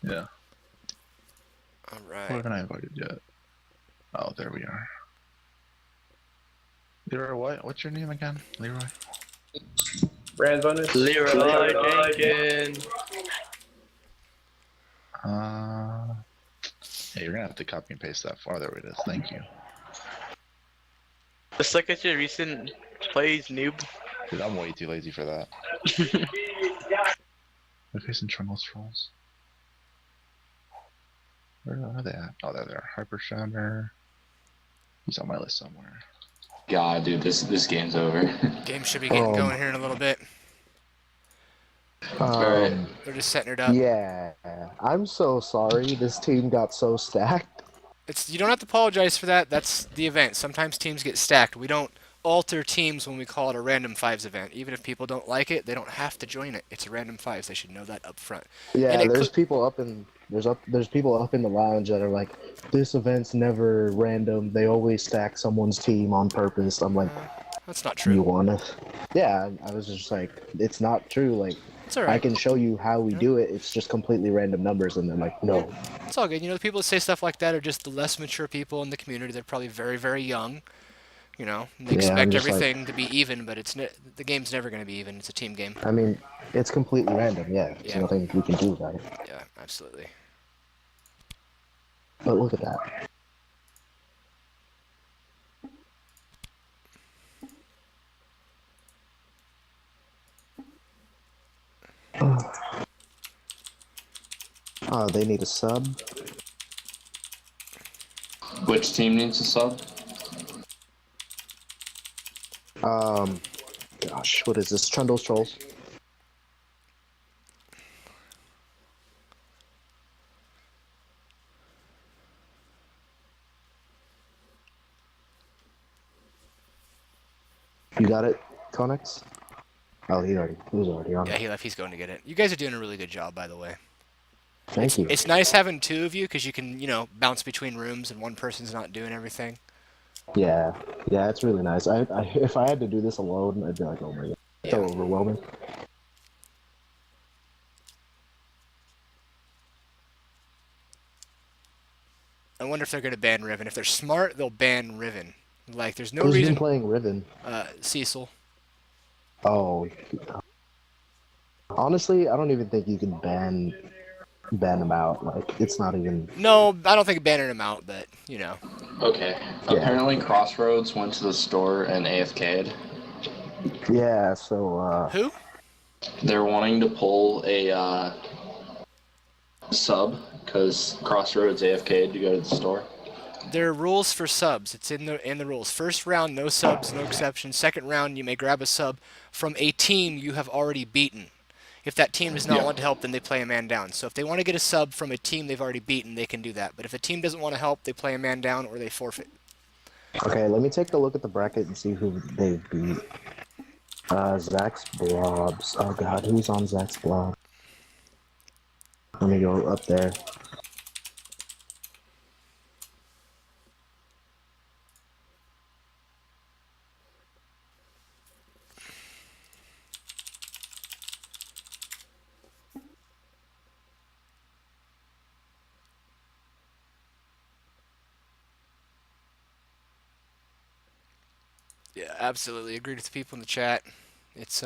Yeah. All Why right. haven't I invited yet? Oh, there we are. Leroy, what? What's your name again? Leroy? Brand bonus. Leroy Jenkins. Yeah, you're gonna have to copy and paste that far. There it is. Thank you. Let's look at your recent plays, noob. Dude, I'm way too lazy for that. We're facing Trundle's trolls. Where are they at? Oh, there they are. Hyper Shiner. He's on my list somewhere. God, dude, this game's over. Game should be getting Um, going here in a little bit. Alright. They're just setting it up. Yeah, I'm so sorry. This team got so stacked. You don't have to apologize for that. That's the event. Sometimes teams get stacked. We don't alter teams when we call it a random fives event. Even if people don't like it, they don't have to join it. It's a random fives. They should know that up front. Yeah, And it there's could- people up in there's people up in the lounge that are like, this event's never random. They always stack someone's team on purpose. I'm like, That's not you true. wanna? Yeah, I was just like, it's not true. Like, It's all I right. can show you how we do it. It's just completely random numbers, and they're like, no. It's all good. The people that say stuff like that are just the less mature people in the community. They're probably very, very young. And they Yeah, I'm expect just like- everything to be even, but the game's never going to be even. It's a team game. I mean, it's completely random. Yeah, there's Yeah. nothing we can do about it. Yeah, absolutely. But look at that. Oh, they need a sub. Which team needs a sub? Gosh, what is this? Trundle's Trolls. You got it, Connex? Oh, he was already on Yeah, it. he left. He's going to get it. You guys are doing a really good job, by the way. Thank you. It's nice having two of you because you can, bounce between rooms and one person's not doing everything. Yeah, it's really nice. If I had to do this alone, I'd be like, oh my god, it's so overwhelming. I wonder if they're going to ban Riven. If they're smart, they'll ban Riven. Like, there's no Who's reason. been playing Riven? Cecil. Oh. Honestly, I don't even think you can ban him out. Like, it's not even. No, I don't think banning him out, but Okay. Apparently, Crossroads went to the store and AFK'd. Yeah. So. Who? They're wanting to pull a sub because Crossroads AFK'd to go to the store. There are rules for subs. It's in the rules. First round, no subs, no exceptions. Second round, you may grab a sub from a team you have already beaten. If that team does not want to help, then they play a man down. So if they want to get a sub from a team they've already beaten, they can do that. But if a team doesn't want to help, they play a man down or they forfeit. Okay, let me take a look at the bracket and see who they beat. Zach's Blobs. Oh god, who's on Zach's Blob? Let me go up there. Yeah, absolutely. Agreed with the people in the chat. It's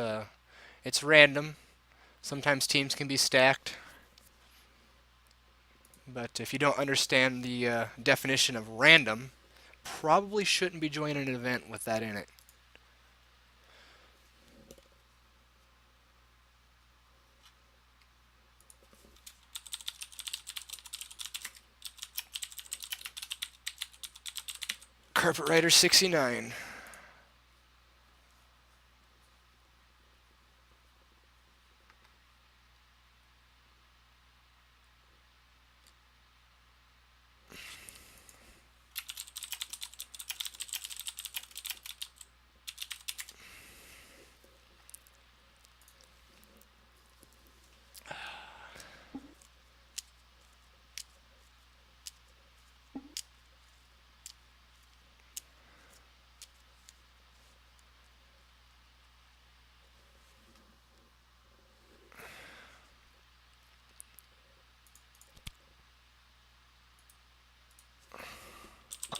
random. Sometimes teams can be stacked. But if you don't understand the definition of random, probably shouldn't be joining an event with that in it. Carpet Rider 69.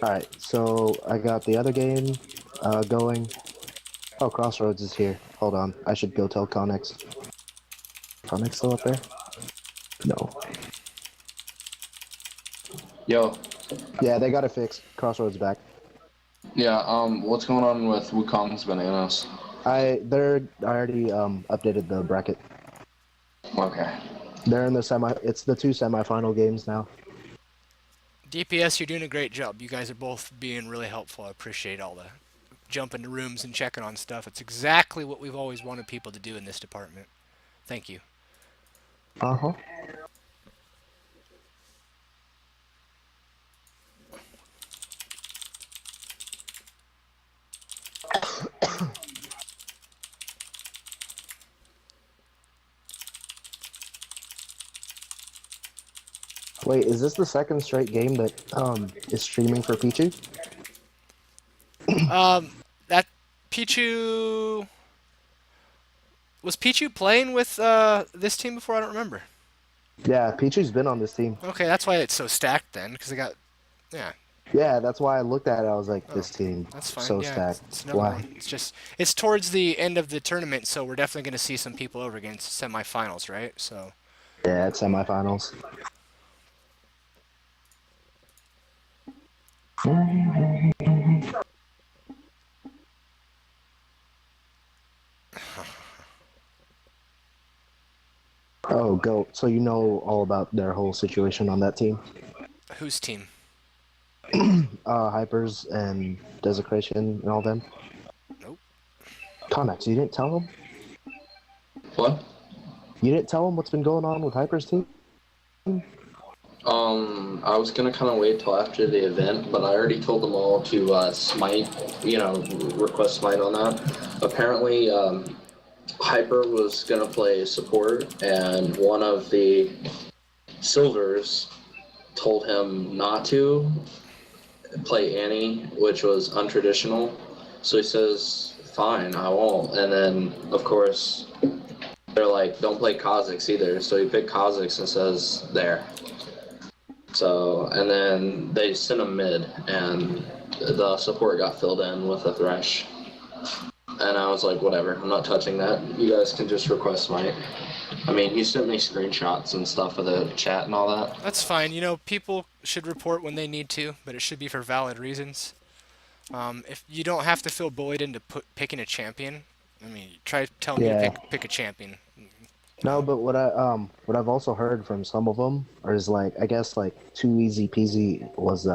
Alright, so I got the other game going. Oh, Crossroads is here. Hold on, I should go tell Connex. Connex still up there? No. Yo. Yeah, they got it fixed. Crossroads back. Yeah, what's going on with Wukong's Bananas? I already updated the bracket. Okay. They're in the it's the two semifinal games now. DPS, you're doing a great job. You guys are both being really helpful. I appreciate all the jumping to rooms and checking on stuff. It's exactly what we've always wanted people to do in this department. Thank you. Uh-huh. Wait, is this the second straight game that is streaming for Pichu? That Pichu was Pichu playing with this team before? I don't remember. Yeah, Pichu's been on this team. Okay, that's why it's so stacked then, because they got Yeah, that's why I looked at it. I was like, this team that's fine. so Yeah, stacked. it's another Why? one. It's towards the end of the tournament, so we're definitely going to see some people over against semifinals, right? So Yeah, it's semifinals. Oh, go. So you know all about their whole situation on that team? Whose team? Hypers and Desecration and all them? Nope. Connex, you didn't tell them? What? You didn't tell them what's been going on with Hyper's team? I was gonna kind of wait till after the event, but I already told them all to smite, request smite on that. Apparently, Hyper was gonna play support, and one of the silvers told him not to play Annie, which was untraditional. So he says, "Fine, I won't." And then, of course, they're like, "Don't play Kha'Zix either." So he picked Kha'Zix and says, "There." So, and then they sent him mid, and the support got filled in with a Thresh. And I was like, whatever, I'm not touching that. You guys can just request smite. I mean, he sent me screenshots and stuff of the chat and all that. That's fine. You know, people should report when they need to, but it should be for valid reasons. If you don't have to feel bullied into picking a champion, I mean, try telling me to pick a champion. No, but what I've also heard from some of them is like I guess like Too Easy Peasy was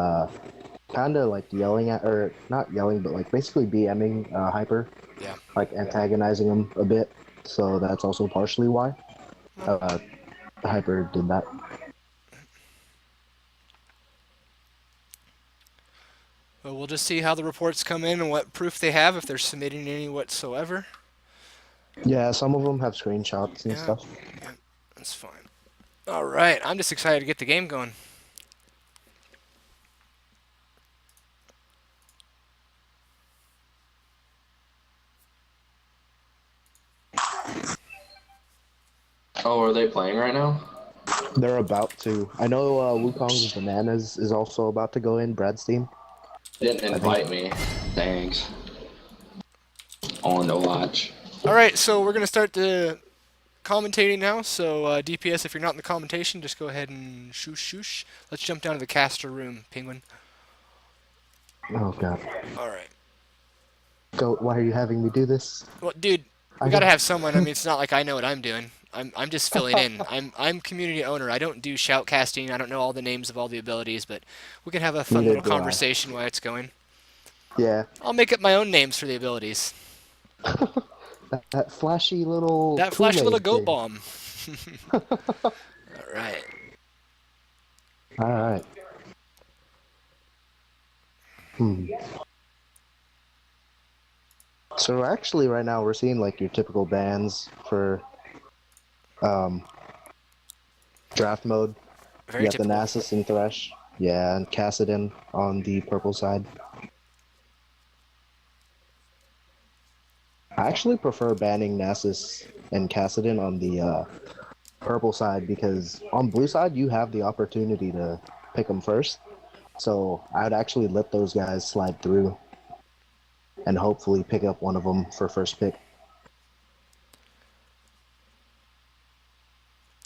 kind of like yelling at, or not yelling, but like basically BMing Hyper. Yeah. Like antagonizing him a bit. So that's also partially why Hyper did that. Well, we'll just see how the reports come in and what proof they have, if they're submitting any whatsoever. Yeah, some of them have screenshots and stuff. Yeah, that's fine. All right, I'm just excited to get the game going. Oh, are they playing right now? They're about to. I know Wukong's Bananas is also about to go in, Brad's team. Didn't invite me. Thanks. On to watch. All right, so we're going to start the commentating now. So DPS, if you're not in the commentation, just go ahead and shoosh. Let's jump down to the caster room, Penguin. Oh, God. All right. Go. Why are you having me do this? Well, dude, we got to have someone. I mean, it's not like I know what I'm doing. I'm just filling in. I'm community owner. I don't do shoutcasting. I don't know all the names of all the abilities, but we can have a fun little conversation while it's going. Yeah. I'll make up my own names for the abilities. that flashy little. That flashy little goat bomb. All right. All right. So actually, right now we're seeing like your typical bans for draft mode. Very you got typical. the Nasus and Thresh. Yeah, and Kassadin on the purple side. I actually prefer banning Nasus and Kassadin on the purple side because on blue side you have the opportunity to pick them first. So I'd actually let those guys slide through and hopefully pick up one of them for first pick.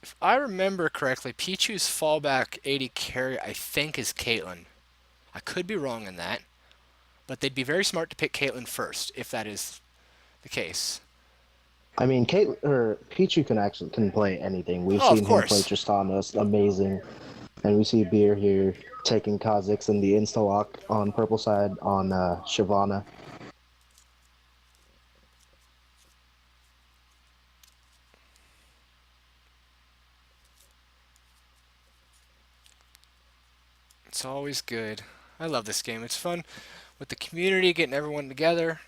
If I remember correctly, Pichu's fallback 80 carry, I think, is Caitlyn. I could be wrong in that, but they'd be very smart to pick Caitlyn first, if that is the case. I mean, Pichu can play anything. We've seen him play Tristana, it's amazing. And we see Beer here taking Kha'Zix and the insta-lock on purple side on Shyvana. It's always good. I love this game. It's fun with the community, getting everyone together.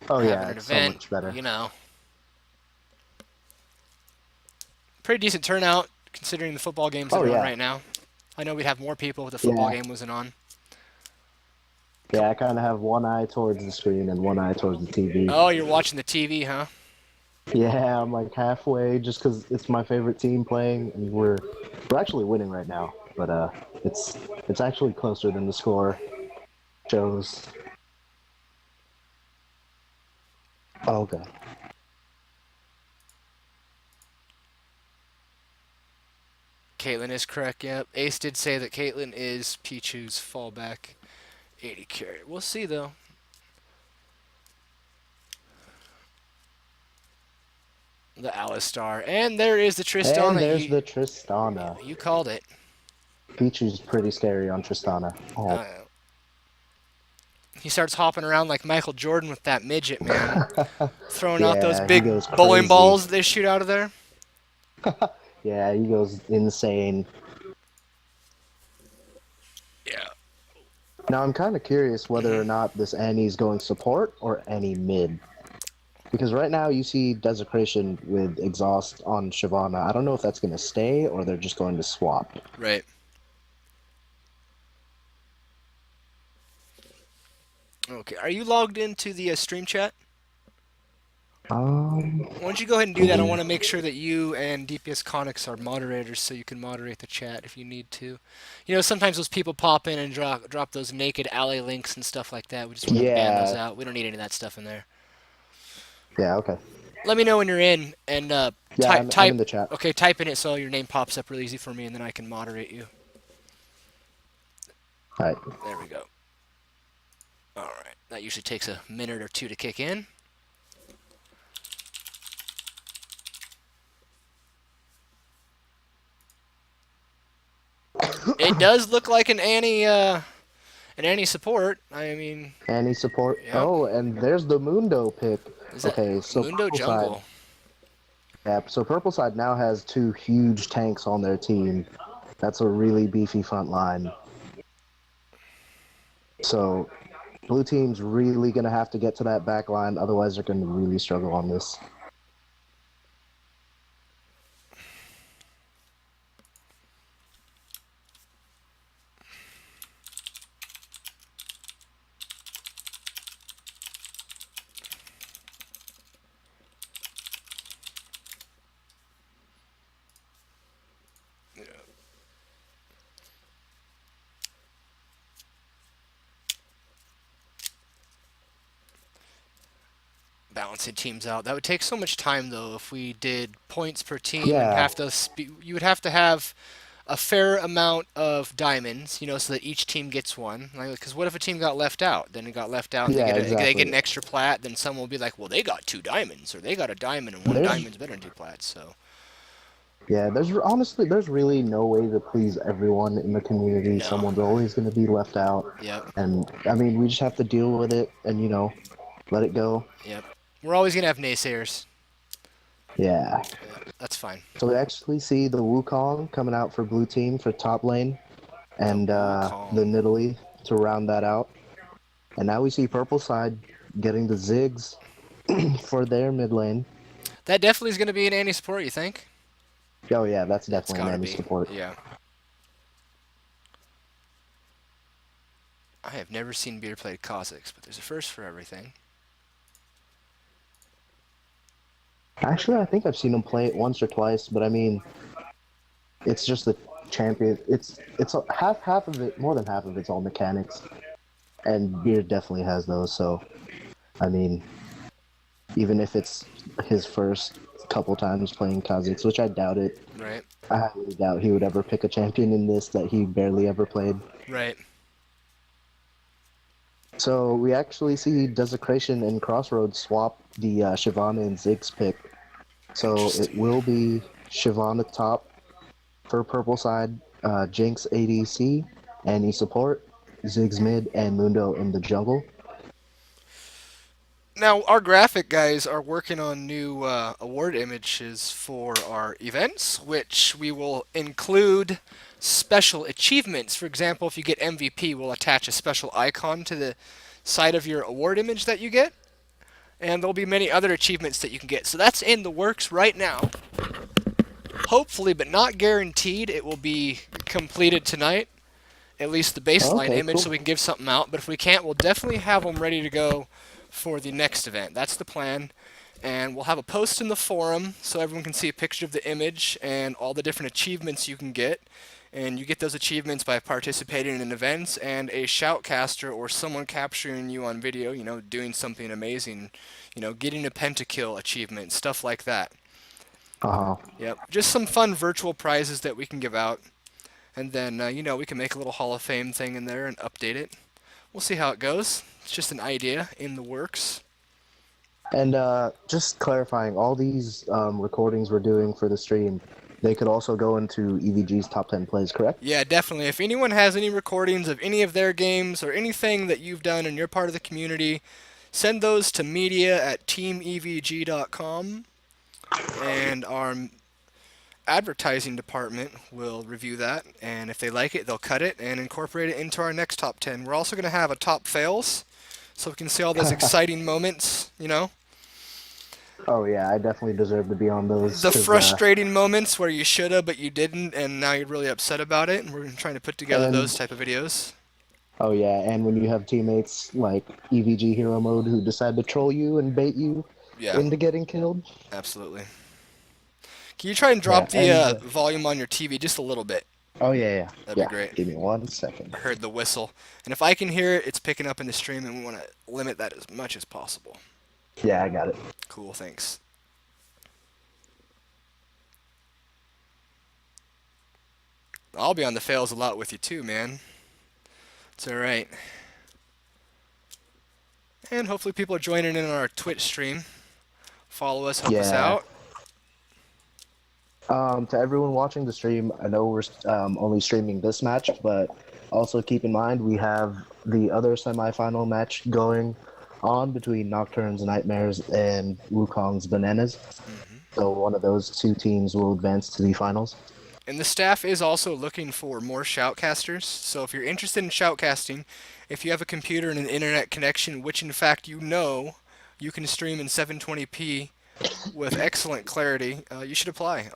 Oh yeah, having an it's event, so much better. You know. Pretty decent turnout considering the football games that are on right now. I know we'd have more people if the football game wasn't on. Yeah, I kind of have one eye towards the screen and one eye towards the TV. Oh, you're watching the TV, huh? Yeah, I'm like halfway just because it's my favorite team playing, and we're actually winning right now. But it's actually closer than the score shows. Oh god. Caitlyn is correct, yep. Ace did say that Caitlyn is Pichu's fallback. 80 carry. We'll see though. The Alistar. And there is the And Tristana. there's the Tristana. You called it. Pichu's pretty scary on Tristana. Oh. He starts hopping around like Michael Jordan with that midget, man. Throwing out those Yeah, he big goes bowling crazy. balls that they shoot out of there. Yeah, he goes insane. Yeah. Now I'm kind of curious whether or not this Annie's going support or Annie mid. Because right now you see Desecration with Exhaust on Shyvana. I don't know if that's going to stay or they're just going to swap. Right. Okay, are you logged into the stream chat? Why don't you go ahead and do that? I want to make sure that you and DPS Connix are moderators so you can moderate the chat if you need to. You know, sometimes those people pop in and drop those naked alley links and stuff like that. We just want to ban those out. We don't need any of that stuff in there. Yeah, okay. Let me know when you're in and I'm type in the chat. Okay, type in it so your name pops up really easy for me and then I can moderate you. Alright. There we go. Alright, that usually takes a minute or two to kick in. It does look like an Annie support. I mean, Annie support. Yeah. Oh, and there's the Mundo pick. Okay, so Mundo Purple Jungle? Side. Yeah, so Purple Side now has 2 huge tanks on their team. That's a really beefy front line. So blue team's really going to have to get to that back line, otherwise they're going to really struggle on this. Balancing teams out. That would take so much time, though, if we did points per team. Yeah. And have to you would have to have a fair amount of diamonds, you know, so that each team gets one. Because what if a team got left out? Then it got left out, and Yeah, they exactly. get an extra plat. Then someone will be like, well, they got 2 diamonds, or they got a diamond, and 1 diamond's better than 2 plats. So. Yeah, there's really no way to please everyone in the community. No. Someone's always going to be left out. Yep. And, I mean, we just have to deal with it and, you know, let it go. Yep. We're always gonna have naysayers. Yeah. That's fine. So we actually see the Wukong coming out for blue team for top lane, and the Nidalee to round that out. And now we see purple side getting the Ziggs for their mid lane. That definitely is gonna be an Annie support. You think? Oh yeah, that's definitely an enemy support. Yeah. I have never seen Beer play Kha'Zix, but there's a first for everything. Actually, I think I've seen him play it once or twice, but I mean, it's just the champion. It's half of it, more than half of it's all mechanics, and Beard definitely has those. So, I mean, even if it's his first couple times playing Kha'Zix, which I doubt it. Right. I highly doubt he would ever pick a champion in this that he barely ever played. Right. So we actually see Desecration and Crossroads swap the Shyvana and Ziggs pick. So it will be Shyvana top for purple side, Jinx ADC, Annie support, Ziggs mid, and Mundo in the jungle. Now, our graphic guys are working on new award images for our events, which we will include special achievements. For example, if you get MVP, we'll attach a special icon to the side of your award image that you get. And there'll be many other achievements that you can get. So that's in the works right now. Hopefully, but not guaranteed, it will be completed tonight. At least the baseline image, so we can give something out. But if we can't, we'll definitely have them ready to go for the next event. That's the plan. And we'll have a post in the forum so everyone can see a picture of the image and all the different achievements you can get. And you get those achievements by participating in events and a shoutcaster or someone capturing you on video, you know, doing something amazing, you know, getting a pentakill achievement, stuff like that. Yep, just some fun virtual prizes that we can give out. And then, you know, we can make a little Hall of Fame thing in there and update it. we'll see how it goes. It's just an idea in the works. And just clarifying, all these recordings we're doing for the stream, they could also go into EVG's top 10 plays, correct? Yeah, definitely. If anyone has any recordings of any of their games or anything that you've done in your part of the community, send those to media@teamevg.com, and our advertising department will review that, and if they like it, they'll cut it and incorporate it into our next top 10. We're also going to have a top fails, so we can see all those exciting moments, you know? Oh yeah, I definitely deserve to be on those. The 'cause, frustrating moments where you shoulda but you didn't, and now you're really upset about it, and we're trying to put together And- those type of videos. Oh yeah, and when you have teammates like EVG Hero Mode who decide to troll you and bait you Yeah, into getting killed. absolutely. Can you try and drop the Yeah, and, volume on your TV just a little bit? Oh yeah. That'd be great. Give me 1 second. I heard the whistle. And if I can hear it, it's picking up in the stream, and we want to limit that as much as possible. Yeah, I got it. Cool, thanks. I'll be on the fails a lot with you too, man. It's alright. And hopefully people are joining in on our Twitch stream. Follow us, help us Yeah. out. To everyone watching the stream, I know we're only streaming this match, but also keep in mind we have the other semifinal match going on between Nocturne's Nightmares and Wukong's Bananas. So one of those two teams will advance to the finals. And the staff is also looking for more shoutcasters. So if you're interested in shoutcasting, if you have a computer and an internet connection, which in fact you know you can stream in 720p with excellent clarity, you should apply.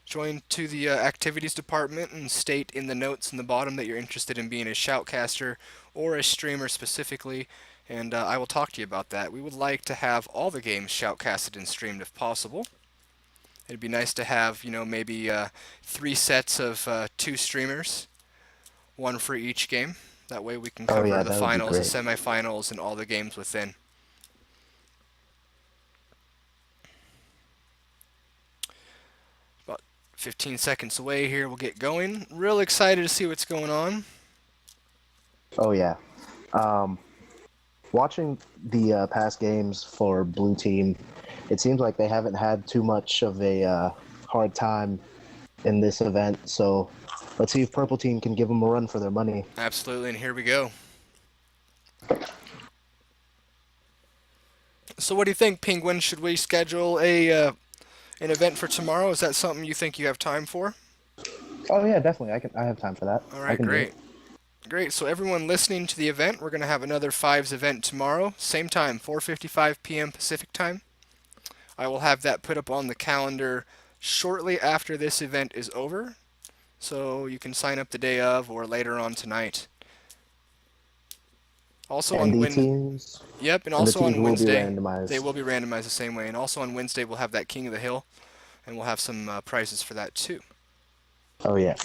Join to the activities department and state in the notes in the bottom that you're interested in being a shoutcaster or a streamer specifically, and I will talk to you about that. We would like to have all the games shoutcasted and streamed if possible. It'd be nice to have, you know, maybe 3 sets of 2 streamers, 1 for each game. That way we can cover yeah, the that would be finals, the great. semifinals, and all the games within. About 15 seconds away here, we'll get going. Real excited to see what's going on. Oh yeah. Watching the past games for Blue Team, it seems like they haven't had too much of a hard time in this event. So let's see if Purple Team can give them a run for their money. Absolutely, and here we go. So what do you think, Penguin? Should we schedule an event for tomorrow? Is that something you think you have time for? Oh yeah, definitely. I have time for that. All I right, can do great. it. Great. So everyone listening to the event, we're going to have another Fives event tomorrow, same time, 4:55 p.m. Pacific time. I will have that put up on the calendar shortly after this event is over, so you can sign up the day of or later on tonight. Also And on the teams. Yep, and and the also on teams will be Wednesday, randomized. they will be randomized the same way. And also on Wednesday, we'll have that King of the Hill, and we'll have some prizes for that too. Oh yeah.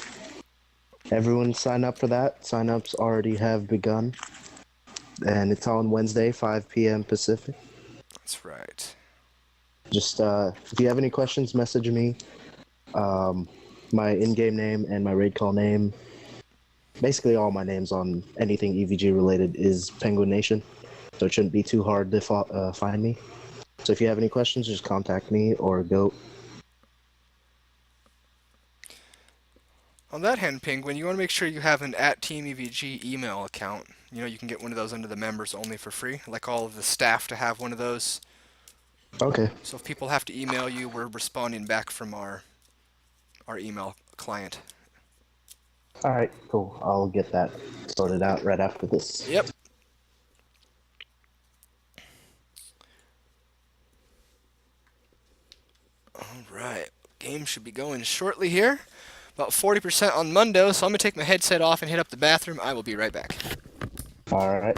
Everyone sign up for that. Sign-ups already have begun. And it's on Wednesday, 5 p.m. Pacific. That's right. Just, if you have any questions, message me. My in-game name and my raid call name. Basically all my names on anything EVG related is Penguin Nation. So it shouldn't be too hard to find me. So if you have any questions, just contact me or Goat. On that hand, Penguin, you want to make sure you have an @TeamEVG email account. You know, you can get one of those under the members only for free. I'd like all of the staff to have one of those. Okay. So if people have to email you, we're responding back from our email client. All right, cool. I'll get that sorted out right after this. Yep. All right. Game should be going shortly here. About 40% on Mundo, so I'm going to take my headset off and hit up the bathroom. I will be right back. All right.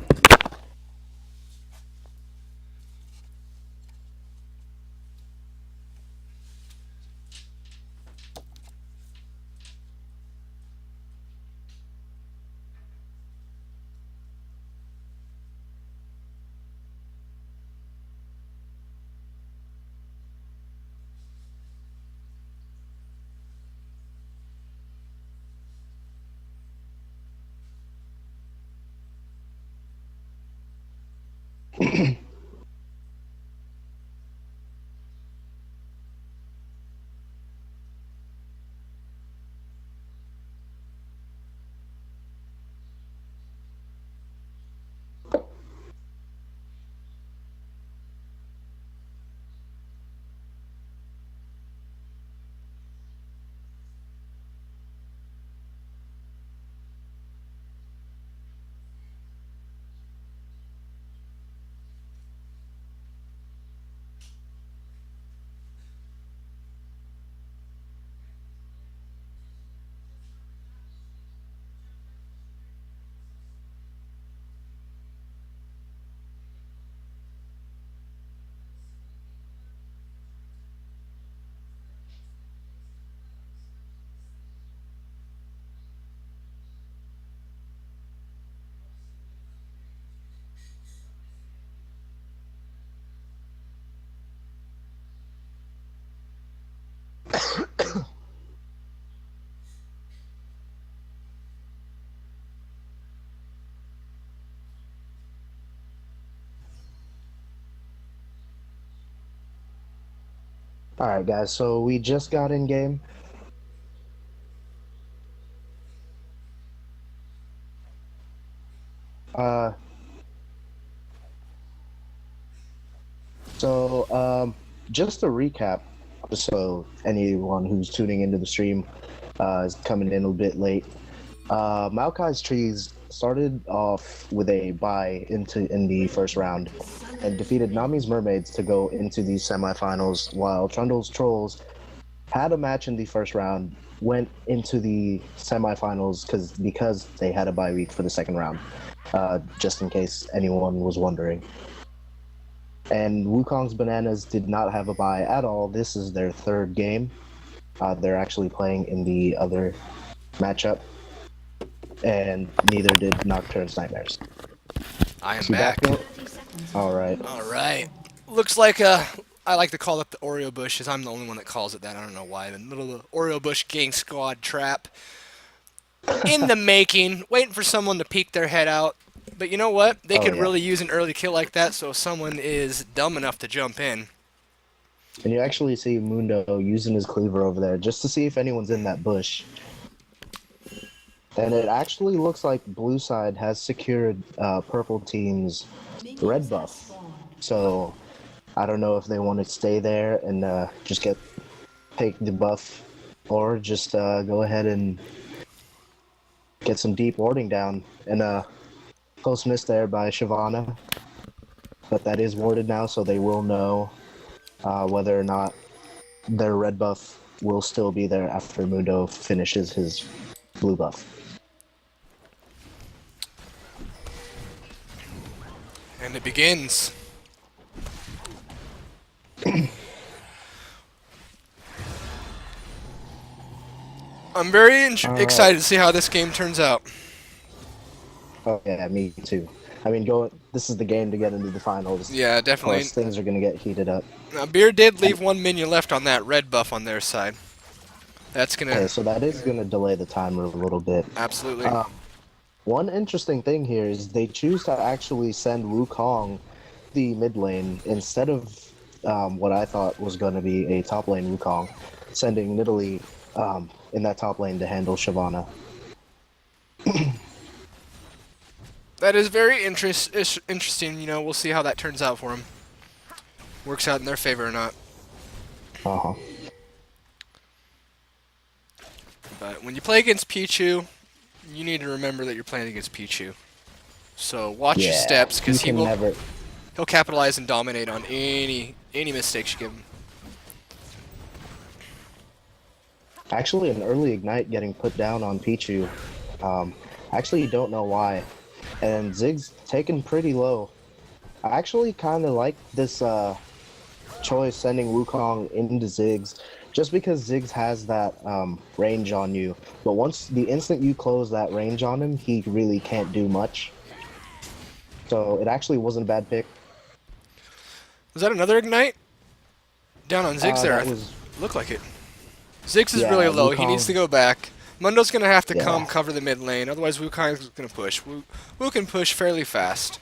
Alright, guys, so we just got in game. Uh, just to recap, so anyone who's tuning into the stream is coming in a bit late. Maokai's Trees started off with a bye in the first round and defeated Nami's Mermaids to go into the semifinals, while Trundle's Trolls had a match in the first round, went into the semifinals because they had a bye week for the second round, just in case anyone was wondering. And Wukong's Bananas did not have a bye at all. This is their third game. They're actually playing in the other matchup, and neither did Nocturne's Nightmares. I am back. All right. All right. Looks like I like to call it the Oreo Bush, as I'm the only one that calls it that. I don't know why. The middle of the Oreo Bush gang squad trap in the making, waiting for someone to peek their head out. But you know what? They could really use an early kill like that, so if someone is dumb enough to jump in. And you actually see Mundo using his cleaver over there just to see if anyone's in that bush. And it actually looks like Blue Side has secured Purple Team's red buff. So I don't know if they want to stay there and just take the buff, or just go ahead and get some deep warding down. And close miss there by Shyvana, but that is warded now, so they will know whether or not their red buff will still be there after Mundo finishes his blue buff. And it begins. I'm very excited to see how this game turns out. Oh yeah, me too. I mean, this is the game to get into the finals. Yeah, definitely. Plus, things are going to get heated up. Now, Beer did leave one minion left on that red buff on their side. That's going to... Okay, so that is going to delay the timer a little bit. Absolutely. One interesting thing here is they choose to actually send Wukong the mid lane instead of what I thought was going to be a top lane Wukong, sending Nidalee in that top lane to handle Shyvana. That is very interesting. You know, we'll see how that turns out for them. Works out in their favor or not. Uh-huh. But when you play against Pichu, you need to remember that you're playing against Pichu. So watch your steps, because he'll capitalize and dominate on any mistakes you give him. Actually, an early ignite getting put down on Pichu. Actually, you don't know why. And Ziggs taken pretty low. I actually kind of like this choice sending Wukong into Ziggs, just because Ziggs has that range on you. But the instant you close that range on him, he really can't do much. So it actually wasn't a bad pick. Was that another ignite? Down on Ziggs there. Looked like it. Ziggs is really low. He needs to go back. Mundo's going to have to come cover the mid lane, otherwise Wukong's going to push. Wu can push fairly fast,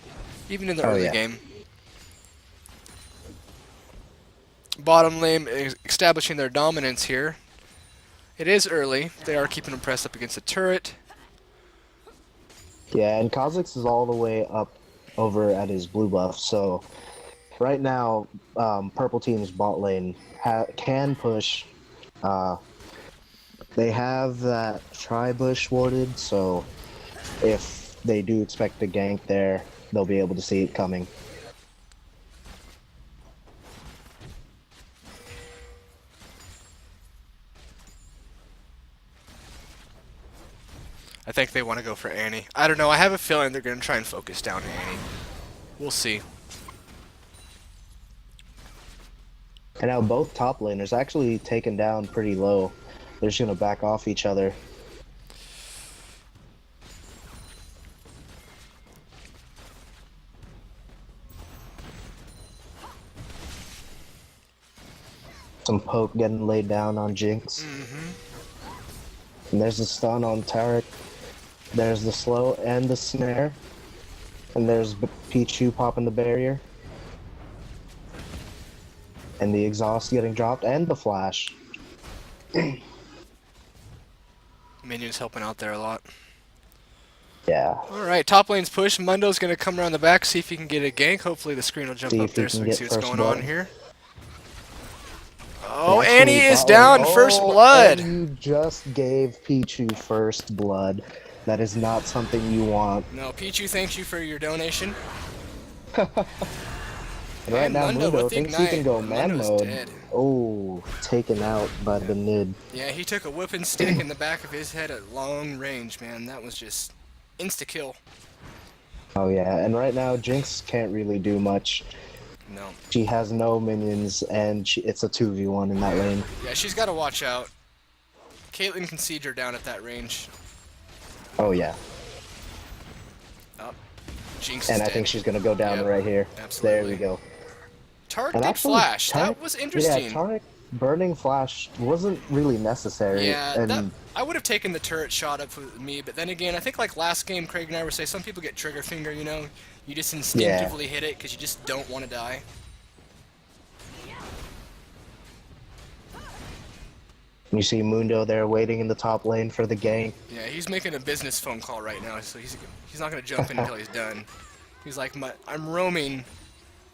even in the early game. Bottom lane establishing their dominance here. It is early. They are keeping them pressed up against the turret. Yeah, and Kha'Zix is all the way up over at his blue buff, so right now, purple team's bot lane can push. They have that tri-bush warded, so if they do expect a gank there, they'll be able to see it coming. I think they want to go for Annie. I don't know. I have a feeling they're going to try and focus down Annie. We'll see. And now both top laners actually taken down pretty low. They're just going to back off each other. Some poke getting laid down on Jinx. And there's the stun on Tarek. There's the slow and the snare. And there's Pichu popping the barrier. And the exhaust getting dropped, and the flash. Minions helping out there a lot. Yeah. Alright, top lane's push. Mundo's going to come around the back, see if he can get a gank. Hopefully the screen will jump See up if he there so can we can get see what's first going blood. on here. Oh, Actually, Annie is bot down! lane- First Oh, blood! and you just gave Pichu first blood. That is not something you want. No, Pichu thanks you for your donation. And right And now, Mundo Mundo with the thinks he can ignite. go man Mundo's mode. dead. Oh, taken out by the mid. Yeah, he took a whipping stick in the back of his head at long range, man. That was just insta-kill. Oh yeah, and right now Jinx can't really do much. No. She has no minions, and it's a 2v1 in that lane. Yeah, she's got to watch out. Caitlyn can siege her down at that range. Oh yeah, Oh, Jinx and is I dead. think she's gonna go down Yep, right here. absolutely. There we go. Tarek And did actually, flash. That Tarek- was interesting. Yeah, Tarek burning flash wasn't really necessary. Yeah, and that, I would have taken the turret shot up with me, but then again, I think like last game, Craig and I were saying, some people get trigger finger, you know? You just instinctively hit it because you just don't want to die. you see Mundo there waiting in the top lane for the gank. Yeah, he's making a business phone call right now, so he's not going to jump in until he's done. He's like, I'm roaming.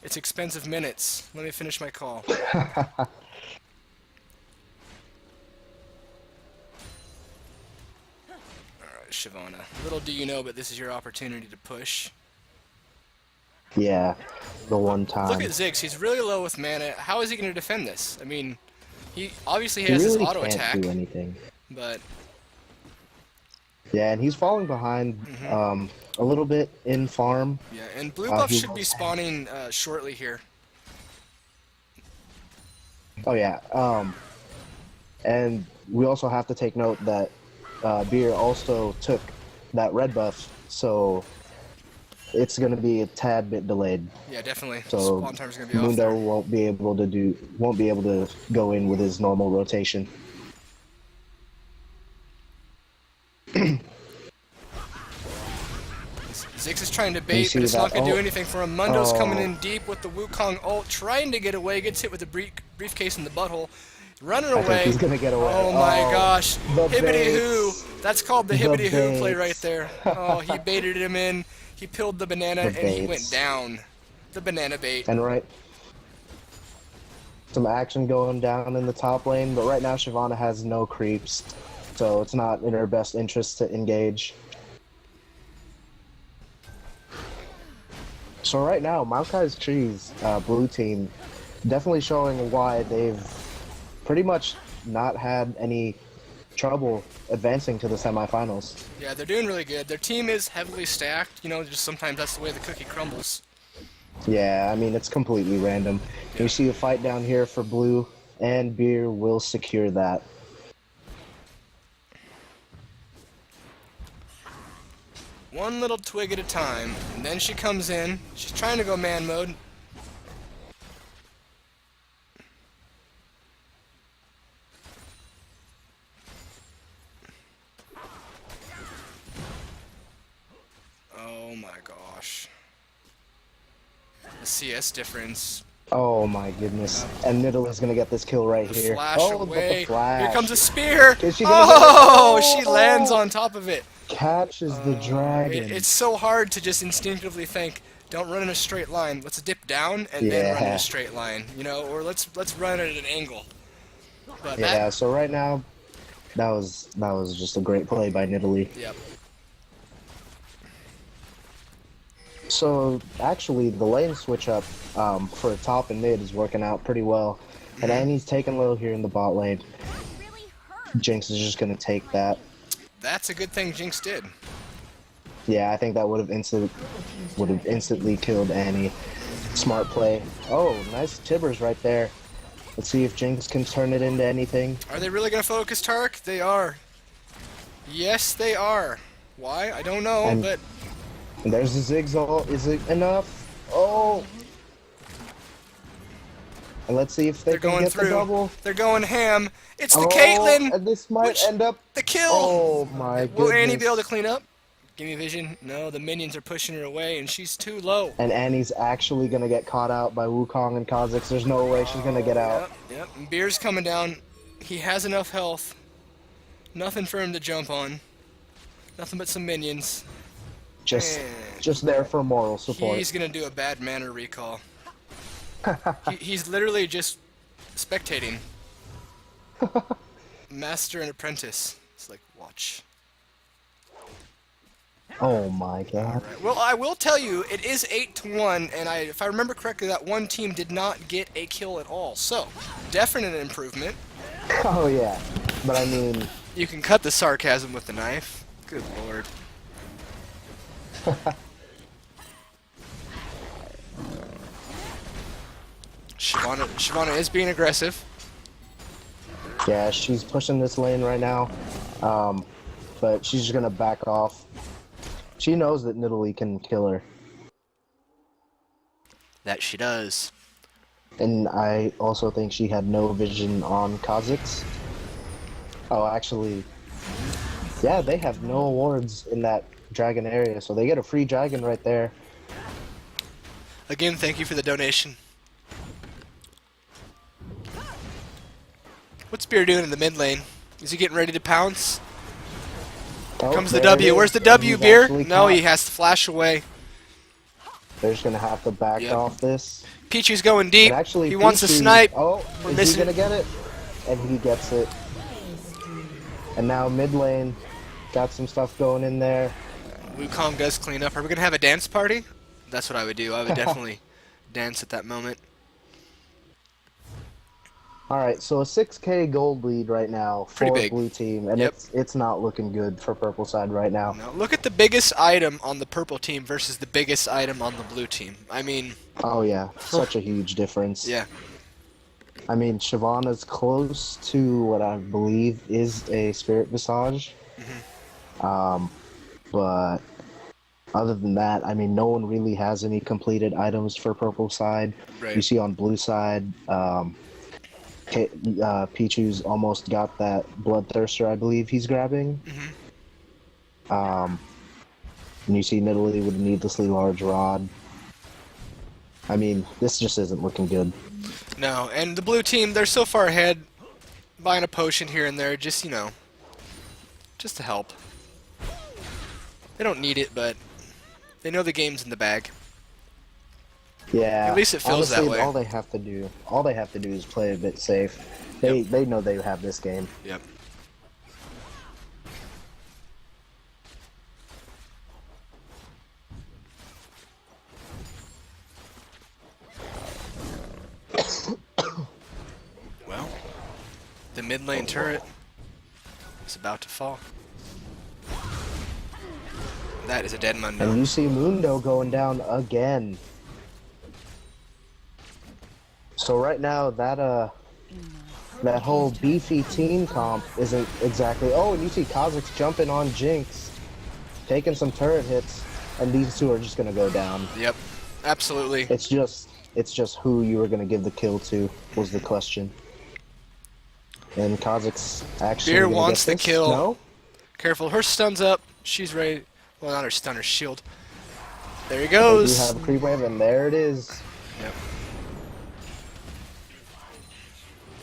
It's expensive minutes. Let me finish my call. Alright, Shyvana. Little do you know, but this is your opportunity to push. Yeah, the one time. Look at Ziggs. He's really low with mana. How is he going to defend this? I mean, he obviously He has really his auto can't attack, do anything. but Yeah, and he's falling behind a little bit in farm. yeah. And blue buff he- should be spawning shortly here. Oh yeah, and we also have to take note that Beer also took that red buff, so it's going to be a tad bit delayed. Yeah, definitely. So Spawn time's going to be off Mundo there. won't be able to go in with his normal rotation. Ziggs is trying to bait, see but it's that not going to do ult? anything for him. Mundo's coming Oh. in deep with the Wukong ult, trying to get away. Gets hit with the briefcase in the butthole. Running I think away. he's gonna get away. Oh my Oh, gosh. the Hibbity baits. hoo. That's called the The hibbity hoo play right baits. there. Oh, he baited him in. He pilled the banana The and he went baits. down. The banana bait. And right, some action going down in the top lane, but right now Shyvana has no creeps, so it's not in her best interest to engage. So right now, Maokai's Trees blue team definitely showing why they've pretty much not had any trouble advancing to the semifinals. Yeah, they're doing really good. Their team is heavily stacked. You know, just sometimes that's the way the cookie crumbles. Yeah, I mean, it's completely random. You see a fight down here for blue, and Beer will secure that. One little twig at a time, and then she comes in. She's trying to go man mode. Oh my gosh. The CS difference. Oh my goodness. And Nidalee gonna get this kill right The here. flash Oh, but away. the flash. Here comes a spear. Is she gonna get it? Oh, she lands on top of it. Catches the dragon. It's so hard to just instinctively think, don't run in a straight line. Let's dip down and then run in a straight line, you know, or let's run at an angle. But yeah, so right now, that was just a great play by Nidalee. Yep. So actually, the lane switch up for top and mid is working out pretty well, and Annie's taking low here in the bot lane. Jinx is just gonna take that. That's a good thing Jinx did. Yeah, I think that would have instantly killed Annie. Smart play. Oh, nice Tibbers right there. Let's see if Jinx can turn it into anything. Are they really gonna focus Tark? They are. Yes, they are. Why? I don't know, And but there's the Zigzag. Is it enough? Oh. And let's see if they they're can going get through. the double. They're going ham. It's the Oh, Caitlyn. and this might end up the kill. Oh my goodness. Will Annie be able to clean up? Give me vision. No, the minions are pushing her away, and she's too low. And Annie's actually gonna get caught out by Wukong and Kha'Zix. There's no way she's gonna get out. Yep. And Beer's coming down. He has enough health. Nothing for him to jump on. Nothing but some minions. Just there for moral support. He's gonna do a bad manner recall. He's literally just spectating. Master and apprentice. It's like, watch. Oh my god. Right. Well, I will tell you, it is 8-1, and if I remember correctly, that one team did not get a kill at all. So, definite improvement. Oh yeah. But I mean... You can cut the sarcasm with the knife. Good lord. Shyvana is being aggressive. Yeah, she's pushing this lane right now. But she's just gonna back off. She knows that Nidalee can kill her. That she does. And I also think she had no vision on Kha'Zix. Oh, actually... Yeah, they have no awards in that dragon area, so they get a free dragon right there. Again, thank you for the donation. What's Beer doing in the mid lane? Is he getting ready to pounce? Here comes the W. Where's the W, Beer? No, he has to flash away. They're just gonna have to back off this. Pichu's going deep. And actually, he wants to Pichu- snipe. Oh, We're is missing. he gonna get it? And he gets it. And now mid lane, got some stuff going in there. Wukong does clean up. Are we gonna have a dance party? That's what I would do. I would definitely dance at that moment. Alright, so a 6k gold lead right now for Pretty big. blue team, and it's not looking good for purple side right now. Now, look at the biggest item on the purple team versus the biggest item on the blue team. I mean... Oh yeah, such a huge difference. Yeah. I mean, Shyvana's close to what I believe is a Spirit Visage. But other than that, I mean, no one really has any completed items for purple side. Right. You see on blue side, Pichu's almost got that Bloodthirster, I believe he's grabbing. And you see Nidalee with a needlessly large rod. I mean, this just isn't looking good. No, and the blue team, they're so far ahead, buying a potion here and there, just, you know, just to help. They don't need it, but they know the game's in the bag. Yeah. At least it feels honestly, that way. All they have to do is play a bit safe. They know they have this game. Yep. Well, the mid lane turret is about to fall. That is a dead Mundo. And you see Mundo going down again. So right now that whole beefy team comp isn't exactly. Oh, and you see Kha'Zix jumping on Jinx, taking some turret hits, and these two are just gonna go down. Yep, absolutely. It's just who you were gonna give the kill to was the question. And Kha'Zix actually Beer gonna wants get the this? kill. No? Careful, her stun's up. She's ready. Well, not her stun, her shield. There he They do goes. have a creep wave, and there it is. Yep.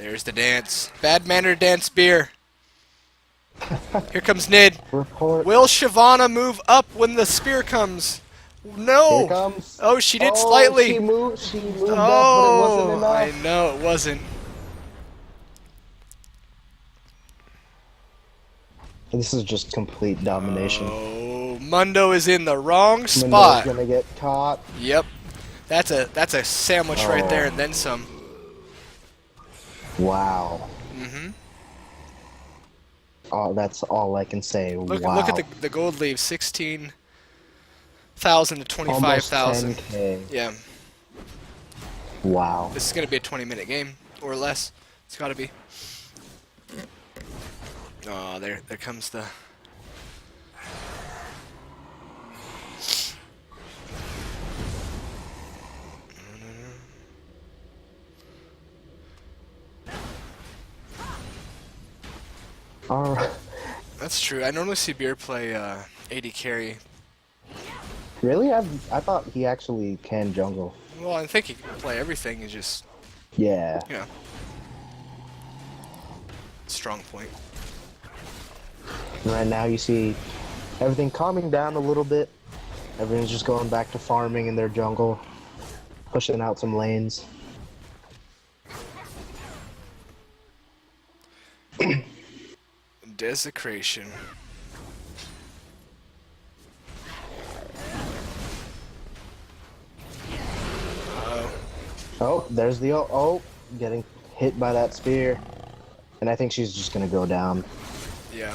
There's the dance. Bad manner dance beer. Here comes Nid. Report. Will Shyvana move up when the spear comes? No. Here it comes. Oh, she did Oh, slightly. She moved up, but it wasn't Oh, enough. I know it wasn't. This is just complete domination. Oh, Mundo is in the wrong Mundo's spot. gonna get caught. Yep. That's a sandwich right there and then some. Wow. Mhm. Oh, that's all I can say. Look wow. look at the gold leave, 16,000 to 25,000. Almost 10K. Yeah. Wow. This is gonna be a 20-minute game or less. It's gotta be. Oh, there comes the. Alright. That's true. I normally see Beer play AD carry. Really? I thought he actually can jungle. Well, I think he can play everything. He's just, Yeah. you know, strong point. Right now you see everything calming down a little bit. Everyone's just going back to farming in their jungle, pushing out some lanes. Desecration. Oh, there's the getting hit by that spear. And I think she's just gonna go down. Yeah,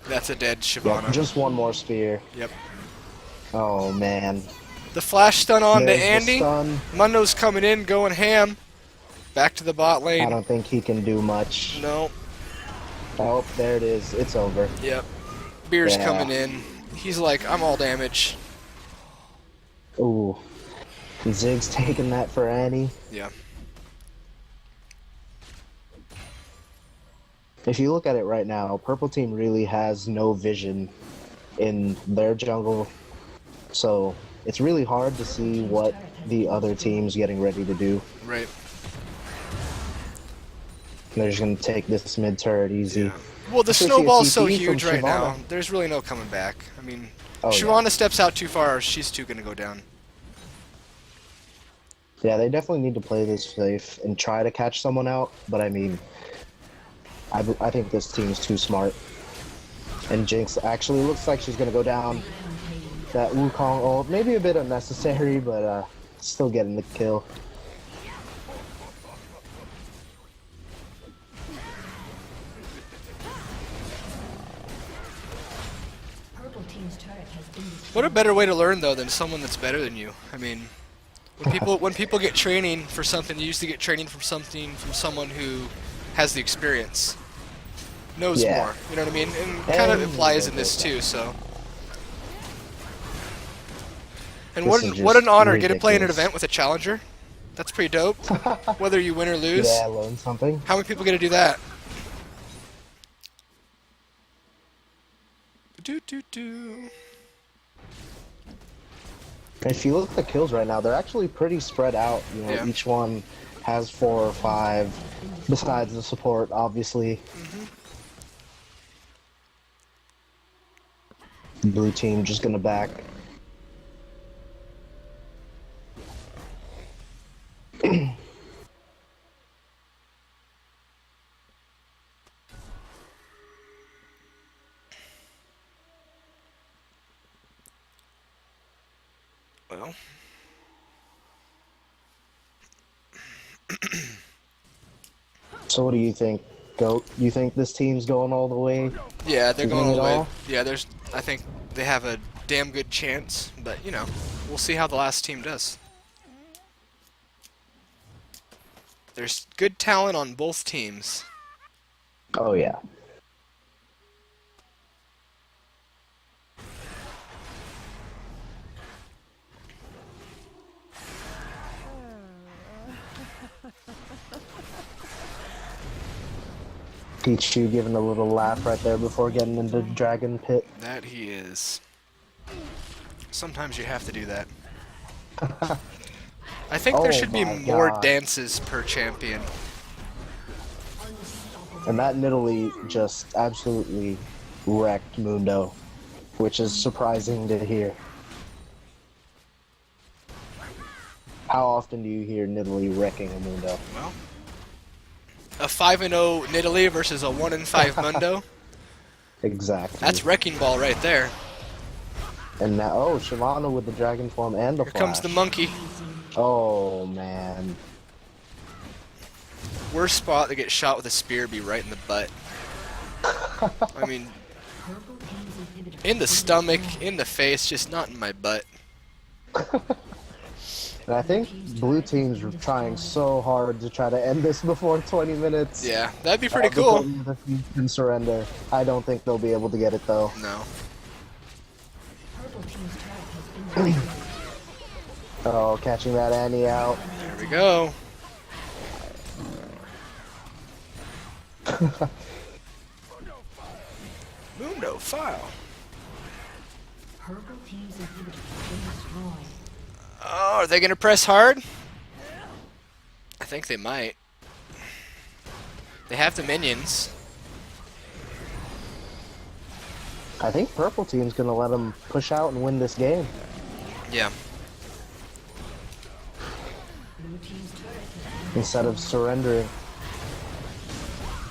that's a dead Shyvana. Yep, just one more spear. Yep. Oh man. The flash stun on to There's the Andy. stun. Mundo's coming in, going ham. Back to the bot I lane. don't think he can do much. No. Oh, there it is. It's over. Yep. Beer's Yeah. coming in. He's like, I'm all damage. Ooh. Zig's taking that for Annie. Yeah. If you look at it right now, Purple Team really has no vision in their jungle. So it's really hard to see what the other team's getting ready to do. Right. They're just going to take this mid turret easy. Yeah. Well, the Especially a snowball's so CP from huge right now. Shyvana. There's really no coming back. I mean, Oh, Shyvana steps out too far, she's too gonna go down. Yeah, they definitely need to play this safe and try to catch someone out. But I mean, I think this team's too smart. And Jinx actually looks like she's going to go down. That Wukong ult, maybe a bit unnecessary, but still getting the kill. Purple team's turret has been destroyed. What a better way to learn though than someone that's better than you. I mean, when people get training for something, you usually get training from someone who has the experience, knows Yeah. more. You know what I mean? And kind of And- applies in this too. So. And This what is what an just honor! Get to play in an ridiculous. event with a challenger. That's pretty dope. Whether you win or lose. Yeah, learn something. How many people get to do that? Do. If you look at the kills right now, they're actually pretty spread out. You know, Yeah. each one has 4 or 5, besides the support, obviously. Blue team just gonna back. Well. So what do you think, Goat? You think this team's going all the way? Yeah, they're to going win all it the way. all? Yeah, I think they have a damn good chance, but you know, we'll see how the last team does. There's good talent on both teams. Oh yeah. Pichu giving a little laugh right there before getting into Dragon Pit. That he is. Sometimes you have to do that. I think there Oh should be my more God. dances per champion. And that Nidalee just absolutely wrecked Mundo, which is surprising to hear. How often do you hear Nidalee wrecking a Mundo? Well, a 5-0 Nidalee versus a 1-5 Mundo. Exactly. That's wrecking ball right there. And now, oh, Shyvana with the Dragon Form and the Here Flash. comes the monkey. Oh, man. Worst spot to get shot with a spear be right in the butt. I mean, in the stomach, in the face, just not in my butt. And I think blue team's trying so hard to try to end this before 20 minutes. Yeah, that'd be pretty cool. Before the can surrender. I don't think they'll be able to get it though. No. Oh, catching that Annie out. There we go. Mundo file. Oh, are they gonna press hard? I think they might. They have the minions. I think purple team's gonna let them push out and win this game. Yeah. Instead of surrendering.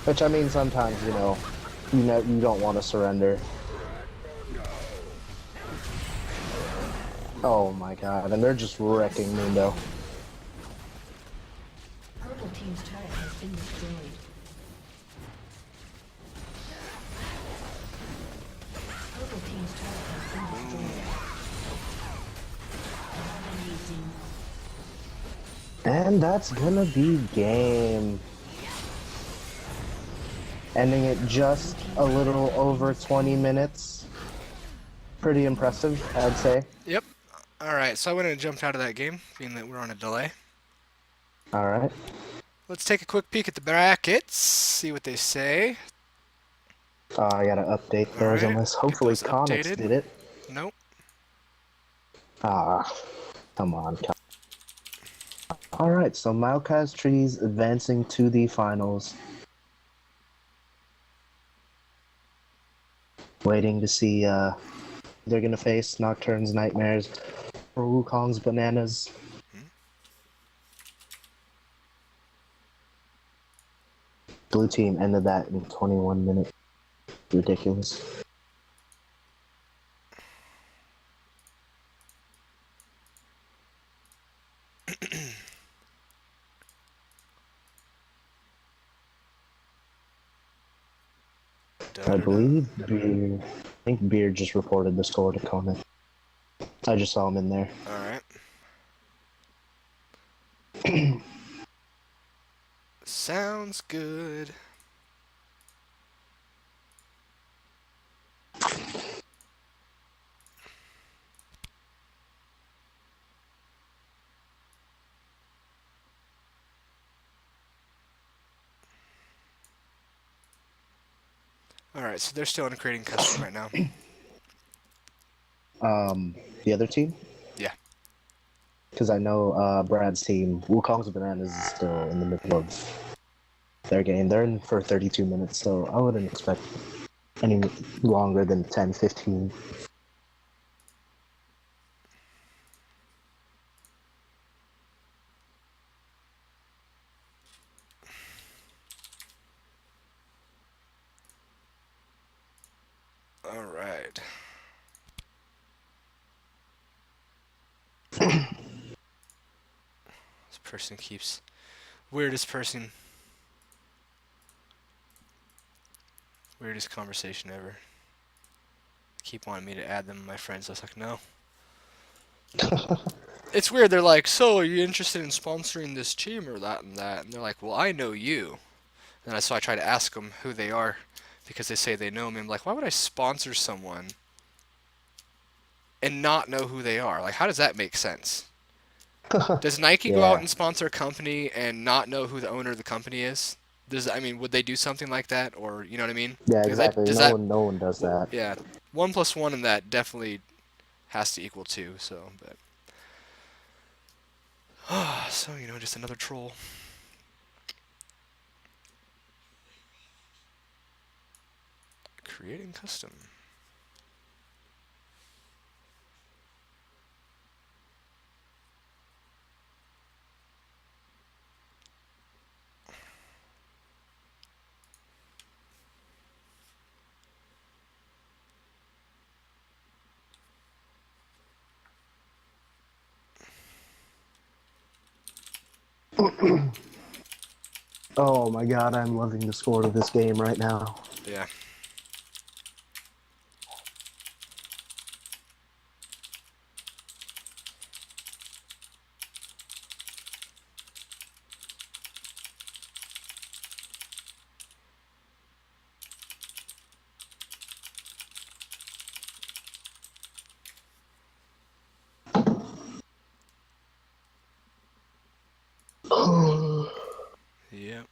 Which I mean, sometimes you don't want to surrender. Oh my god, and they're just wrecking Mundo. Purple team's turret has been destroyed. Purple team's turret has been destroyed. And that's gonna be game. Ending it just a little over 20 minutes. Pretty impressive, I'd say. Yep. Alright, so I went and jumped out of that game, being that we're on a delay. Alright. Let's take a quick peek at the brackets, see what they say. I gotta update those on this. Hopefully those Connix updated. did it. Nope. Ah, come on. Alright, so Maokai Trees advancing to the finals. Waiting to see, they're gonna face Nocturne's Nightmares or Wukong's Bananas. Blue team ended that in 21 minutes. Ridiculous. I believe Beer. I think Beer just reported the score to Conan. I just saw him in there. Alright. Sounds good. Alright, so they're still in creating custom right now. The other team? Yeah. Because I know Brad's team, Wukong's Bananas, is still in the middle of their game. They're in for 32 minutes, so I wouldn't expect any longer than 10, 15. Alright. This person keeps... Weirdest person. Weirdest conversation ever. Keep wanting me to add them to my friends. I was like, no. It's weird. They're like, so are you interested in sponsoring this team or that and that? And they're like, well, I know you. And so I try to ask them who they are because they say they know me. I'm like, why would I sponsor someone and not know who they are? Like, how does that make sense? Does Nike go out and sponsor a company and not know who the owner of the company is? Would they do something like that, or you know what I mean? Yeah, exactly. No one does that. Yeah, 1 + 1 in that definitely has to equal 2. So, but so just another troll. Creating custom. Oh my god, I'm loving the score of this game right now. Yeah. Yep.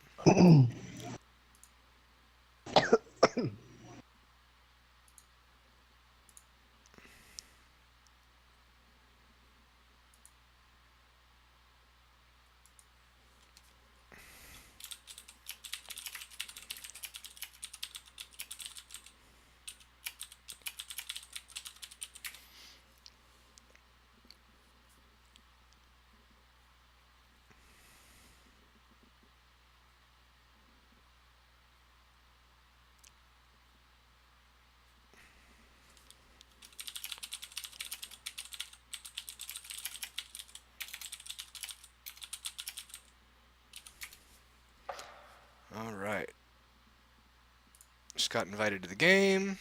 All right. Just got invited to the game.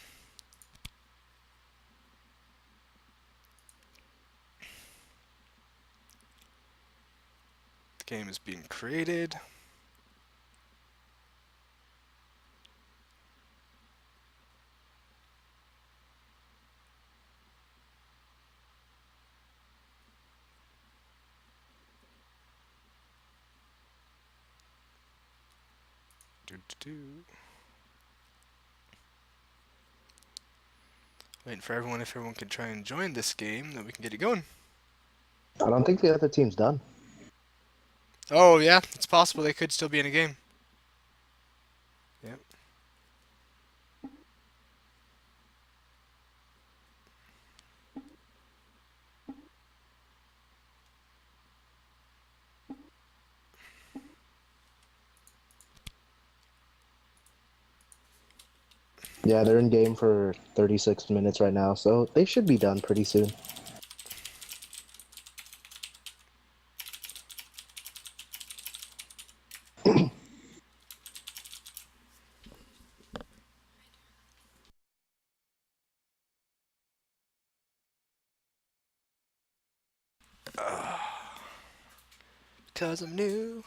The game is being created. Waiting for everyone, if everyone can try and join this game, then we can get it going. I don't think the other team's done. Oh, yeah, it's possible they could still be in a game. Yep. Yeah, they're in game for 36 minutes right now, so they should be done pretty soon. Because I'm new.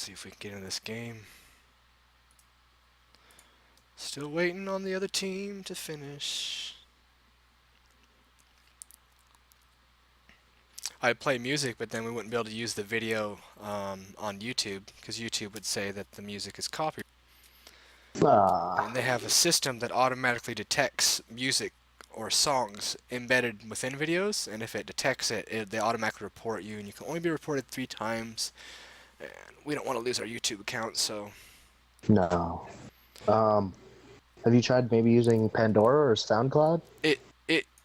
see if we can get into this game. Still waiting on the other team to finish. I'd play music, but then we wouldn't be able to use the video on YouTube because YouTube would say that the music is copyrighted. Ah, And they have a system that automatically detects music or songs embedded within videos, and if it detects it, they automatically report you, and you can only be reported 3 times. And we don't want to lose our YouTube account, so no. Have you tried maybe using Pandora or SoundCloud?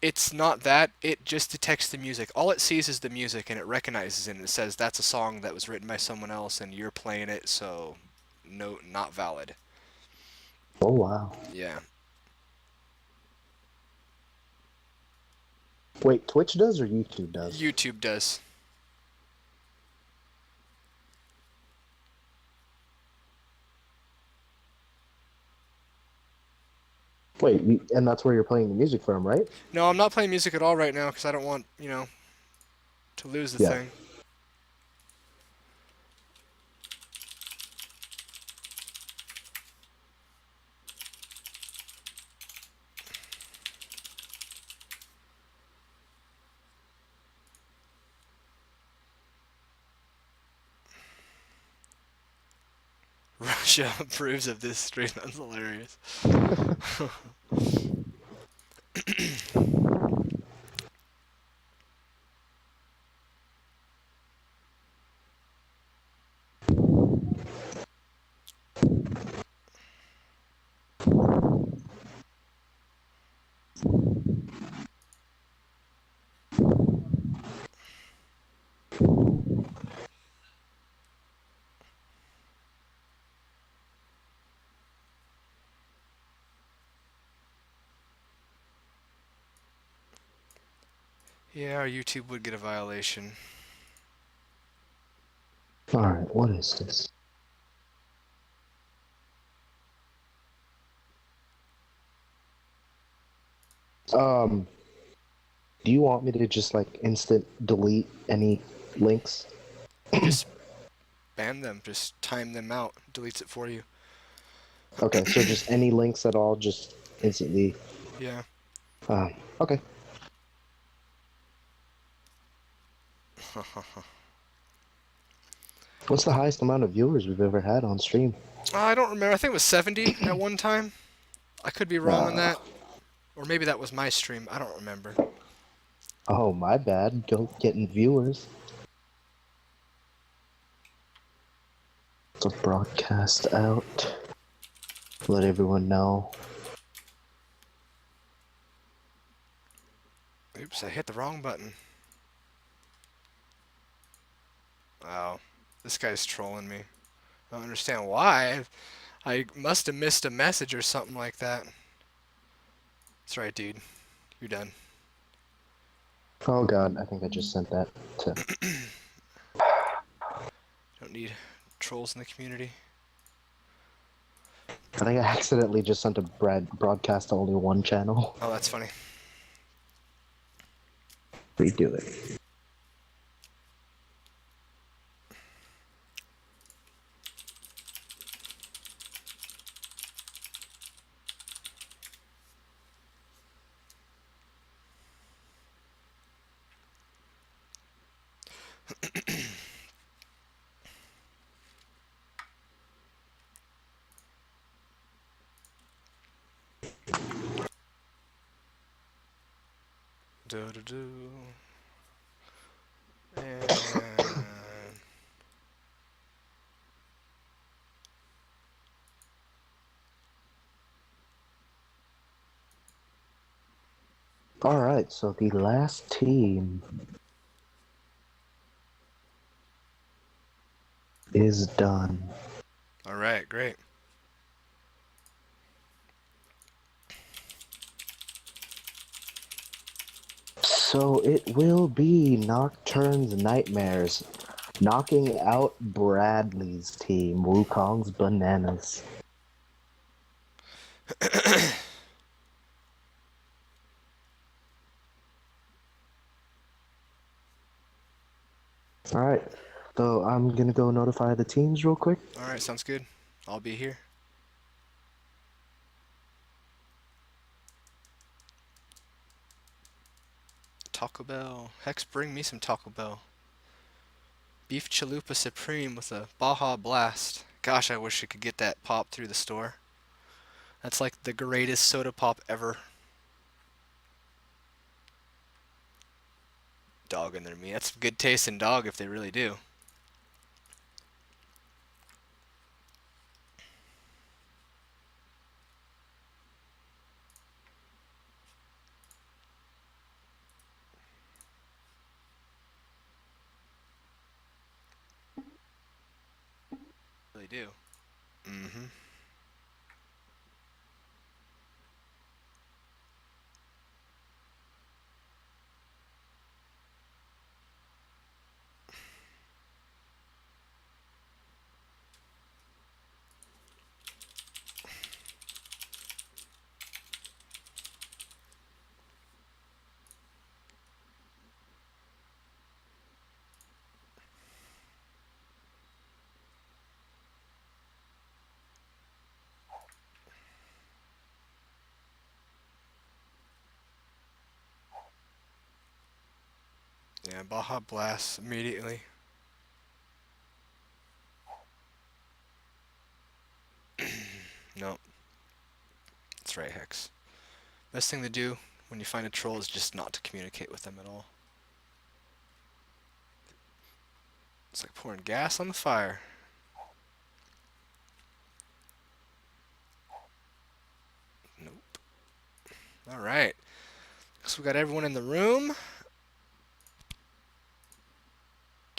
it's not that. It just detects the music. All it sees is the music, and it recognizes it, and it says that's a song that was written by someone else, and you're playing it, so no, not valid. Oh wow. Yeah. Wait, Twitch does or YouTube does? YouTube does. Wait, and that's where you're playing the music from, right? No, I'm not playing music at all right now because I don't want, to lose the Yeah. thing. Russia approves of this stream. That's hilarious. Yeah, our YouTube would get a violation. Alright, what is this? Do you want me to just like instant delete any links? Just ban them. Just time them out. Deletes it for you. Okay, so just any links at all, just instantly. Yeah. Okay. What's the highest amount of viewers we've ever had on stream? I don't remember. I think it was 70 at one time. I could be wrong on that. Or maybe that was my stream. I don't remember. Oh, my bad. Go getting viewers. Let's broadcast out. Let everyone know. Oops, I hit the wrong button. Wow. This guy's trolling me. I don't understand why. I must have missed a message or something like that. That's right, dude. You're done. Oh god, I think I just sent that to... Don't need trolls in the community. I think I accidentally just sent a broadcast to only one channel. Oh, that's funny. Redo it. Do-do-do. And... Alright, so the last team is done. Alright, great. So it will be Nocturne's Nightmares knocking out Bradley's team, Wukong's Bananas. Alright, So I'm gonna go notify the teams real quick. All right, sounds good. I'll be here. Taco Bell. Hex, bring me some Taco Bell. Beef Chalupa Supreme with a Baja Blast. Gosh, I wish I could get that pop through the store. That's like the greatest soda pop ever. Dog in their meat. That's good tasting dog if they really do. Really do. Mm-hmm. Yeah, Baja Blast immediately. Nope. That's right, Hex. Best thing to do when you find a troll is just not to communicate with them at all. It's like pouring gas on the fire. Nope. Alright. So we got everyone in the room.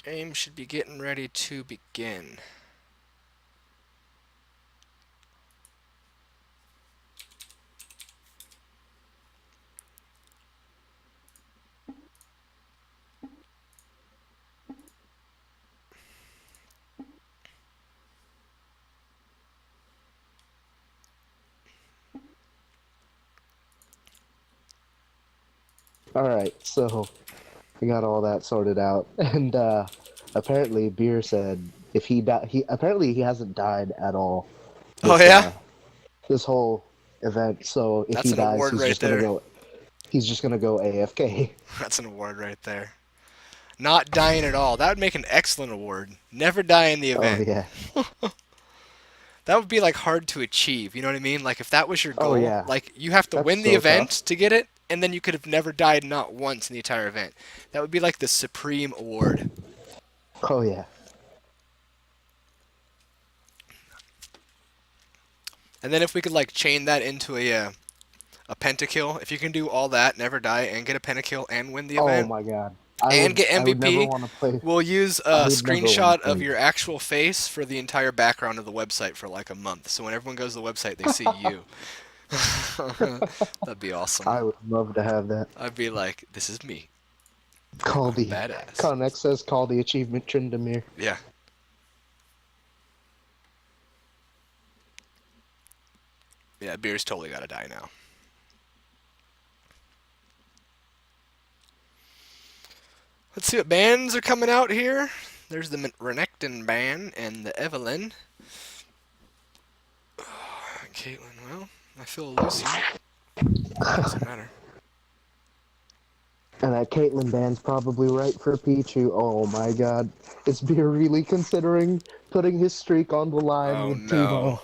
Game should be getting ready to begin. Alright, so we got all that sorted out. And apparently Beer said if he apparently he hasn't died at all. Oh yeah? This whole event. So if That's he an dies, award right there. he's just gonna go AFK. That's an award right there. Not dying at all. That would make an excellent award. Never die in the event. Oh yeah. That would be like hard to achieve, you know what I mean? Like if that was your goal, Oh, yeah. like you have to That's win the so event tough. to get it, and then you could have never died not once in the entire event. That would be like the supreme award. Oh yeah. And then if we could like chain that into a pentakill, if you can do all that, never die, and get a pentakill and win the Oh event, my god. and get I would never MVP, want to play. we'll use I a would never wanna screenshot of play. your actual face for the entire background of the website for like a month. So when everyone goes to the website, they see you. That'd be awesome. I would love to have that. I'd be like, this is me. Call the Badass. Connex says call the achievement Trindamir. Yeah. Yeah, Beer's totally gotta die now. Let's see what bands are coming out here. There's the Renekton band and the Evelyn. Caitlyn, well, I feel a Lucy. Doesn't matter. And that Caitlyn band's probably right for Pichu. Oh my god. Is Beer really considering putting his streak on the line Oh with no. Teemo?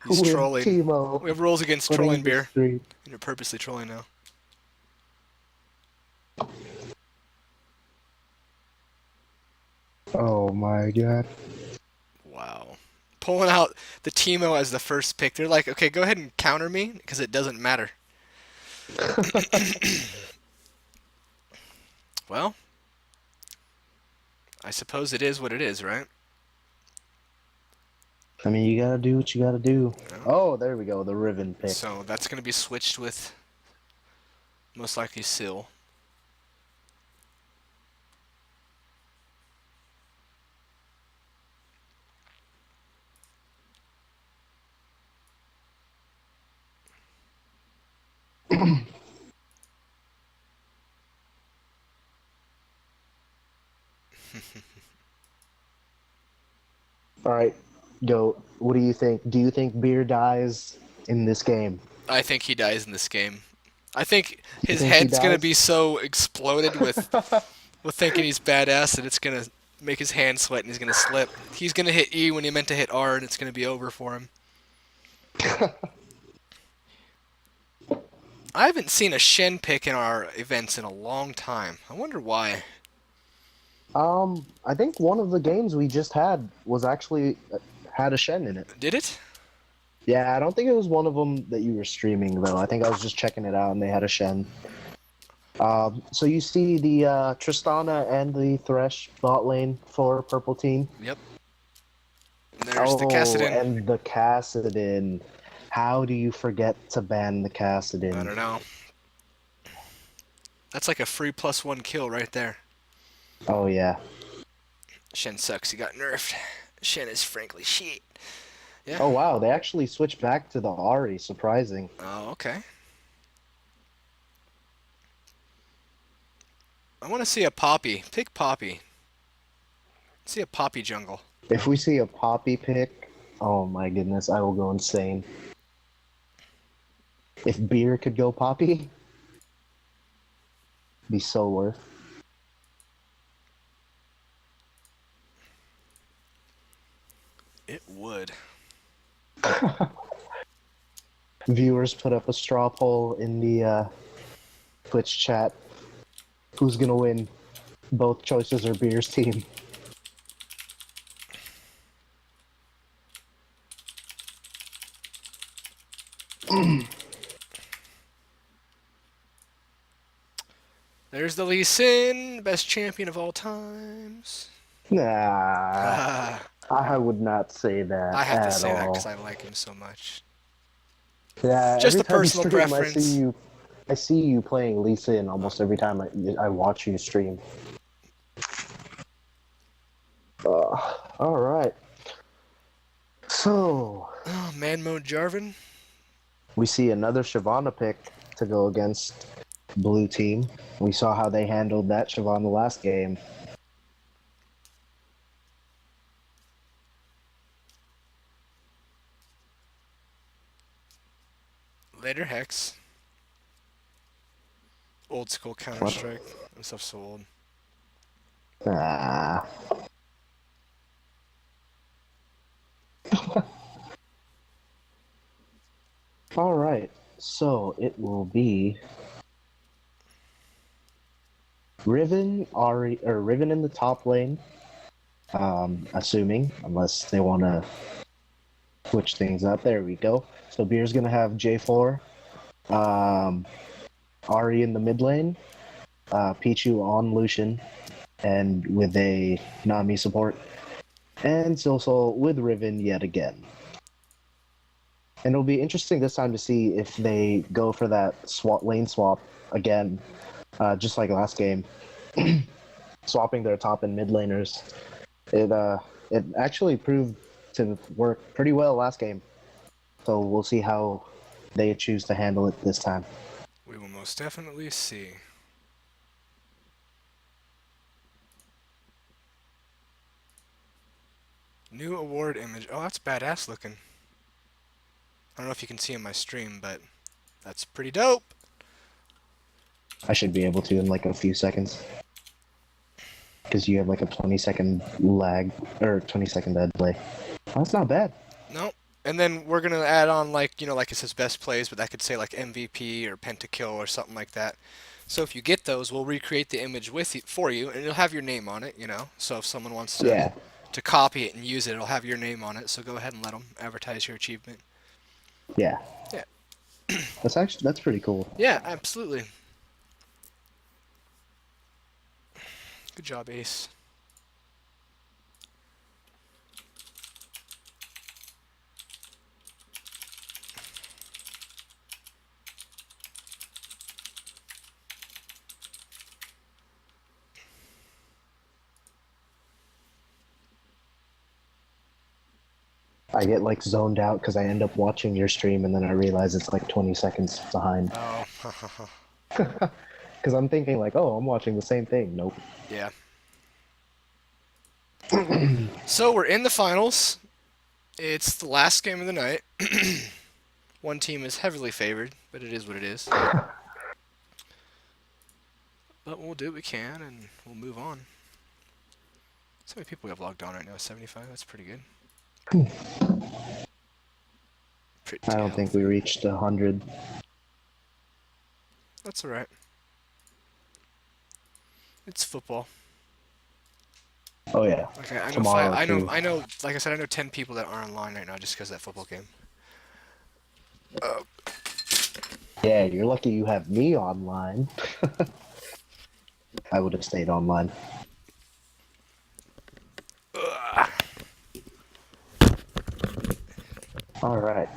He's With trolling. Teemo. We have rules against Putting trolling, his Beer. streak. You're purposely trolling now. Oh my god. Wow. Pulling out the Teemo as the first pick. They're like, okay, go ahead and counter me, because it doesn't matter. Well, I suppose it is what it is, right? I mean, you gotta do what you gotta do. Yeah. Oh, there we go, the Riven pick. So that's going to be switched with most likely Syl. All right, go. What do you think? Do you think Beer dies in this game? I think he dies in this game. I think You his think he head's gonna dies? be so exploded with thinking he's badass that it's gonna make his hand sweat and he's gonna slip. He's gonna hit E when he meant to hit R, and it's gonna be over for him. I haven't seen a Shen pick in our events in a long time. I wonder why. I think one of the games we just had was actually had a Shen in it. Did it? Yeah, I don't think it was one of them that you were streaming though. I think I was just checking it out and they had a Shen. So you see the Tristana and the Thresh bot lane for purple team. Yep. And there's the Kassadin. And the Kassadin. How do you forget to ban the Kassadin? I don't know. That's like a free +1 kill right there. Oh yeah. Shen sucks. He got nerfed. Shen is frankly shit. Yeah. Oh wow, they actually switched back to the Ahri. Surprising. Oh, okay. I want to see a Poppy. Pick Poppy. See a Poppy jungle. If we see a Poppy pick, oh my goodness, I will go insane. If Beer could go Poppy, be so worth. It would. Viewers put up a straw poll in the Twitch chat. Who's gonna win? Both choices are Beer's team. There's the Lee Sin, best champion of all times. Nah, I would not say that. I have to at say that all. because I like him so much. Yeah, Just every a time you personal stream, preference. I see you playing Lisa in almost every time I watch you stream. All right. So Oh, man mode Jarvan. we see another Shyvana pick to go against blue team. We saw how they handled that Shyvana last game. Later Hex. Old school Counter Strike. That stuff's so old. Ah. All right. So it will be Riven, Ari, or Riven in the top lane. Assuming, unless they want to switch things up. There we go. So Beer's gonna have J4, Ari in the mid lane, Pichu on Lucian, and with a Nami support, and Silsol with Riven yet again. And it'll be interesting this time to see if they go for that lane swap again, just like last game, swapping their top and mid laners. It actually proved to work pretty well last game, so we'll see how they choose to handle it this time. We will most definitely see. New award image. Oh, that's badass looking. I don't know if you can see in my stream, but that's pretty dope. I should be able to in like a few seconds. Because you have like a 20-second lag, or 20-second dead delay. Oh, that's not bad. No. And then we're going to add on, like, you know, like it says best plays, but that could say like MVP or pentakill or something like that. So if you get those, we'll recreate the image for you, and it'll have your name on it, you know. So if someone wants to copy it and use it, it'll have your name on it. So go ahead and let them advertise your achievement. Yeah. Yeah. That's pretty cool. Yeah, absolutely. Good job, Ace. I get like zoned out because I end up watching your stream and then I realize it's like 20 seconds behind. Oh. Because I'm thinking like, oh, I'm watching the same thing. Nope. Yeah. So we're in the finals. It's the last game of the night. One team is heavily favored, but it is what it is. But we'll do what we can, and we'll move on. So many people we have logged on right now. 75. That's pretty good. Pretty I don't think we reached 100. That's all right. It's football. Oh yeah. Okay, I know. Tomorrow, I know. too. I know. Like I said, I know 10 people that are online right now just because of that football game. Yeah, you're lucky you have me online. I would have stayed online. All right.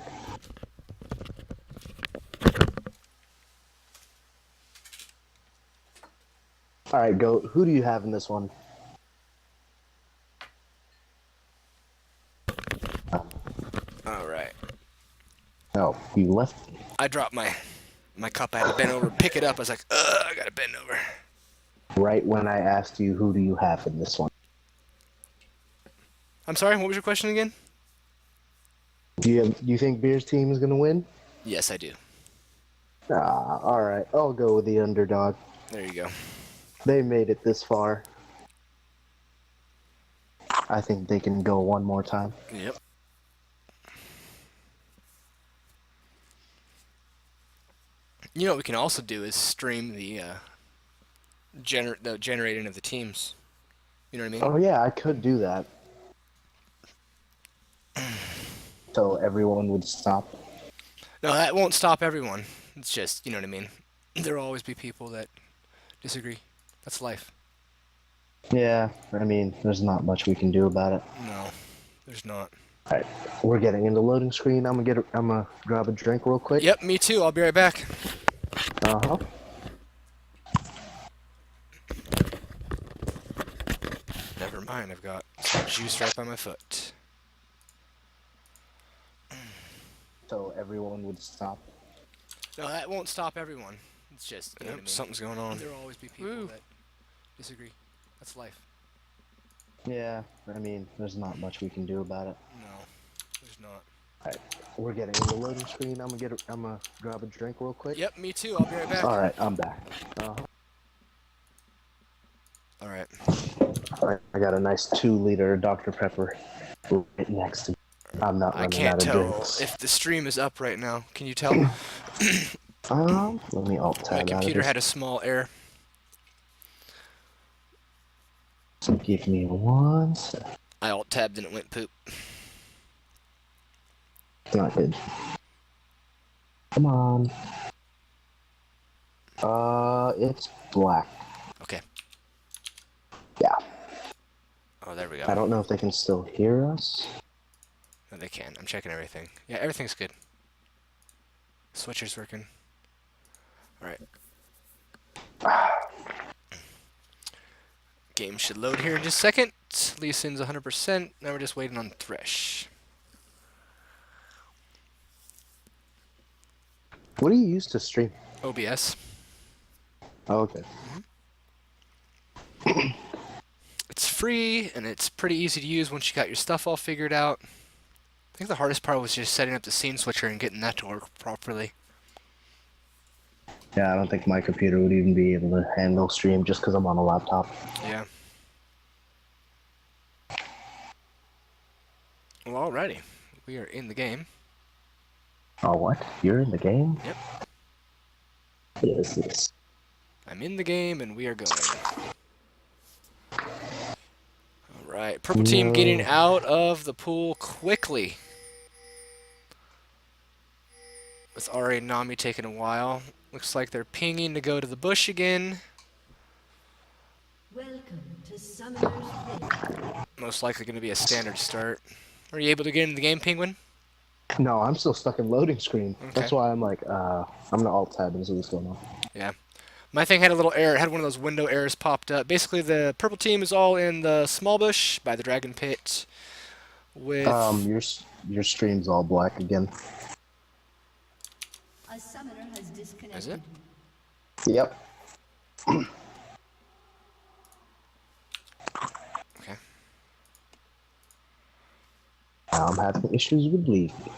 All right, go. Who do you have in this one? All right. Oh, you left. I dropped my cup. I had to bend over, pick it up. I was like, I gotta bend over. Right when I asked you, who do you have in this one? I'm sorry. What was your question again? Do you think Beer's team is gonna win? Yes, I do. All right. I'll go with the underdog. There you go. They made it this far. I think they can go one more time. Yep. You know what we can also do is stream the generating of the teams. You know what I mean? Oh yeah, I could do that. So everyone would stop. No, that won't stop everyone. It's just, you know what I mean? There'll always be people that disagree. That's life. Yeah, I mean, there's not much we can do about it. No, there's not. All right, we're getting into loading screen. I'm gonna grab a drink real quick. Yep, me too. I'll be right back. Uh-huh. Never mind, I've got some juice right by my foot. So everyone would stop. No, that won't stop everyone. It's just, you know what I mean? Something's going on. There'll always be people that disagree. That's life. Yeah, I mean, there's not much we can do about it. No, there's not. All right, we're getting into loading screen. I'm gonna grab a drink real quick. Yep, me too. I'll be right back. All right, I'm back. All right. All right, I got a nice 2-liter Dr. Pepper right next to me. I'm not I running can't out of tell drinks. if the stream is up right now. Can you tell? Let me alt tab My out of computer this. had a small error. So give me 1 sec. I alt tabbed and it went poop. It's not good. Come on. It's black. Okay. Yeah. Oh, there we go. I don't know if they can still hear us. No, they can. I'm checking everything. Yeah, everything's good. Switcher's working. All right. Game should load here in just a second. Lee Sin's 100%. Now we're just waiting on Thresh. What do you use to stream? OBS. Oh, okay. It's free and it's pretty easy to use once you got your stuff all figured out. I think the hardest part was just setting up the scene switcher and getting that to work properly. Yeah, I don't think my computer would even be able to handle stream just because I'm on a laptop. Yeah. Well, alrighty. We are in the game. Oh, what? You're in the game? Yep. Yes. I'm in the game and we are going. Alright, purple team getting out of the pool quickly. With Ari and Nami taking a while. Looks like they're pinging to go to the bush again. Welcome to Summoner's Rift. Most likely going to be a standard start. Are you able to get in the game, Penguin? No, I'm still stuck in loading screen. Okay. That's why I'm like, I'm gonna alt tab and see what's going on. Yeah. My thing had a little error. It had one of those window errors popped up. Basically, the purple team is all in the small bush by the dragon pit. With Your stream's all black again. A summoner has disconnected. Is it? Yep. Okay. Now I'm having issues with leaving.